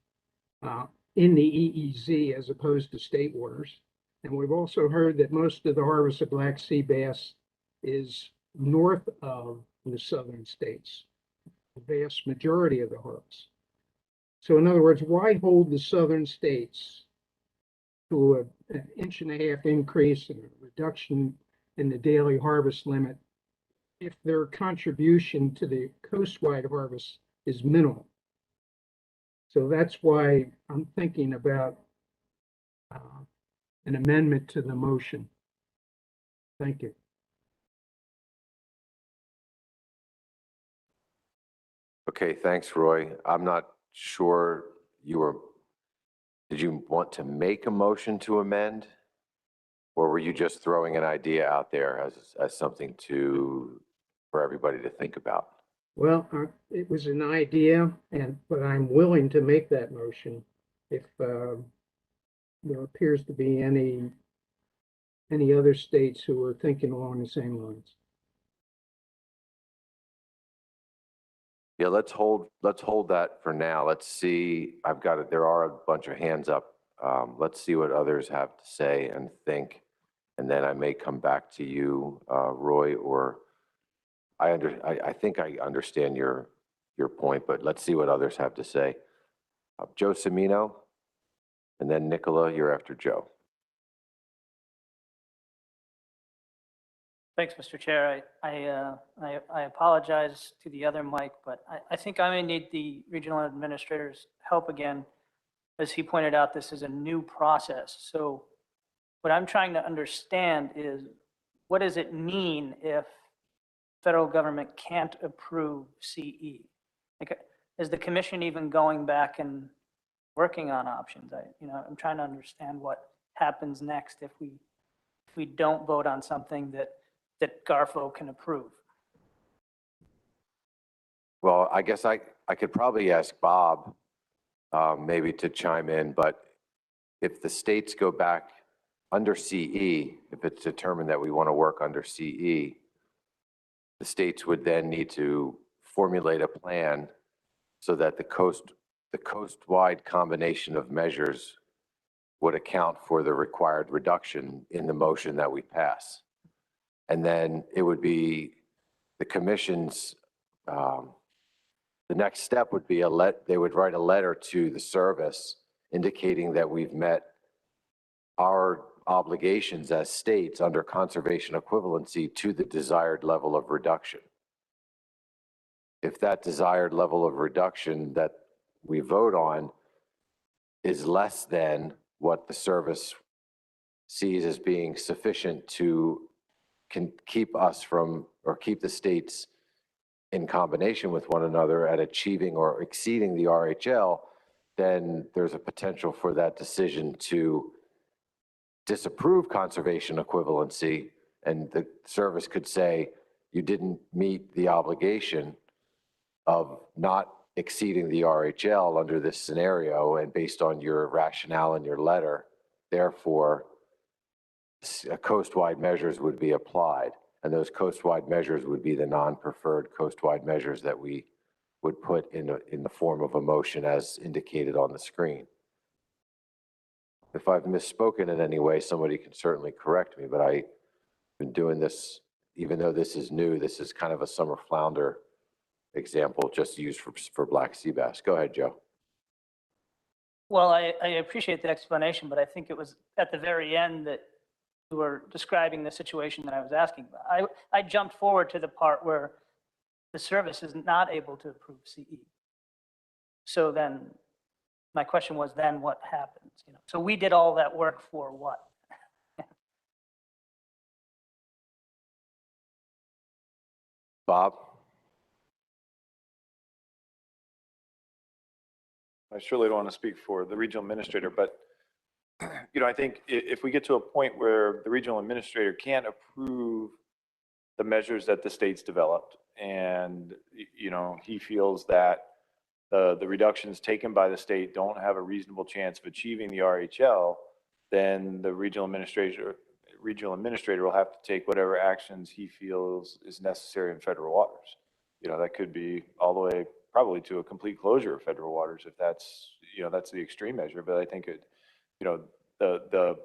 in the EEZ as opposed to state waters. And we've also heard that most of the harvest of black sea bass is north of the southern states, the vast majority of the harvest. So in other words, why hold the southern states to an 1.5 inch increase and a reduction in the daily harvest limit if their contribution to the coastwide harvest is minimal? So that's why I'm thinking about an amendment to the motion. Thank you. Okay, thanks, Roy. I'm not sure did you want to make a motion to amend? Or were you just throwing an idea out there as something for everybody to think about? Well, it was an idea, but I'm willing to make that motion if there appears to be any other states who are thinking along the same lines. Yeah, let's hold that for now. Let's see. I've got it. There are a bunch of hands up. Let's see what others have to say and think. And then I may come back to you, Roy, or I think I understand your point, but let's see what others have to say. Joe Semino, and then Nicola, you're after Joe. Thanks, Mr. Chair. I apologize to the other Mike, but I think I may need the regional administrator's help again. As he pointed out, this is a new process. So what I'm trying to understand is, what does it mean if federal government can't approve CE? Like, is the commission even going back and working on options? I'm trying to understand what happens next if we don't vote on something that Garfo can approve. Well, I guess I could probably ask Bob maybe to chime in, but if the states go back under CE, if it's determined that we want to work under CE, the states would then need to formulate a plan so that the coast-wide combination of measures would account for the required reduction in the motion that we pass. And then it would be the commission's, the next step would be they would write a letter to the service indicating that we've met our obligations as states under conservation equivalency to the desired level of reduction. If that desired level of reduction that we vote on is less than what the service sees as being sufficient to keep us from, or keep the states in combination with one another at achieving or exceeding the RHL, then there's a potential for that decision to disapprove conservation equivalency, and the service could say, you didn't meet the obligation of not exceeding the RHL under this scenario, and based on your rationale in your letter, therefore, coastwide measures would be applied. And those coastwide measures would be the non-preferred coastwide measures that we would put in the form of a motion as indicated on the screen. If I've misspoken in any way, somebody can certainly correct me, but I've been doing this, even though this is new, this is kind of a summer flounder example just used for black sea bass. Go ahead, Joe. Well, I appreciate the explanation, but I think it was at the very end that you were describing the situation that I was asking about. I jumped forward to the part where the service is not able to approve CE. So then my question was, then what happens? So we did all that work for what? Bob? I surely don't want to speak for the regional administrator, but I think if we get to a point where the regional administrator can't approve the measures that the state's developed, and he feels that the reductions taken by the state don't have a reasonable chance of achieving the RHL, then the regional administrator will have to take whatever actions he feels is necessary in federal waters. That could be all the way probably to a complete closure of federal waters if that's the extreme measure. But I think the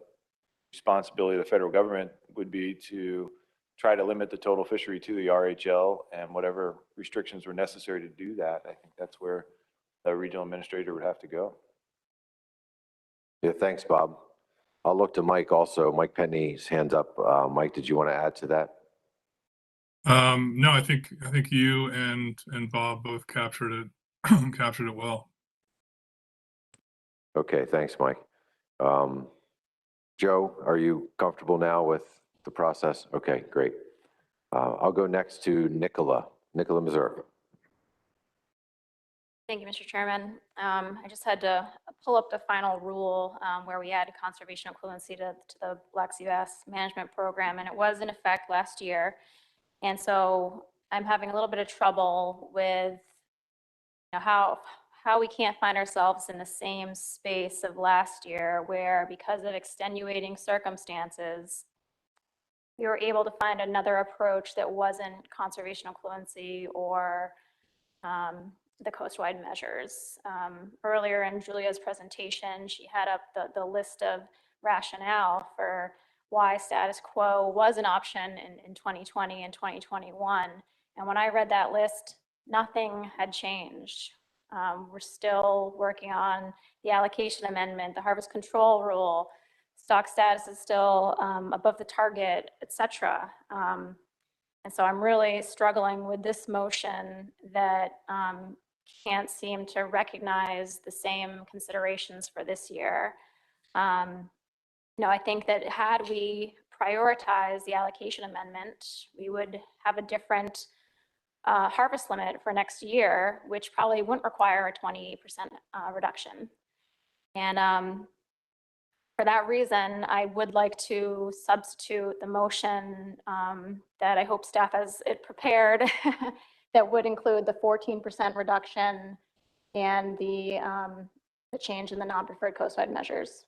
responsibility of the federal government would be to try to limit the total fishery to the RHL, and whatever restrictions were necessary to do that, I think that's where the regional administrator would have to go. Yeah, thanks, Bob. I'll look to Mike also. Mike Penny's hands up. Mike, did you want to add to that? No, I think you and Bob both captured it well. Okay, thanks, Mike. Joe, are you comfortable now with the process? Okay, great. I'll go next to Nicola Missouri. Thank you, Mr. Chairman. I just had to pull up the final rule where we added conservation equivalency to the Black Sea Bass Management Program, and it was in effect last year. And so I'm having a little bit of trouble with how how we can't find ourselves in the same space of last year where because of extenuating circumstances, we were able to find another approach that wasn't conservation equivalency or the coastwide measures. Earlier in Julia's presentation, she had up the list of rationale for why status quo was an option in 2020 and 2021. And when I read that list, nothing had changed. We're still working on the allocation amendment, the harvest control rule, stock status is still above the target, et cetera. And so I'm really struggling with this motion that can't seem to recognize the same considerations for this year. I think that had we prioritized the allocation amendment, we would have a different harvest limit for next year, which probably wouldn't require a 28% reduction. And for that reason, I would like to substitute the motion that I hope staff has it prepared that would include the 14% reduction and the change in the non-preferred coastwide measures.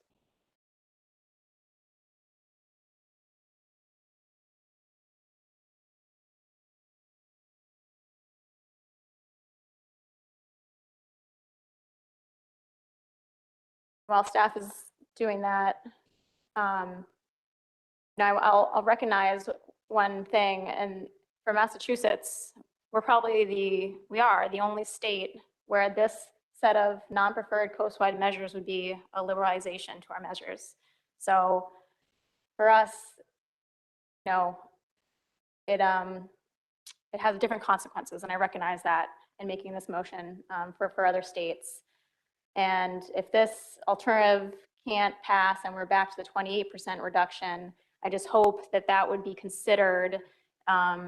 While staff is doing that, I'll recognize one thing, and for Massachusetts, we are the only state where this set of non-preferred coastwide measures would be a liberalization to our measures. So for us, it has different consequences, and I recognize that in making this motion for other states. And if this alternative can't pass and we're back to the 28% reduction, I just hope that that would be considered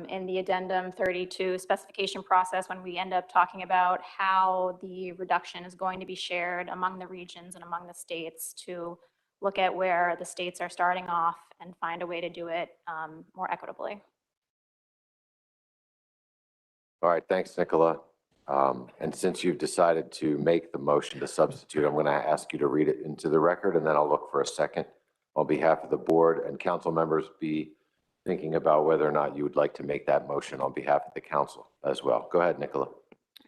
in the addendum 32 specification process when we end up talking about how the reduction is going to be shared among the regions and among the states, to look at where the states are starting off and find a way to do it more equitably. All right, thanks, Nicola. And since you've decided to make the motion to substitute, I'm going to ask you to read it into the record, and then I'll look for a second. On behalf of the board and council members, be thinking about whether or not you would like to make that motion on behalf of the council as well. Go ahead, Nicola. All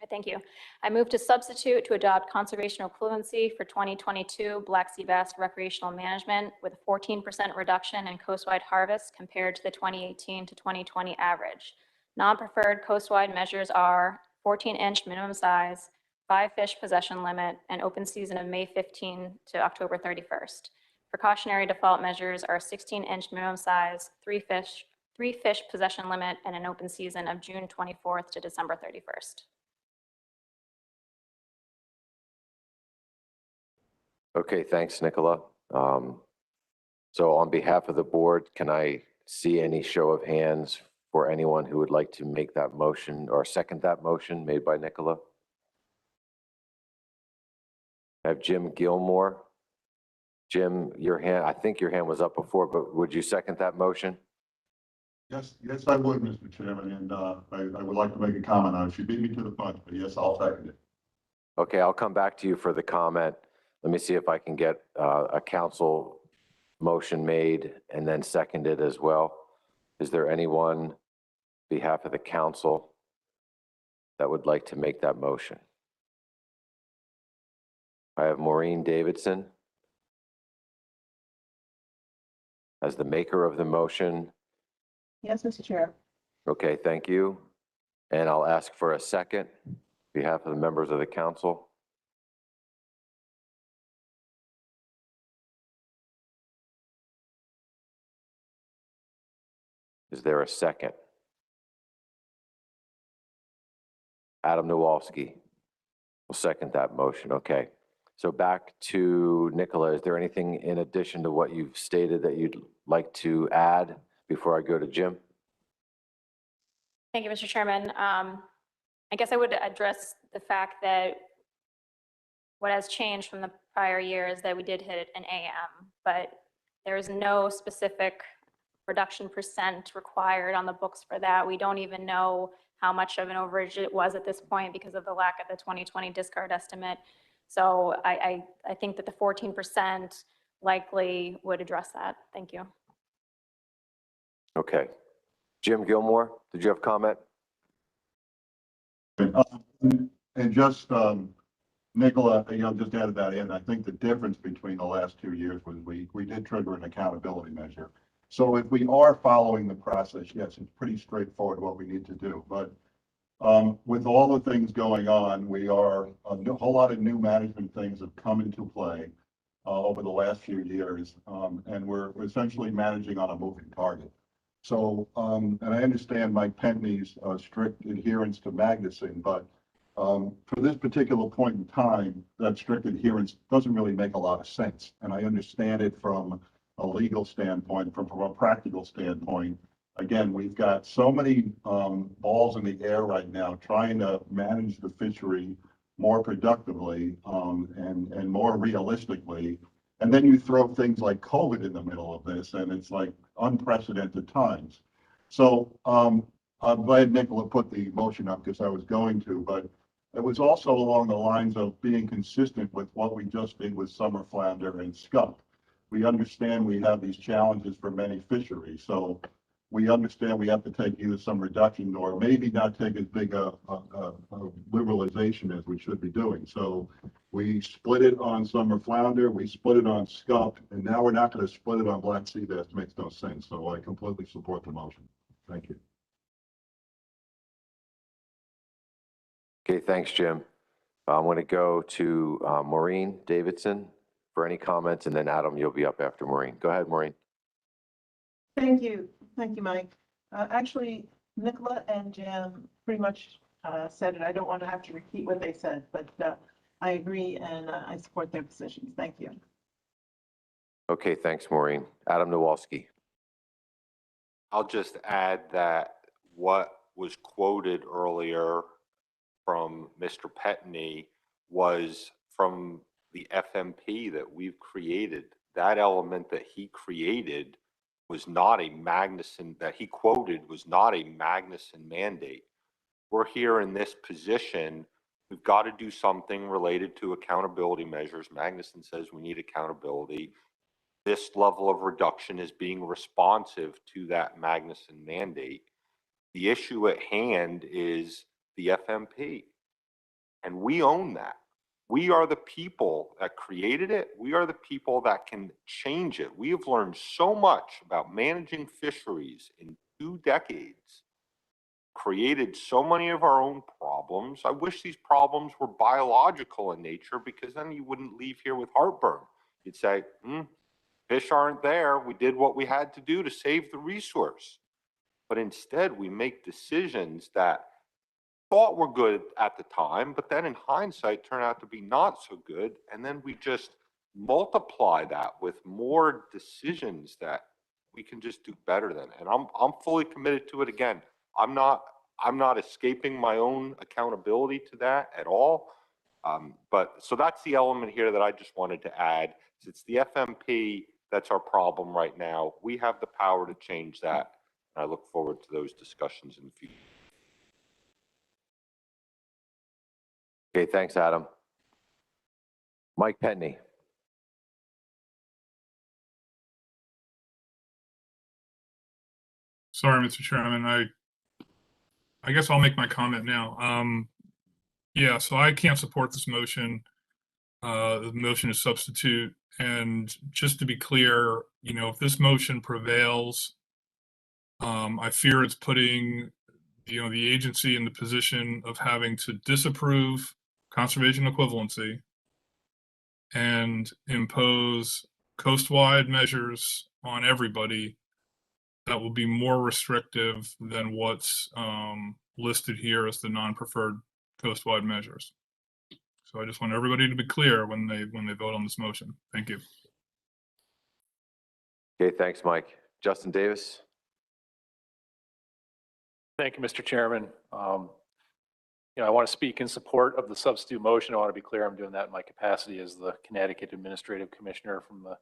right, thank you. I move to substitute to adopt conservation equivalency for 2022 Black Sea Bass recreational management with a 14% reduction in coastwide harvest compared to the 2018 to 2020 average. Non-preferred coastwide measures are 14-inch minimum size, 5-fish possession limit, and open season of May 15 to October 31st. Precautionary default measures are 16-inch minimum size, 3-fish possession limit, and an open season of June 24th to December 31st. Okay, thanks, Nicola. So on behalf of the board, can I see any show of hands for anyone who would like to make that motion or second that motion made by Nicola? I have Jim Gilmore. Jim, your hand, I think your hand was up before, but would you second that motion? Yes, I would, Mr. Chairman, and I would like to make a comment on it. She beat me to the punch, but yes, I'll second it. Okay, I'll come back to you for the comment. Let me see if I can get a council motion made and then seconded as well. Is there anyone on behalf of the council that would like to make that motion? I have Maureen Davidson as the maker of the motion. Yes, Mr. Chair. Okay, thank you. And I'll ask for a second on behalf of the members of the council. Is there a second? Adam Nowalski will second that motion. Okay. So back to Nicola. Is there anything in addition to what you've stated that you'd like to add before I go to Jim? Thank you, Mr. Chairman. I guess I would address the fact that what has changed from the prior year is that we did hit an AM, but there is no specific reduction percent required on the books for that. We don't even know how much of an overage it was at this point because of the lack of the 2020 discard estimate. So I think that the 14% likely would address that. Thank you. Okay. Jim Gilmore, did you have a comment? And just, Nicola, just added that in. I think the difference between the last 2 years was we did trigger an accountability measure. So if we are following the process, yes, it's pretty straightforward what we need to do. But with all the things going on, a whole lot of new management things have come into play over the last few years, and we're essentially managing on a moving target. So, and I understand Mike Pentney's strict adherence to Magnuson, but for this particular point in time, that strict adherence doesn't really make a lot of sense. And I understand it from a legal standpoint, from a practical standpoint. Again, we've got so many balls in the air right now trying to manage the fishery more productively and more realistically. And then you throw things like COVID in the middle of this, and it's like unprecedented times. So I'm glad Nicola put the motion up because I was going to, but it was also along the lines of being consistent with what we just did with summer flounder and skunk. We understand we have these challenges for many fisheries, so we understand we have to take either some reduction or maybe not take as big a liberalization as we should be doing. So we split it on summer flounder, we split it on skunk, and now we're not going to split it on black sea bass. It makes no sense. So I completely support the motion. Thank you. Okay, thanks, Jim. I'm going to go to Maureen Davidson for any comments, and then Adam, you'll be up after Maureen. Go ahead, Maureen. Thank you. Thank you, Mike. Actually, Nicola and Jim pretty much said it. I don't want to have to repeat what they said, but I agree and I support their positions. Thank you. Okay, thanks, Maureen. Adam Nowalski. I'll just add that what was quoted earlier from Mr. Petney was from the FMP that we've created. That element that he created was not a Magnuson, that he quoted was not a Magnuson mandate. We're here in this position. We've got to do something related to accountability measures. Magnuson says we need accountability. This level of reduction is being responsive to that Magnuson mandate. The issue at hand is the FMP, and we own that. We are the people that created it. We are the people that can change it. We have learned so much about managing fisheries in 2 decades, created so many of our own problems. I wish these problems were biological in nature, because then you wouldn't leave here with heartburn. You'd say, fish aren't there. We did what we had to do to save the resource. But instead, we make decisions that thought were good at the time, but then in hindsight turn out to be not so good. And then we just multiply that with more decisions that we can just do better than. And I'm fully committed to it. Again, I'm not escaping my own accountability to that at all. But so that's the element here that I just wanted to add. It's the FMP that's our problem right now. We have the power to change that. And I look forward to those discussions in the future. Okay, thanks, Adam. Mike Petney. Sorry, Mr. Chairman. I guess I'll make my comment now. Yeah, so I can't support this motion. The motion is substitute. And just to be clear, if this motion prevails, I fear it's putting, the agency in the position of having to disapprove conservation equivalency and impose coastwide measures on everybody that will be more restrictive than what's listed here as the non-preferred coastwide measures. So I just want everybody to be clear when they vote on this motion. Thank you. Okay, thanks, Mike. Justin Davis. Thank you, Mr. Chairman. I want to speak in support of the substitute motion. I want to be clear, I'm doing that in my capacity as the Connecticut Administrative Commissioner from the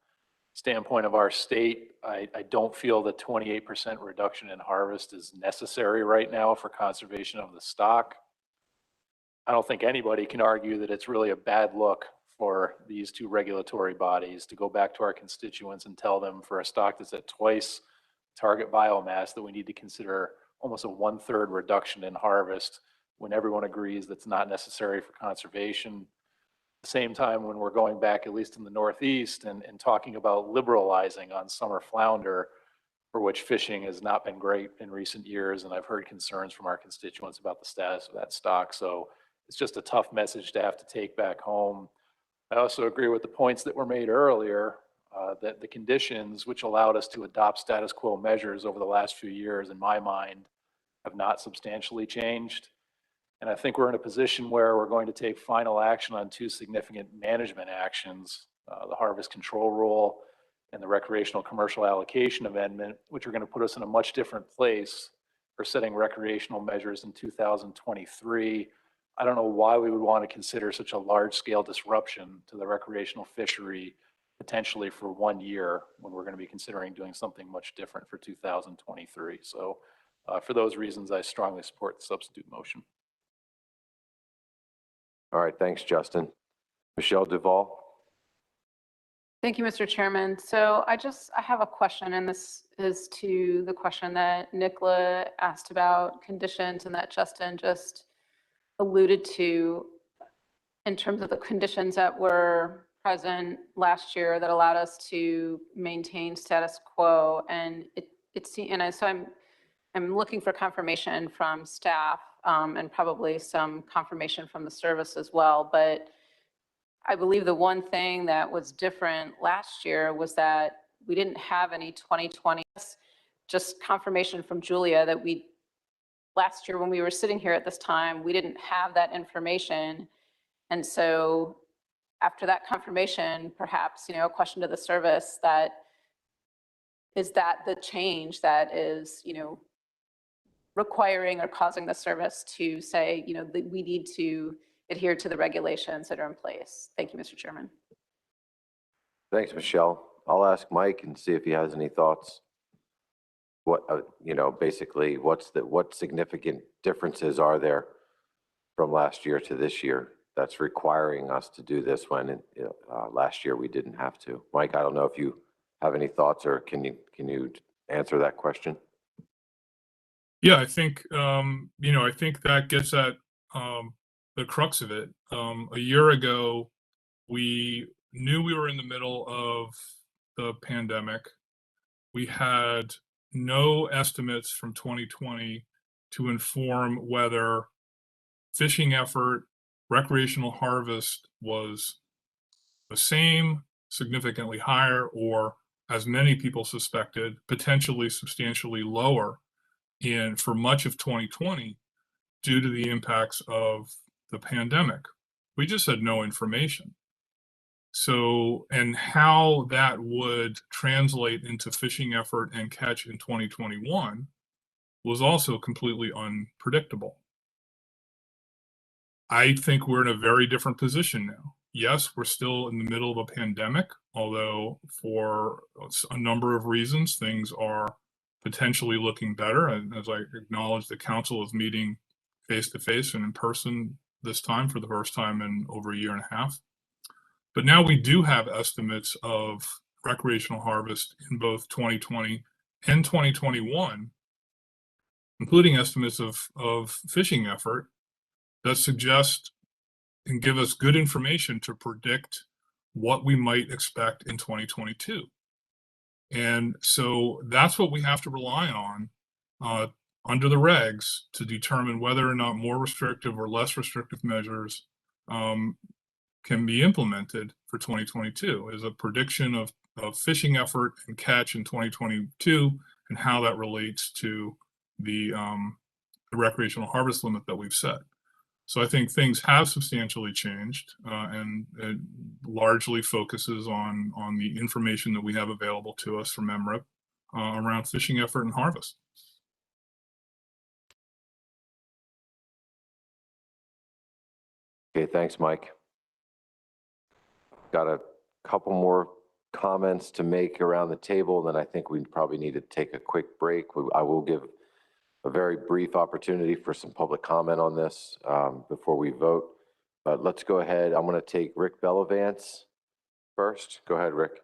standpoint of our state, I don't feel that 28% reduction in harvest is necessary right now for conservation of the stock. I don't think anybody can argue that it's really a bad look for these two regulatory bodies to go back to our constituents and tell them for a stock that's at twice target biomass that we need to consider almost a 1/3 reduction in harvest when everyone agrees that's not necessary for conservation. At the same time, when we're going back, at least in the Northeast, and talking about liberalizing on summer flounder, for which fishing has not been great in recent years, and I've heard concerns from our constituents about the status of that stock. So it's just a tough message to have to take back home. I also agree with the points that were made earlier, that the conditions which allowed us to adopt status quo measures over the last few years, in my mind, have not substantially changed. And I think we're in a position where we're going to take final action on two significant management actions, the harvest control rule and the recreational commercial allocation amendment, which are going to put us in a much different place for setting recreational measures in 2023. I don't know why we would want to consider such a large-scale disruption to the recreational fishery potentially for 1 year when we're going to be considering doing something much different for 2023. So for those reasons, I strongly support the substitute motion. All right, thanks, Justin. Michelle Duval. Thank you, Mr. Chairman. So I have a question, and this is to the question that Nicola asked about conditions and that Justin just alluded to in terms of the conditions that were present last year that allowed us to maintain status quo. And I'm looking for confirmation from staff and probably some confirmation from the service as well. But I believe the one thing that was different last year was that we didn't have any 2020, just confirmation from Julia that last year when we were sitting here at this time, we didn't have that information. And so after that confirmation, perhaps, a question to the service is that the change that is, requiring or causing the service to say, that we need to adhere to the regulations that are in place. Thank you, Mr. Chairman. Thanks, Michelle. I'll ask Mike and see if he has any thoughts. What, basically what significant differences are there from last year to this year that's requiring us to do this when last year we didn't have to? Mike, I don't know if you have any thoughts, or can you answer that question? Yeah, I think, I think that gets at the crux of it. A year ago, we knew we were in the middle of the pandemic. We had no estimates from 2020 to inform whether fishing effort, recreational harvest was the same, significantly higher, or, as many people suspected, potentially substantially lower for much of 2020 due to the impacts of the pandemic. We just had no information. So, and how that would translate into fishing effort and catch in 2021 was also completely unpredictable. I think we're in a very different position now. Yes, we're still in the middle of a pandemic, although for a number of reasons, things are potentially looking better. And as I acknowledged, the council is meeting face-to-face and in person this time for the first time in over a year and a half. But now we do have estimates of recreational harvest in both 2020 and 2021, including estimates of fishing effort that suggest and give us good information to predict what we might expect in 2022. And so that's what we have to rely on under the regs to determine whether or not more restrictive or less restrictive measures can be implemented for 2022, is a prediction of fishing effort and catch in 2022 and how that relates to the recreational harvest limit that we've set. So I think things have substantially changed, and it largely focuses on the information that we have available to us from MRIP around fishing effort and harvest. Okay, thanks, Mike. Got a couple more comments to make around the table, then I think we probably need to take a quick break. I will give a very brief opportunity for some public comment on this before we vote. But let's go ahead. I'm going to take Rick Bellavance first. Go ahead, Rick.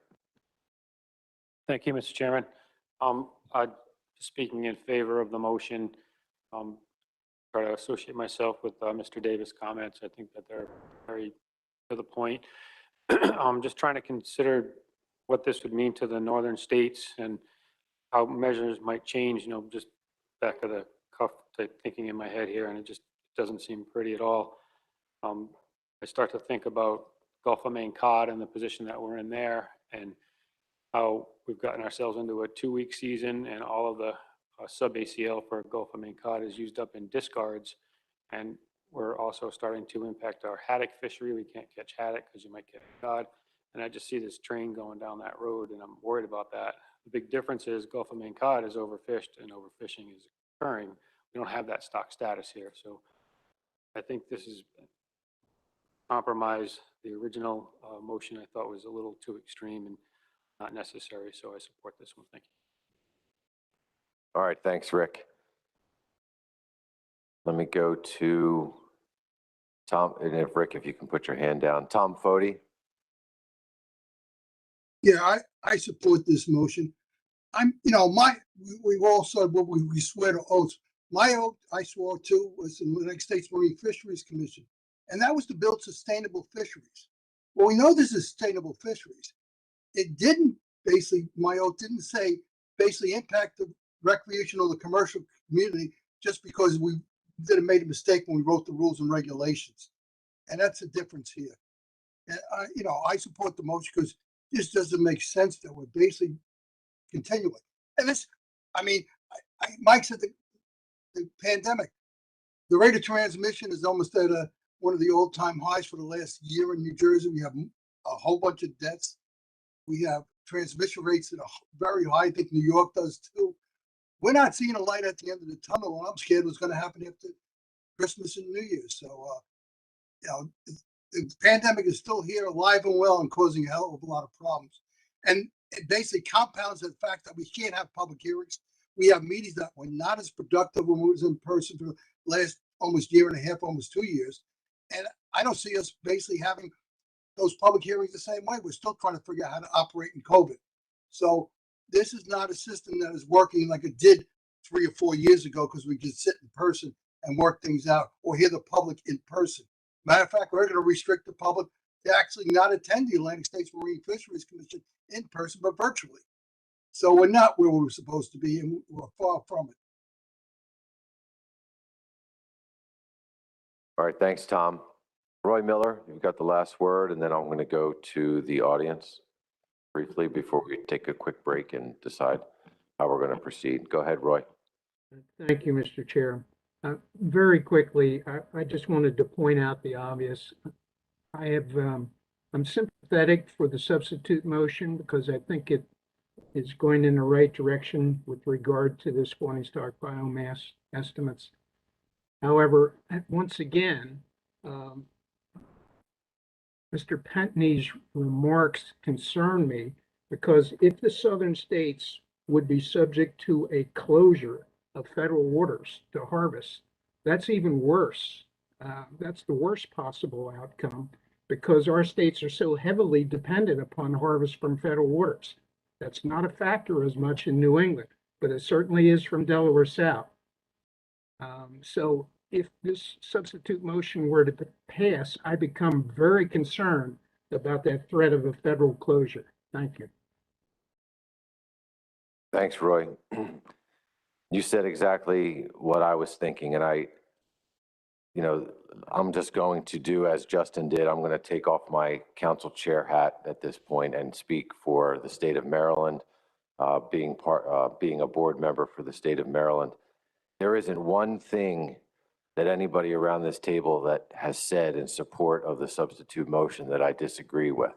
Thank you, Mr. Chairman. Speaking in favor of the motion, try to associate myself with Mr. Davis' comments. I think that they're very to the point. I'm just trying to consider what this would mean to the northern states and how measures might change, you know, just back of the cuff type thinking in my head here, and it just doesn't seem pretty at all. I start to think about Gulf of Maine cod and the position that we're in there, and how we've gotten ourselves into a 2-week season, and all of the sub-ACL for Gulf of Maine cod is used up in discards. And we're also starting to impact our haddock fishery. We can't catch haddock because you might get cod. And I just see this train going down that road, and I'm worried about that. The big difference is Gulf of Maine cod is overfished, and overfishing is occurring. We don't have that stock status here. So I think this is compromise. The original motion I thought was a little too extreme and not necessary, so I support this one. Thank you. All right, thanks, Rick. Let me go to Tom, and if Rick, if you can put your hand down. Tom Foti. Yeah, I support this motion. We've all said what we swear to oaths. My oath I swore to was in the United States Marine Fisheries Commission, and that was to build sustainable fisheries. Well, we know this is sustainable fisheries. It didn't basically, my oath didn't say basically impact the recreational, the commercial community just because we made a mistake when we wrote the rules and regulations. And that's the difference here. And I support the motion because this doesn't make sense that we're basically continuing. And this, Mike said the pandemic, the rate of transmission is almost at one of the all-time highs for the last year in New Jersey. We have a whole bunch of deaths. We have transmission rates that are very high. I think New York does too. We're not seeing a light at the end of the tunnel. And I'm scared what's going to happen after Christmas and New Year's. So, the pandemic is still here, alive and well, and causing a hell of a lot of problems. And it basically compounds the fact that we can't have public hearings. We have meetings that were not as productive when we was in person for the last almost year and a half, almost 2 years. And I don't see us basically having those public hearings the same way. We're still trying to figure out how to operate in COVID. So this is not a system that is working like it did 3 or 4 years ago because we could sit in person and work things out or hear the public in person. Matter of fact, we're going to restrict the public to actually not attend the Atlantic States Marine Fisheries Commission in person, but virtually. So we're not where we're supposed to be, and we're far from it. All right, thanks, Tom. Roy Miller, you've got the last word, and then I'm going to go to the audience briefly before we take a quick break and decide how we're going to proceed. Go ahead, Roy. Thank you, Mr. Chair. Very quickly, I just wanted to point out the obvious. I'm sympathetic for the substitute motion because I think it is going in the right direction with regard to the spawning stock biomass estimates. However, once again, Mr. Pentney's remarks concern me because if the southern states would be subject to a closure of federal waters to harvest, that's even worse. That's the worst possible outcome because our states are so heavily dependent upon harvest from federal waters. That's not a factor as much in New England, but it certainly is from Delaware south. So if this substitute motion were to pass, I become very concerned about that threat of a federal closure. Thank you. Thanks, Roy. You said exactly what I was thinking, and I'm just going to do as Justin did. I'm going to take off my council chair hat at this point and speak for the state of Maryland, being a board member for the state of Maryland. There isn't one thing that anybody around this table that has said in support of the substitute motion that I disagree with.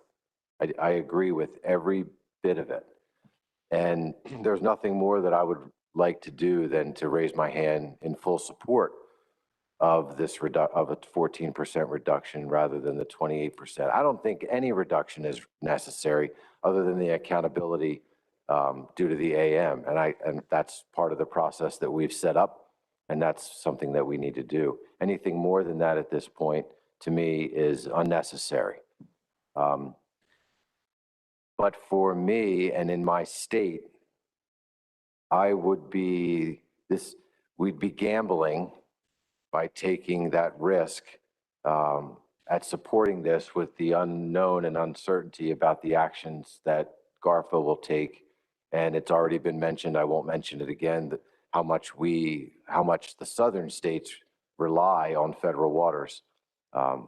I agree with every bit of it. And there's nothing more that I would like to do than to raise my hand in full support of this of a 14% reduction rather than the 28%. I don't think any reduction is necessary other than the accountability due to the AM. And that's part of the process that we've set up, and that's something that we need to do. Anything more than that at this point, to me, is unnecessary. But for me and in my state, we'd be gambling by taking that risk at supporting this with the unknown and uncertainty about the actions that Garfield will take. And it's already been mentioned, I won't mention it again, that how much the southern states rely on federal waters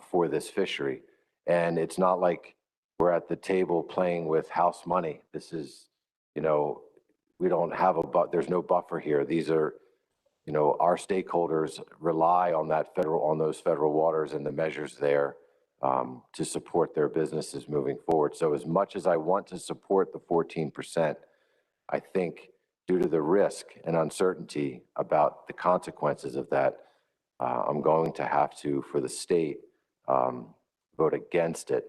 for this fishery. And it's not like we're at the table playing with house money. This is, we don't have there's no buffer here. These are, our stakeholders rely on those federal waters and the measures there to support their businesses moving forward. So as much as I want to support the 14%, I think due to the risk and uncertainty about the consequences of that, I'm going to have to, for the state, vote against it,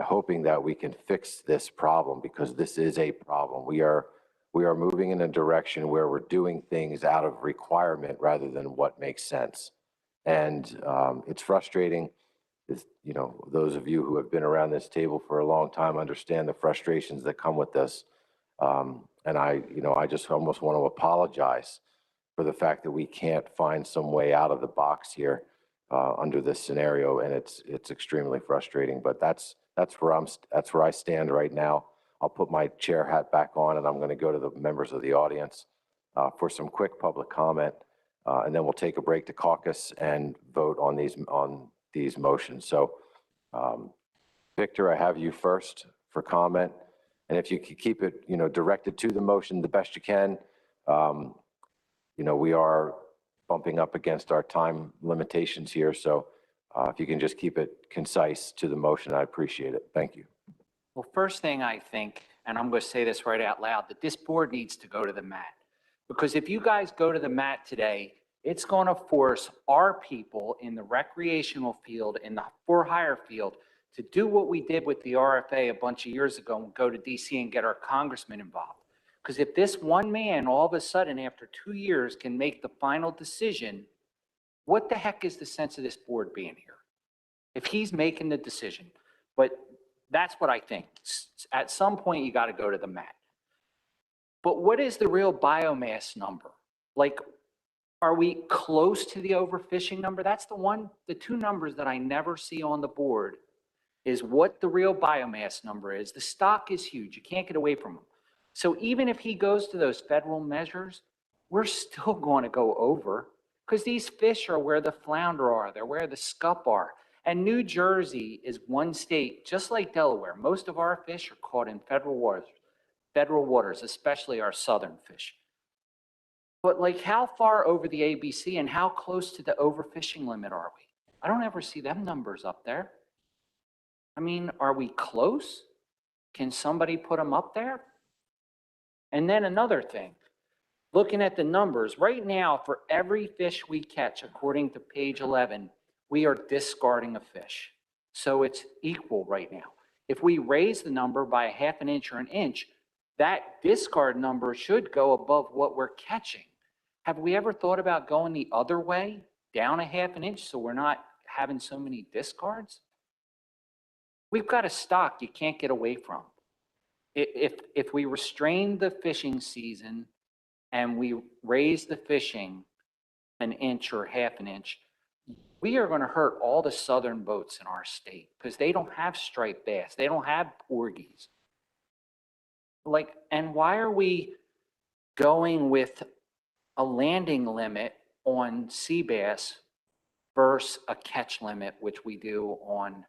hoping that we can fix this problem, because this is a problem. We are moving in a direction where we're doing things out of requirement rather than what makes sense. And it's frustrating. Those of you who have been around this table for a long time understand the frustrations that come with this. And I just almost want to apologize for the fact that we can't find some way out of the box here under this scenario, and it's extremely frustrating. But that's where I stand right now. I'll put my chair hat back on, and I'm going to go to the members of the audience for some quick public comment, and then we'll take a break to caucus and vote on these motions. So, Victor, I have you first for comment, and if you could keep it, directed to the motion the best you can. We are bumping up against our time limitations here, so if you can just keep it concise to the motion, I appreciate it. Thank you. Well, first thing I think, and I'm going to say this right out loud, that this board needs to go to the mat. Because if you guys go to the mat today, it's going to force our people in the recreational field, in the for-hire field, to do what we did with the RFA a bunch of years ago and go to DC and get our congressman involved. Because if this one man all of a sudden after 2 years can make the final decision, what the heck is the sense of this board being here? If he's making the decision. But that's what I think. At some point, you got to go to the mat. But what is the real biomass number? Like, are we close to the overfishing number? That's the two numbers that I never see on the board is what the real biomass number is. The stock is huge. You can't get away from them. So even if he goes to those federal measures, we're still going to go over, because these fish are where the flounder are. They're where the scup are. And New Jersey is one state, just like Delaware. Most of our fish are caught in federal waters, especially our southern fish. But like, how far over the ABC and how close to the overfishing limit are we? I don't ever see them numbers up there. I mean, are we close? Can somebody put them up there? And then another thing, looking at the numbers, right now for every fish we catch, according to page 11, we are discarding a fish. So it's equal right now. If we raise the number by a half an inch or an inch, that discard number should go above what we're catching. Have we ever thought about going the other way, down a half an inch, so we're not having so many discards? We've got a stock you can't get away from. If we restrain the fishing season and we raise the fishing an inch or half an inch, we are going to hurt all the southern boats in our state, because they don't have striped bass. They don't have porgies. And why are we going with a landing limit on sea bass versus a catch limit, which we do on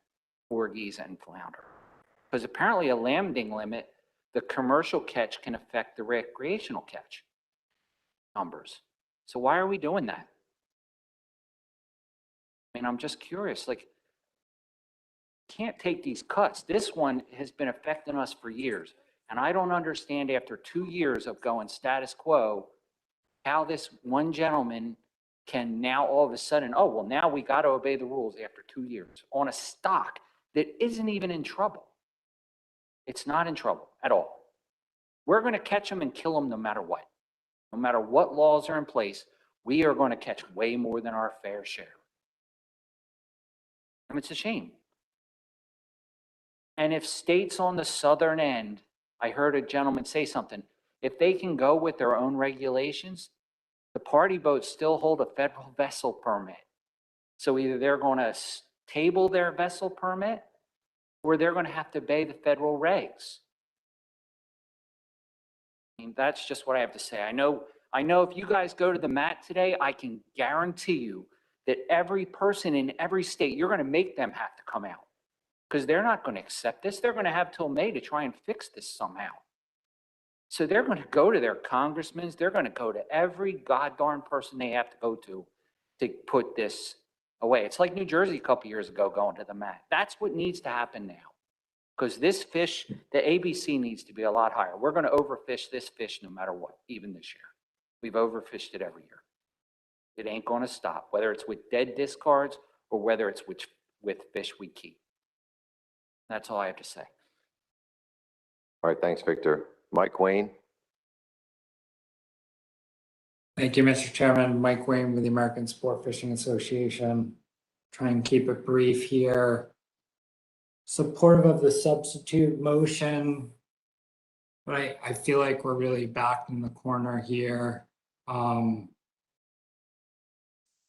porgies and flounder? Because apparently a landing limit, the commercial catch can affect the recreational catch numbers. So why are we doing that? I mean, I'm just curious, can't take these cuts. This one has been affecting us for years. And I don't understand, after 2 years of going status quo, how this one gentleman can now all of a sudden, oh, well, now we got to obey the rules after 2 years on a stock that isn't even in trouble. It's not in trouble at all. We're going to catch them and kill them no matter what. No matter what laws are in place, we are going to catch way more than our fair share. And it's a shame. And if states on the southern end, I heard a gentleman say something, if they can go with their own regulations, the party boats still hold a federal vessel permit. So either they're going to table their vessel permit or they're going to have to obey the federal regs. I mean, that's just what I have to say. I know if you guys go to the mat today, I can guarantee you that every person in every state, you're going to make them have to come out because they're not going to accept this. They're going to have till May to try and fix this somehow. So they're going to go to their congressmen. They're going to go to every goddarn person they have to go to put this away. It's like New Jersey a couple years ago going to the mat. That's what needs to happen now. Because this fish, the ABC needs to be a lot higher. We're going to overfish this fish no matter what, even this year. We've overfished it every year. It ain't going to stop, whether it's with dead discards or whether it's with fish we keep. That's all I have to say. All right, thanks, Victor. Mike Wayne? Thank you, Mr. Chairman. Mike Wayne with the American Sport Fishing Association. Try and keep it brief here. Supportive of the substitute motion, but I feel like we're really backed in the corner here.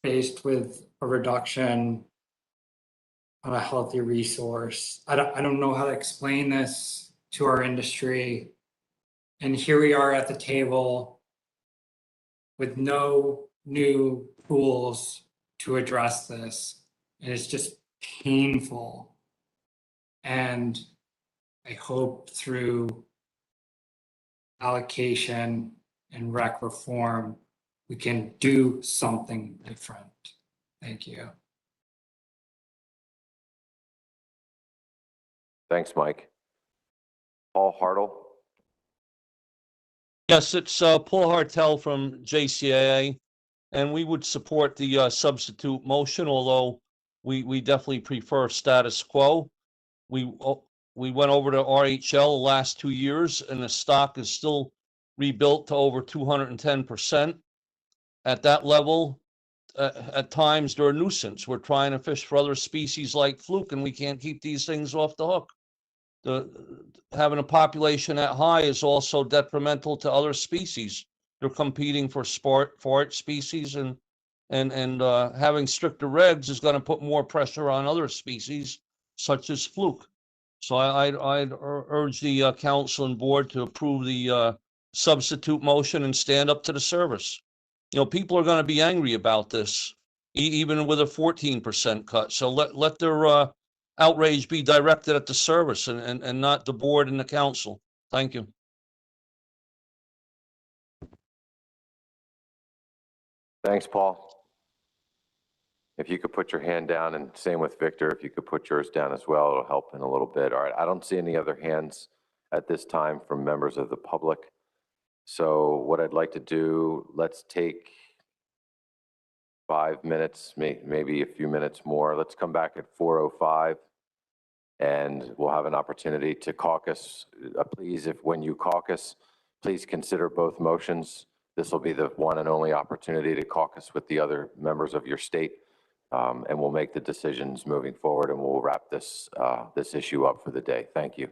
Faced with a reduction on a healthy resource. I don't know how to explain this to our industry. And here we are at the table with no new tools to address this. And it's just painful. And I hope through allocation and rec reform, we can do something different. Thank you. Thanks, Mike. Paul Hartle? Yes, it's Paul Hartel from JCAA, and we would support the substitute motion, although we definitely prefer status quo. We went over to RHL the last 2 years, and the stock is still rebuilt to over 210%. At that level, at times they're a nuisance. We're trying to fish for other species like fluke, and we can't keep these things off the hook. Having a population that high is also detrimental to other species. They're competing for its species, and having stricter regs is going to put more pressure on other species such as fluke. So I'd urge the council and board to approve the substitute motion and stand up to the service. You know, people are going to be angry about this, even with a 14% cut. So let their outrage be directed at the service and not the board and the council. Thank you. Thanks, Paul. If you could put your hand down, and same with Victor, if you could put yours down as well, it'll help in a little bit. All right, I don't see any other hands at this time from members of the public. So what I'd like to do, let's take 5 minutes, maybe a few minutes more. Let's come back at 4:05 and we'll have an opportunity to caucus. Please, when you caucus, please consider both motions. This will be the one and only opportunity to caucus with the other members of your state. And we'll make the decisions moving forward, and we'll wrap this issue up for the day. Thank you.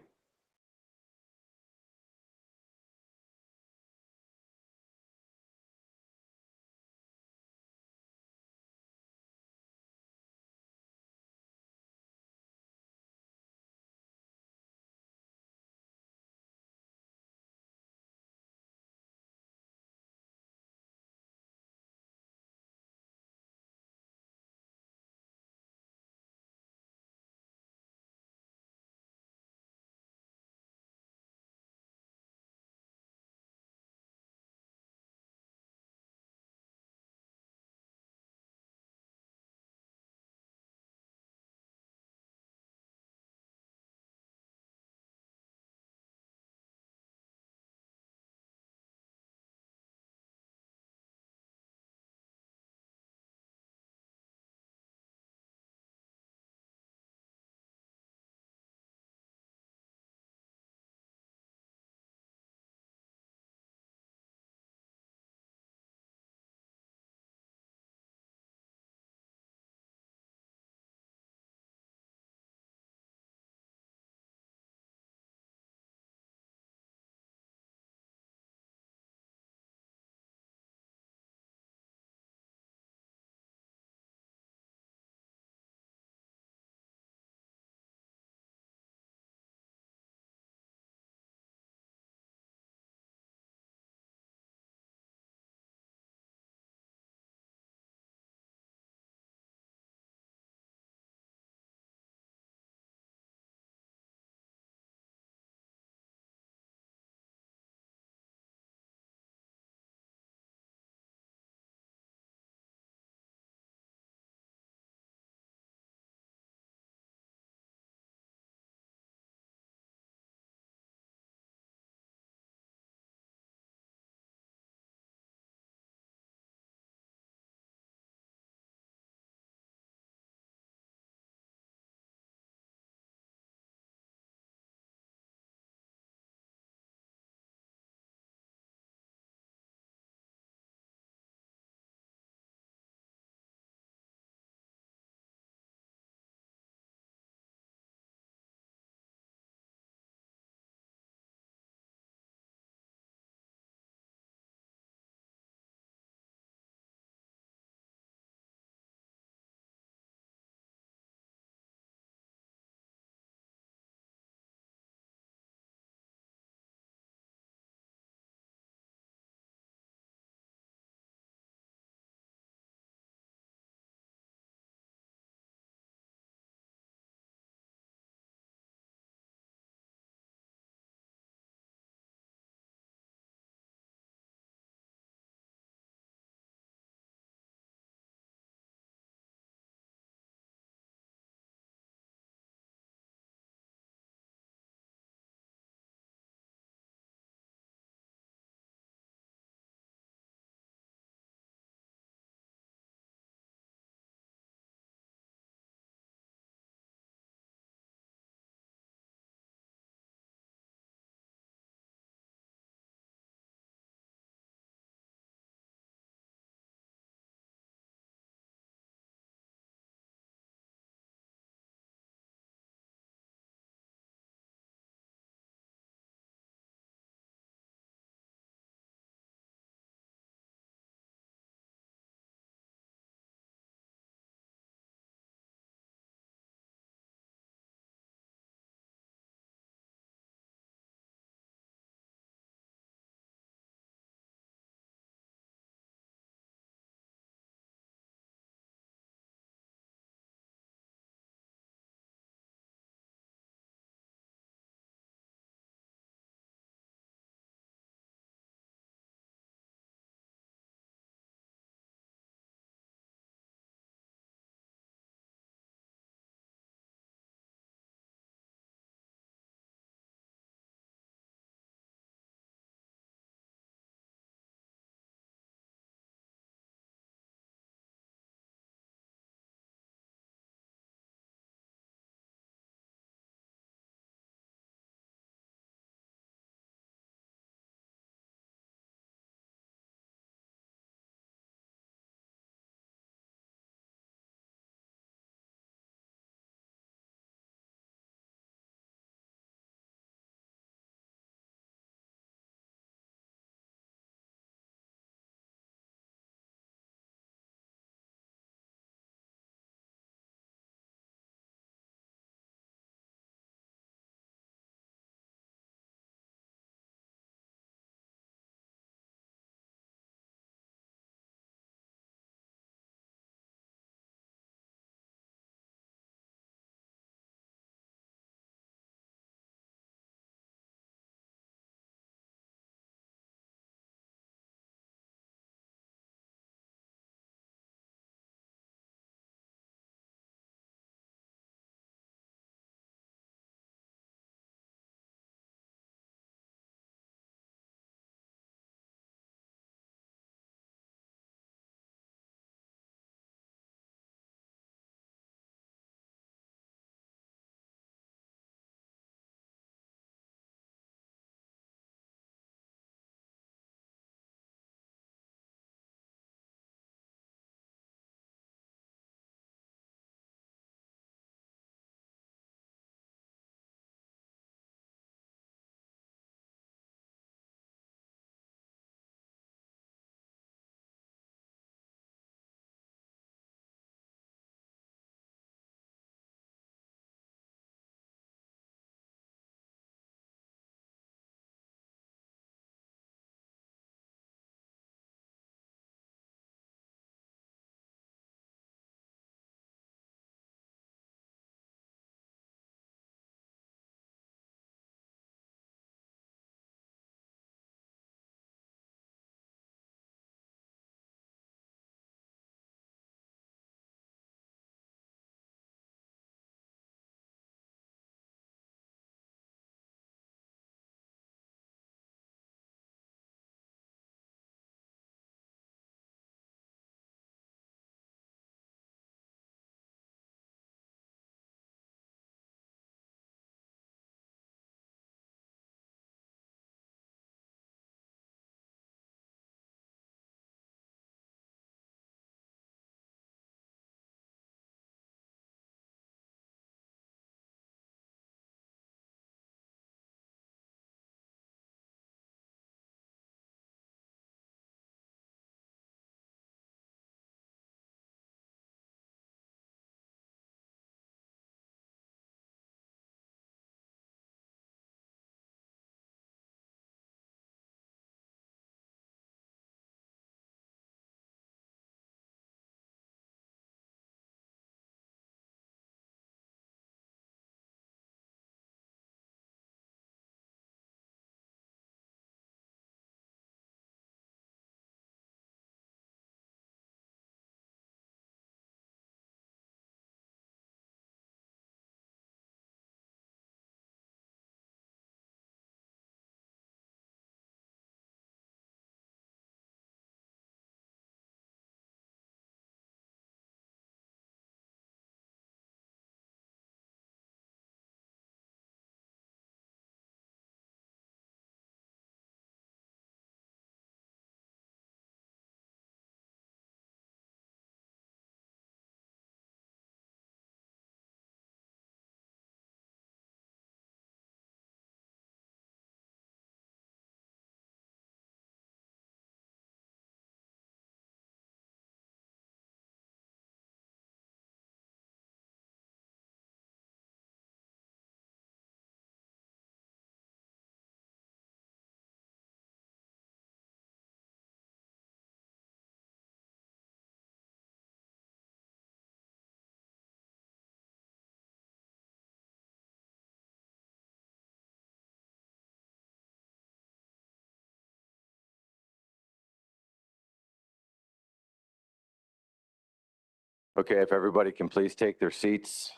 Okay, if everybody can please take their seats.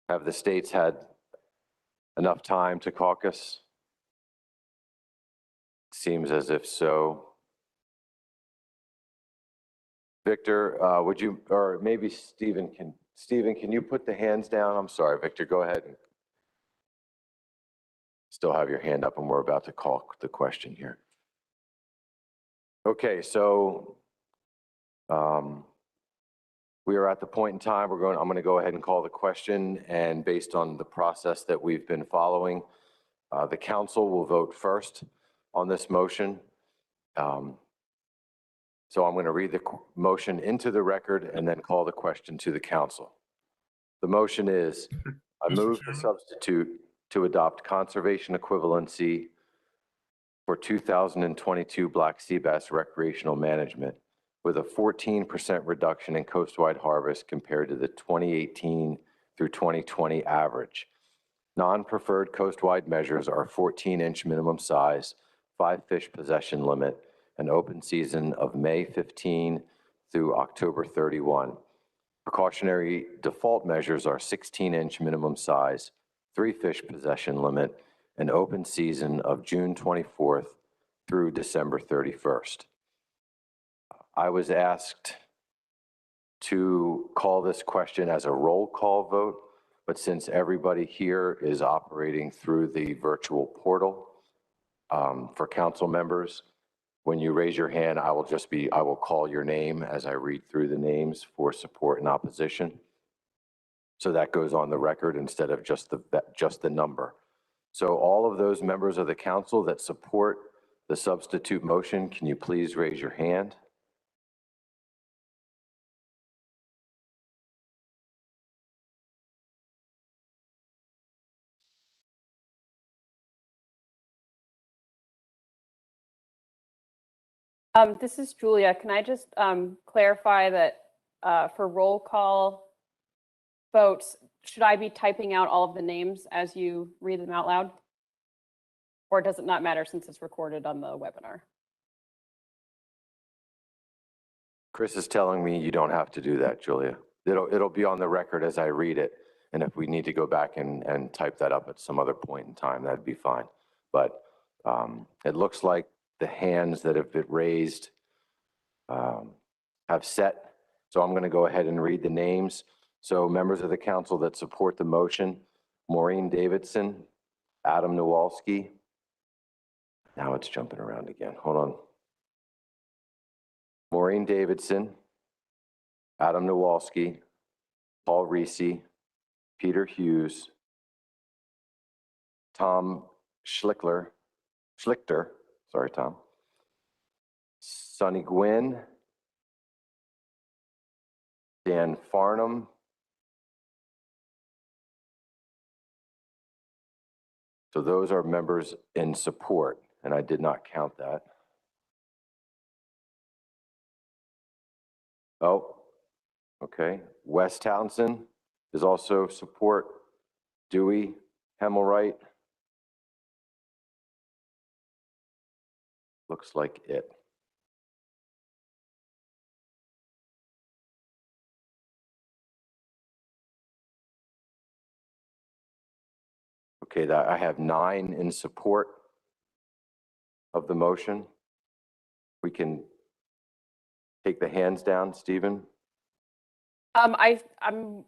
Have the states had enough time to caucus? Seems as if so. Victor, would you, or maybe Stephen, can you put the hands down? I'm sorry, Victor, go ahead. Still have your hand up and we're about to call the question here. Okay, so we are at the point in time I'm going to go ahead and call the question, and based on the process that we've been following, the council will vote first on this motion. So I'm going to read the motion into the record and then call the question to the council. The motion is, I move the substitute to adopt conservation equivalency for 2022 Black Sea Bass recreational management with a 14% reduction in coastwide harvest compared to the 2018 through 2020 average. Non-preferred coastwide measures are 14-inch minimum size, 5 fish possession limit, an open season of May 15 through October 31. Precautionary default measures are 16-inch minimum size, 3 fish possession limit, an open season of June 24th through December 31st. I was asked to call this question as a roll call vote, but since everybody here is operating through the virtual portal for council members, when you raise your hand, I will call your name as I read through the names for support and opposition. So that goes on the record instead of just the number. So all of those members of the council that support the substitute motion, can you please raise your hand? This is Julia. Can I just clarify that for roll call votes, should I be typing out all of the names as you read them out loud? Or does it not matter since it's recorded on the webinar? Chris is telling me you don't have to do that, Julia. It'll be on the record as I read it. And if we need to go back and type that up at some other point in time, that'd be fine. But it looks like the hands that have been raised have set. So I'm going to go ahead and read the names. So members of the council that support the motion, Maureen Davidson, Adam Nowalski. Now it's jumping around again. Hold on. Maureen Davidson, Adam Nowalski, Paul Reese, Peter Hughes, Tom Schlichter, sorry, Tom, Sonny Gwynn, Dan Farnham, so those are members in support, and I did not count that. Oh, okay. Wes Townsend is also support. Dewey Hemmelwright. Looks like it. Okay, I have 9 in support of the motion. We can take the hands down, Stephen. I'm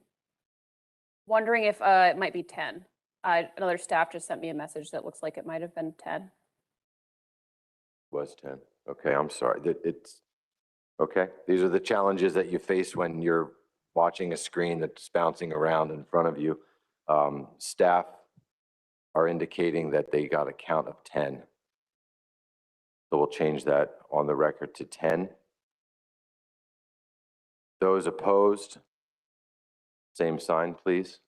wondering if it might be 10. Another staff just sent me a message that looks like it might have been 10. Was 10. Okay, I'm sorry. It's okay. These are the challenges that you face when you're watching a screen that's bouncing around in front of you. Staff are indicating that they got a count of 10. So we'll change that on the record to 10. Those opposed, same sign, please.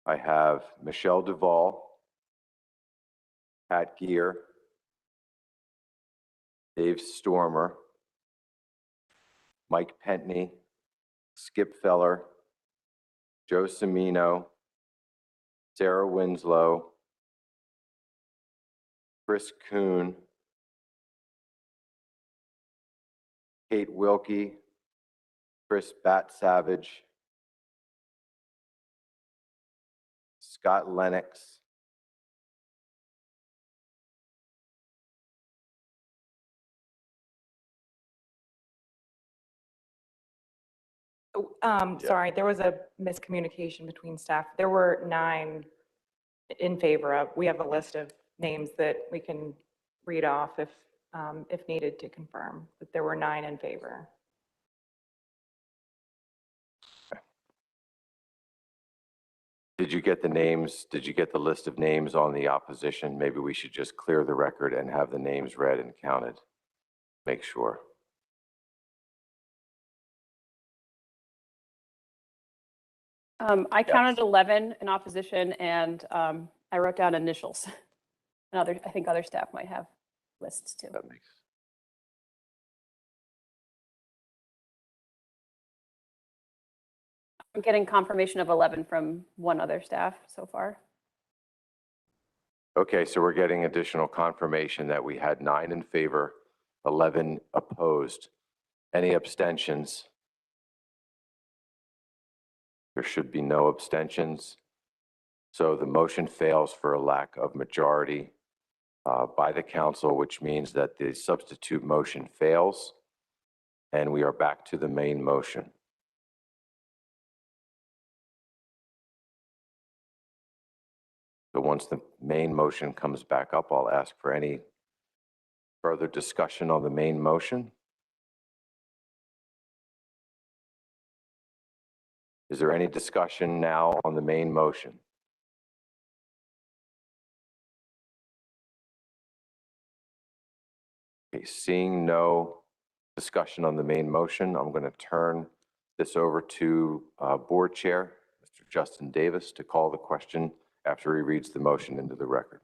I have Michelle Duvall, Pat Gear, Dave Stormer, Mike Pentney, Skip Feller, Joe Semino, Sarah Winslow, Chris Kuhn, Kate Wilkie, Chris Bat Savage, Scott Lennox, Sorry, there was a miscommunication between staff. There were 9 in favor of. We have a list of names that we can read off if needed to confirm, but there were 9 in favor. Did you get the names? Did you get the list of names on the opposition? Maybe we should just clear the record and have the names read and counted. Make sure. I counted 11 in opposition, and I wrote down initials. And I think other staff might have lists too. That makes. I'm getting confirmation of 11 from one other staff so far. Okay, so we're getting additional confirmation that we had 9 in favor, 11 opposed. Any abstentions? There should be no abstentions. So the motion fails for a lack of majority by the council, which means that the substitute motion fails, and we are back to the main motion. So once the main motion comes back up, I'll ask for any further discussion on the main motion. Is there any discussion now on the main motion? Okay, seeing no discussion on the main motion, I'm going to turn this over to Board Chair, Mr. Justin Davis, to call the question after he reads the motion into the record.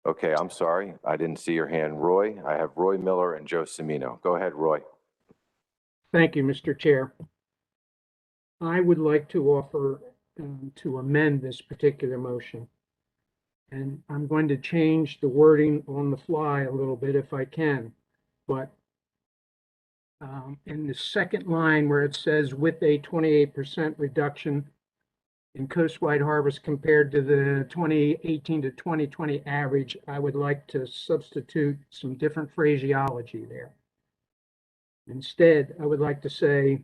Okay, I'm sorry. I didn't see your hand. Roy, I have Roy Miller and Joe Semino. Go ahead, Roy. Thank you, Mr. Chair. I would like to offer to amend this particular motion. And I'm going to change the wording on the fly a little bit if I can. But in the second line where it says with a 28% reduction in coastwide harvest compared to the 2018 to 2020 average, I would like to substitute some different phraseology there. Instead, I would like to say,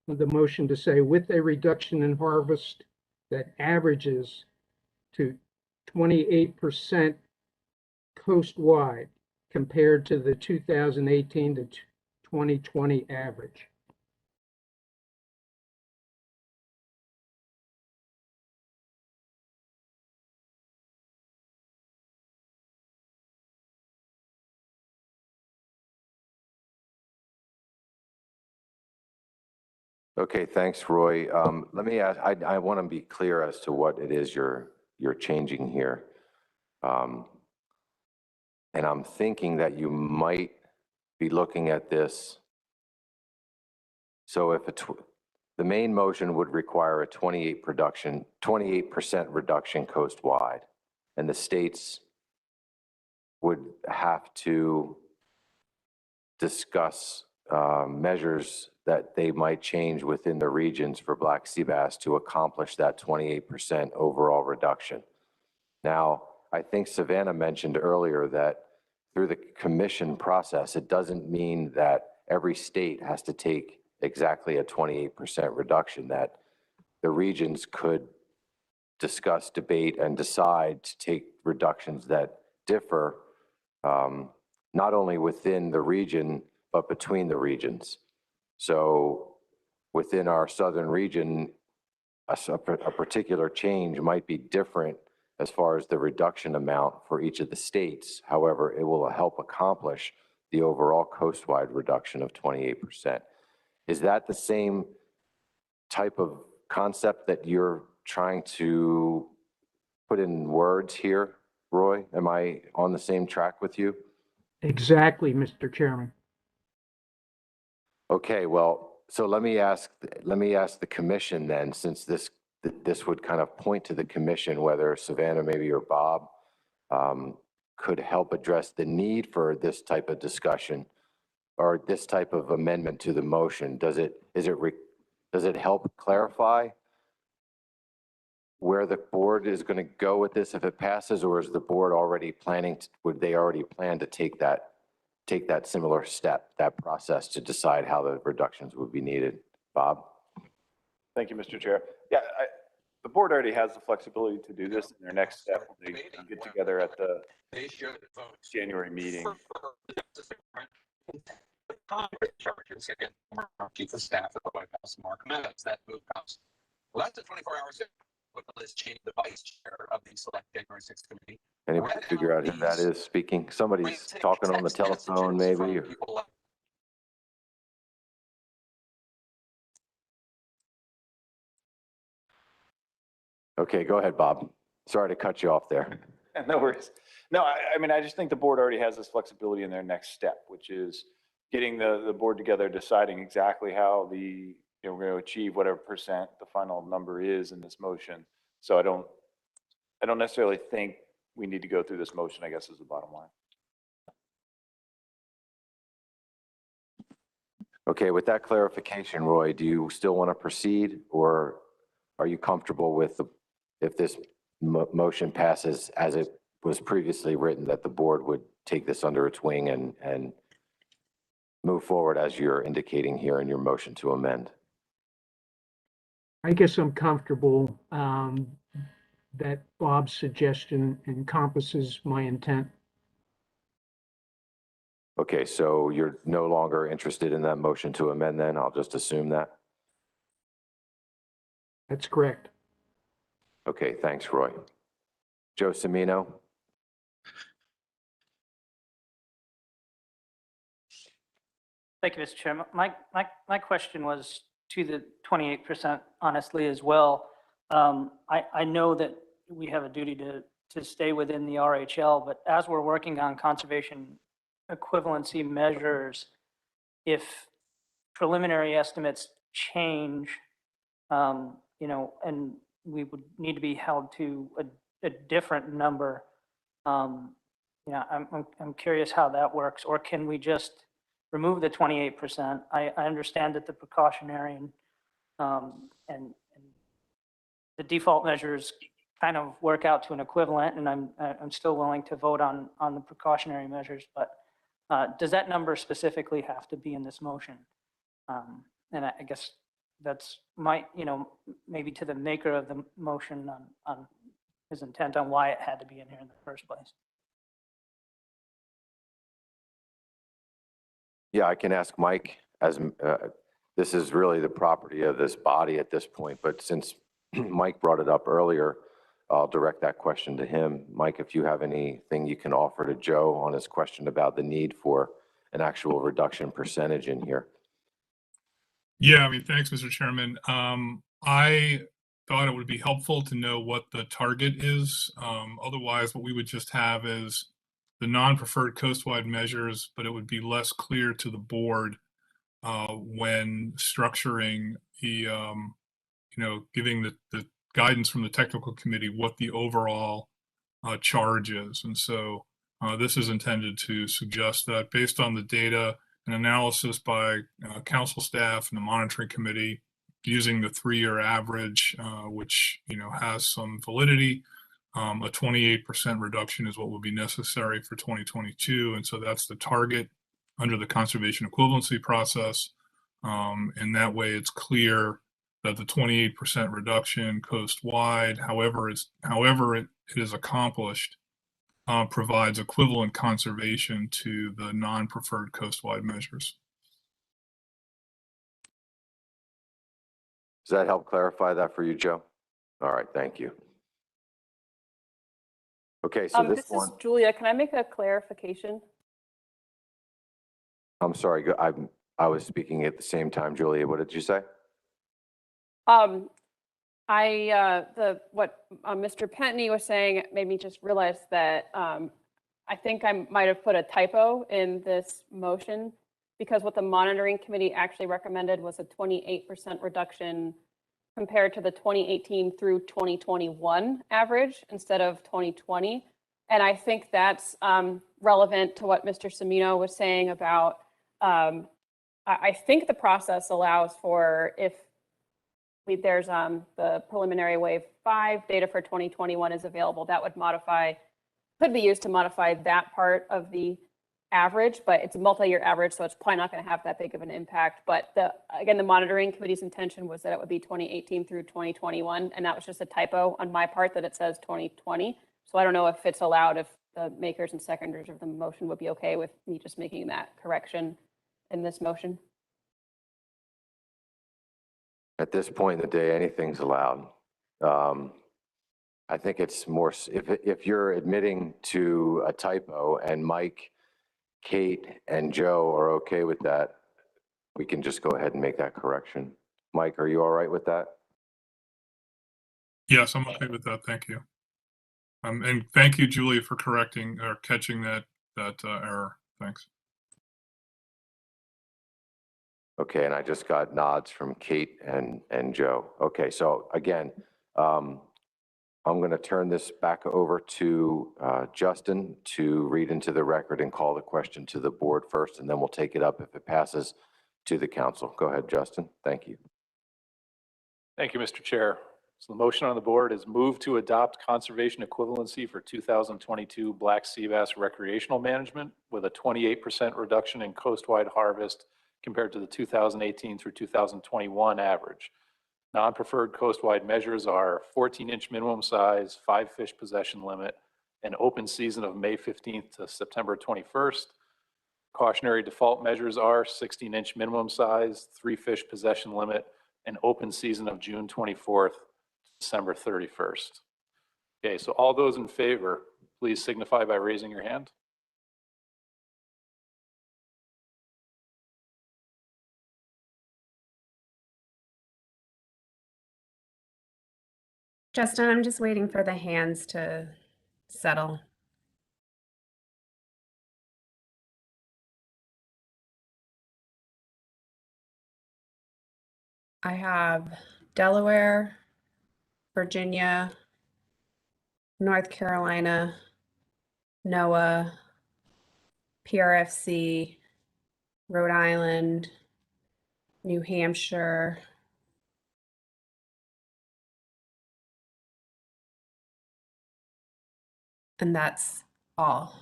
the motion to say, with a reduction in harvest that averages to 28% coastwide compared to the 2018 to 2020 average. Okay, thanks, Roy. Let me ask, I want to be clear as to what it is you're changing here. And I'm thinking that you might be looking at this. So if the main motion would require a 28% reduction coastwide, and the states would have to discuss measures that they might change within the regions for black sea bass to accomplish that 28% overall reduction. Now, I think Savannah mentioned earlier that through the commission process, it doesn't mean that every state has to take exactly a 28% reduction, that the regions could discuss, debate, and decide to take reductions that differ not only within the region, but between the regions. So within our southern region, a particular change might be different as far as the reduction amount for each of the states. However, it will help accomplish the overall coastwide reduction of 28%. Is that the same type of concept that you're trying to put in words here. Roy, am I on the same track with you? Exactly, Mr. Chairman. Okay, well, so let me ask the commission then, since this would kind of point to the commission, whether Savannah maybe or Bob could help address the need for this type of discussion or this type of amendment to the motion. Does it help clarify where the board is going to go with this if it passes, or is the board already planning, would they already plan to take that similar step, that process to decide how the reductions would be needed? Bob? Thank you, Mr. Chair. Yeah, the board already has the flexibility to do this in their next step. They get together at the January meeting. Chief of staff at the White House, Mark Meadows, that move comes less than 24 hours ago. Liz Cheney, the vice chair of the select January 6th committee. Anybody figure out who that is speaking? Somebody's talking on the telephone, maybe? Or... Okay, go ahead, Bob. Sorry to cut you off there. No worries. No, I mean, I just think the board already has this flexibility in their next step, which is getting the board together, deciding exactly how we're going to achieve whatever percent the final number is in this motion. So I don't necessarily think we need to go through this motion, I guess, is the bottom line. Okay, with that clarification, Roy, do you still want to proceed, or are you comfortable with if this motion passes as it was previously written, that the board would take this under its wing and move forward as you're indicating here in your motion to amend? I guess I'm comfortable that Bob's suggestion encompasses my intent. Okay, so you're no longer interested in that motion to amend then? I'll just assume that. That's correct. Okay, thanks, Roy. Joe Semino? Thank you, Mr. Chairman. My question was to the 28% honestly as well. I know that we have a duty to stay within the RHL, but as we're working on conservation equivalency measures, if preliminary estimates change, and we would need to be held to a different number, I'm curious how that works, or can we just remove the 28%? I understand that the precautionary and the default measures kind of work out to an equivalent, and I'm still willing to vote on the precautionary measures, but does that number specifically have to be in this motion? And I guess that's maybe to the maker of the motion on his intent on why it had to be in here in the first place. Yeah, I can ask Mike, as this is really the property of this body at this point, but since Mike brought it up earlier, I'll direct that question to him. Mike, if you have anything you can offer to Joe on his question about the need for an actual reduction percentage in here. Yeah, I mean, thanks, Mr. Chairman. I thought it would be helpful to know what the target is. Otherwise, what we would just have is the non-preferred coastwide measures, but it would be less clear to the board when structuring the, giving the guidance from the technical committee what the overall charge is. And so this is intended to suggest that based on the data and analysis by council staff and the monitoring committee, using the 3-year average, which has some validity, a 28% reduction is what will be necessary for 2022. And so that's the target under the conservation equivalency process. And that way it's clear that the 28% reduction coastwide, however it is accomplished, provides equivalent conservation to the non-preferred coastwide measures. Does that help clarify that for you, Joe? All right, thank you. Okay, so this one. Is Julia. Can I make a clarification? I'm sorry, I was speaking at the same time, Julia. What did you say? I What Mr. Pentney was saying made me just realize that I think I might have put a typo in this motion, because what the monitoring committee actually recommended was a 28% reduction compared to the 2018 through 2021 average instead of 2020. And I think that's relevant to what Mr. Semino was saying about, I think the process allows for, if there's the preliminary wave 5 data for 2021 is available, that would could be used to modify that part of the average, but it's a multi-year average, so it's probably not going to have that big of an impact. But again, the monitoring committee's intention was that it would be 2018 through 2021, and that was just a typo on my part that it says 2020. So I don't know if it's allowed, if the makers and seconders of the motion would be okay with me just making that correction in this motion. At this point in the day, anything's allowed. I think it's more, if you're admitting to a typo and Mike, Kate, and Joe are okay with that, we can just go ahead and make that correction. Mike, are you all right with that? Yes, I'm okay with that. Thank you. And thank you, Julia, for correcting or catching that error. Thanks. Okay, and I just got nods from Kate and Joe. Okay, so again, I'm going to turn this back over to Justin to read into the record and call the question to the board first, and then we'll take it up if it passes to the council. Go ahead, Justin. Thank you. Thank you, Mr. Chair. So the motion on the board is move to adopt conservation equivalency for 2022 black sea bass recreational management with a 28% reduction in coastwide harvest compared to the 2018 through 2021 average. Non-preferred coastwide measures are 14-inch minimum size, 5 fish possession limit, an open season of May 15th to September 21st. Cautionary default measures are 16-inch minimum size, 3 fish possession limit, an open season of June 24th to December 31st. Okay, so all those in favor, please signify by raising your hand. Justin, I'm just waiting for the hands to settle. I have Delaware, Virginia, North Carolina, NOAA, PRFC, Rhode Island, New Hampshire, and that's all.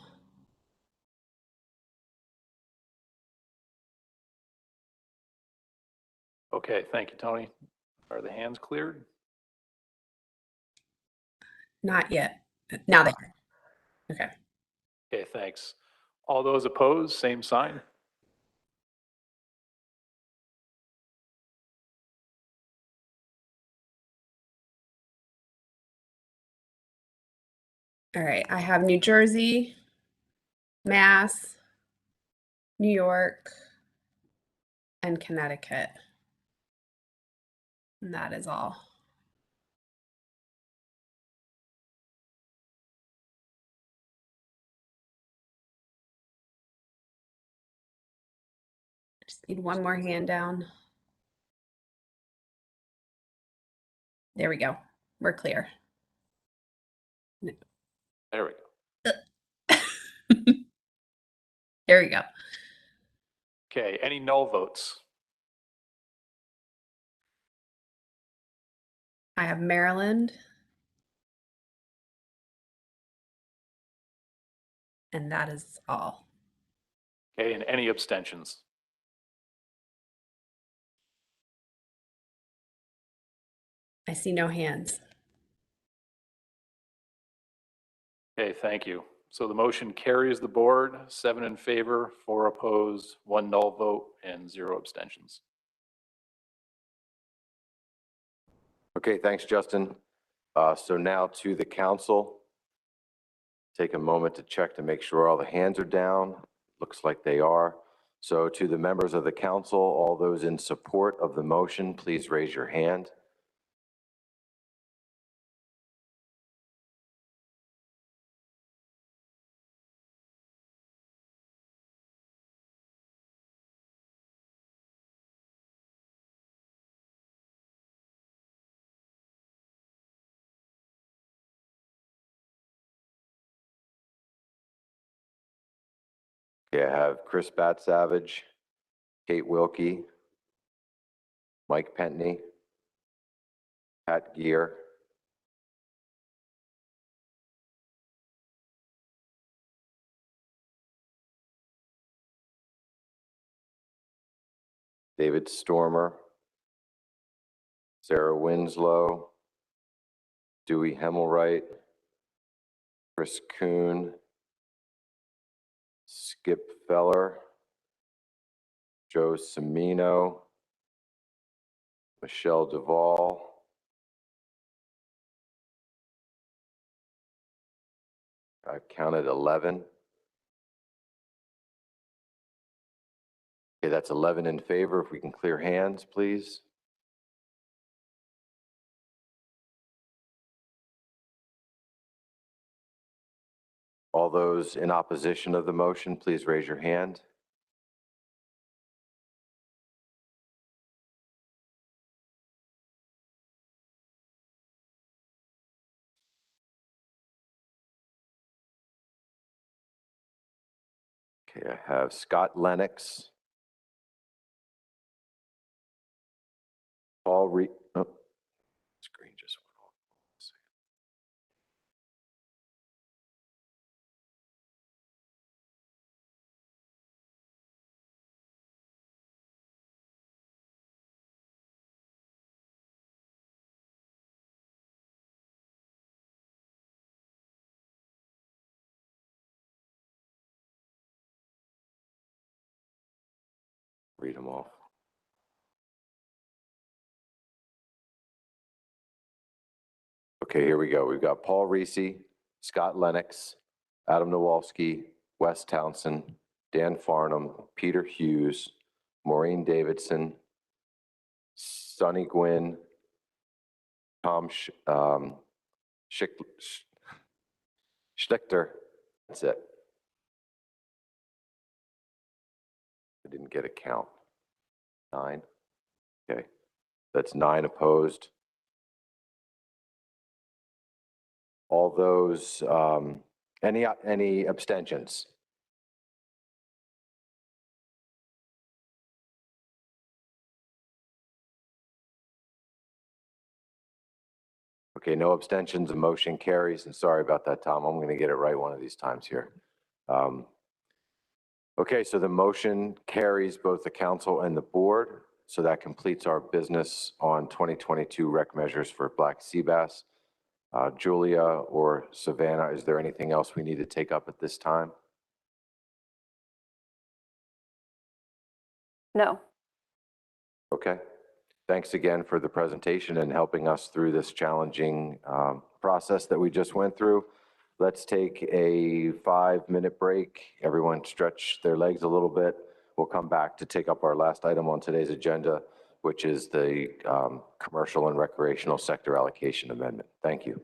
Okay, thank you, Tony. Are the hands cleared? Not yet. Now they are. Okay. Okay, thanks. All those opposed, same sign. All right. I have New Jersey, Mass, New York, and Connecticut. And that is all. Just need one more hand down. There we go. We're clear. There we go. There we go. Okay, any no votes? I have Maryland. And that is all. Okay, and any abstentions? I see no hands. Okay, thank you. So the motion carries the board, 7 in favor, 4 opposed, 1 null vote, and 0 abstentions. Okay, thanks, Justin. So now to the council. Take a moment to check to make sure all the hands are down. Looks like they are. So to the members of the council, all those in support of the motion, please raise your hand. Okay, I have Chris Batsavage, Kate Wilkie, Mike Pentney, Pat Gear, David Stormer, Sarah Winslow, Dewey Hemmelwright, Chris Kuhn, Skip Feller, Joe Semino, Michelle Duvall, I've counted 11. Okay, that's 11 in favor. If we can clear hands, please. All those in opposition of the motion, please raise your hand. Okay, I have Scott Lennox, Paul Reed. Oh, screen just went off. Read them off. Okay, here we go. We've got Paul Reese, Scott Lennox, Adam Nowalski, Wes Townsend, Dan Farnham, Peter Hughes, Maureen Davidson, Sonny Gwynn, Tom Schlichter. That's it. I didn't get a count. 9. Okay, that's 9 opposed. All those, any abstentions? Okay, no abstentions, the motion carries, and sorry about that, Tom. I'm gonna get it right one of these times here. Okay, so the motion carries both the council and the board, so that completes our business on 2022 rec measures for black sea bass. Julia or Savannah, is there anything else we need to take up at this time? No. Okay. Thanks again for the presentation and helping us through this challenging process that we just went through. Let's take a 5-minute break. Everyone stretch their legs a little bit. We'll come back to take up our last item on today's agenda, which is the commercial and recreational sector allocation amendment. Thank you.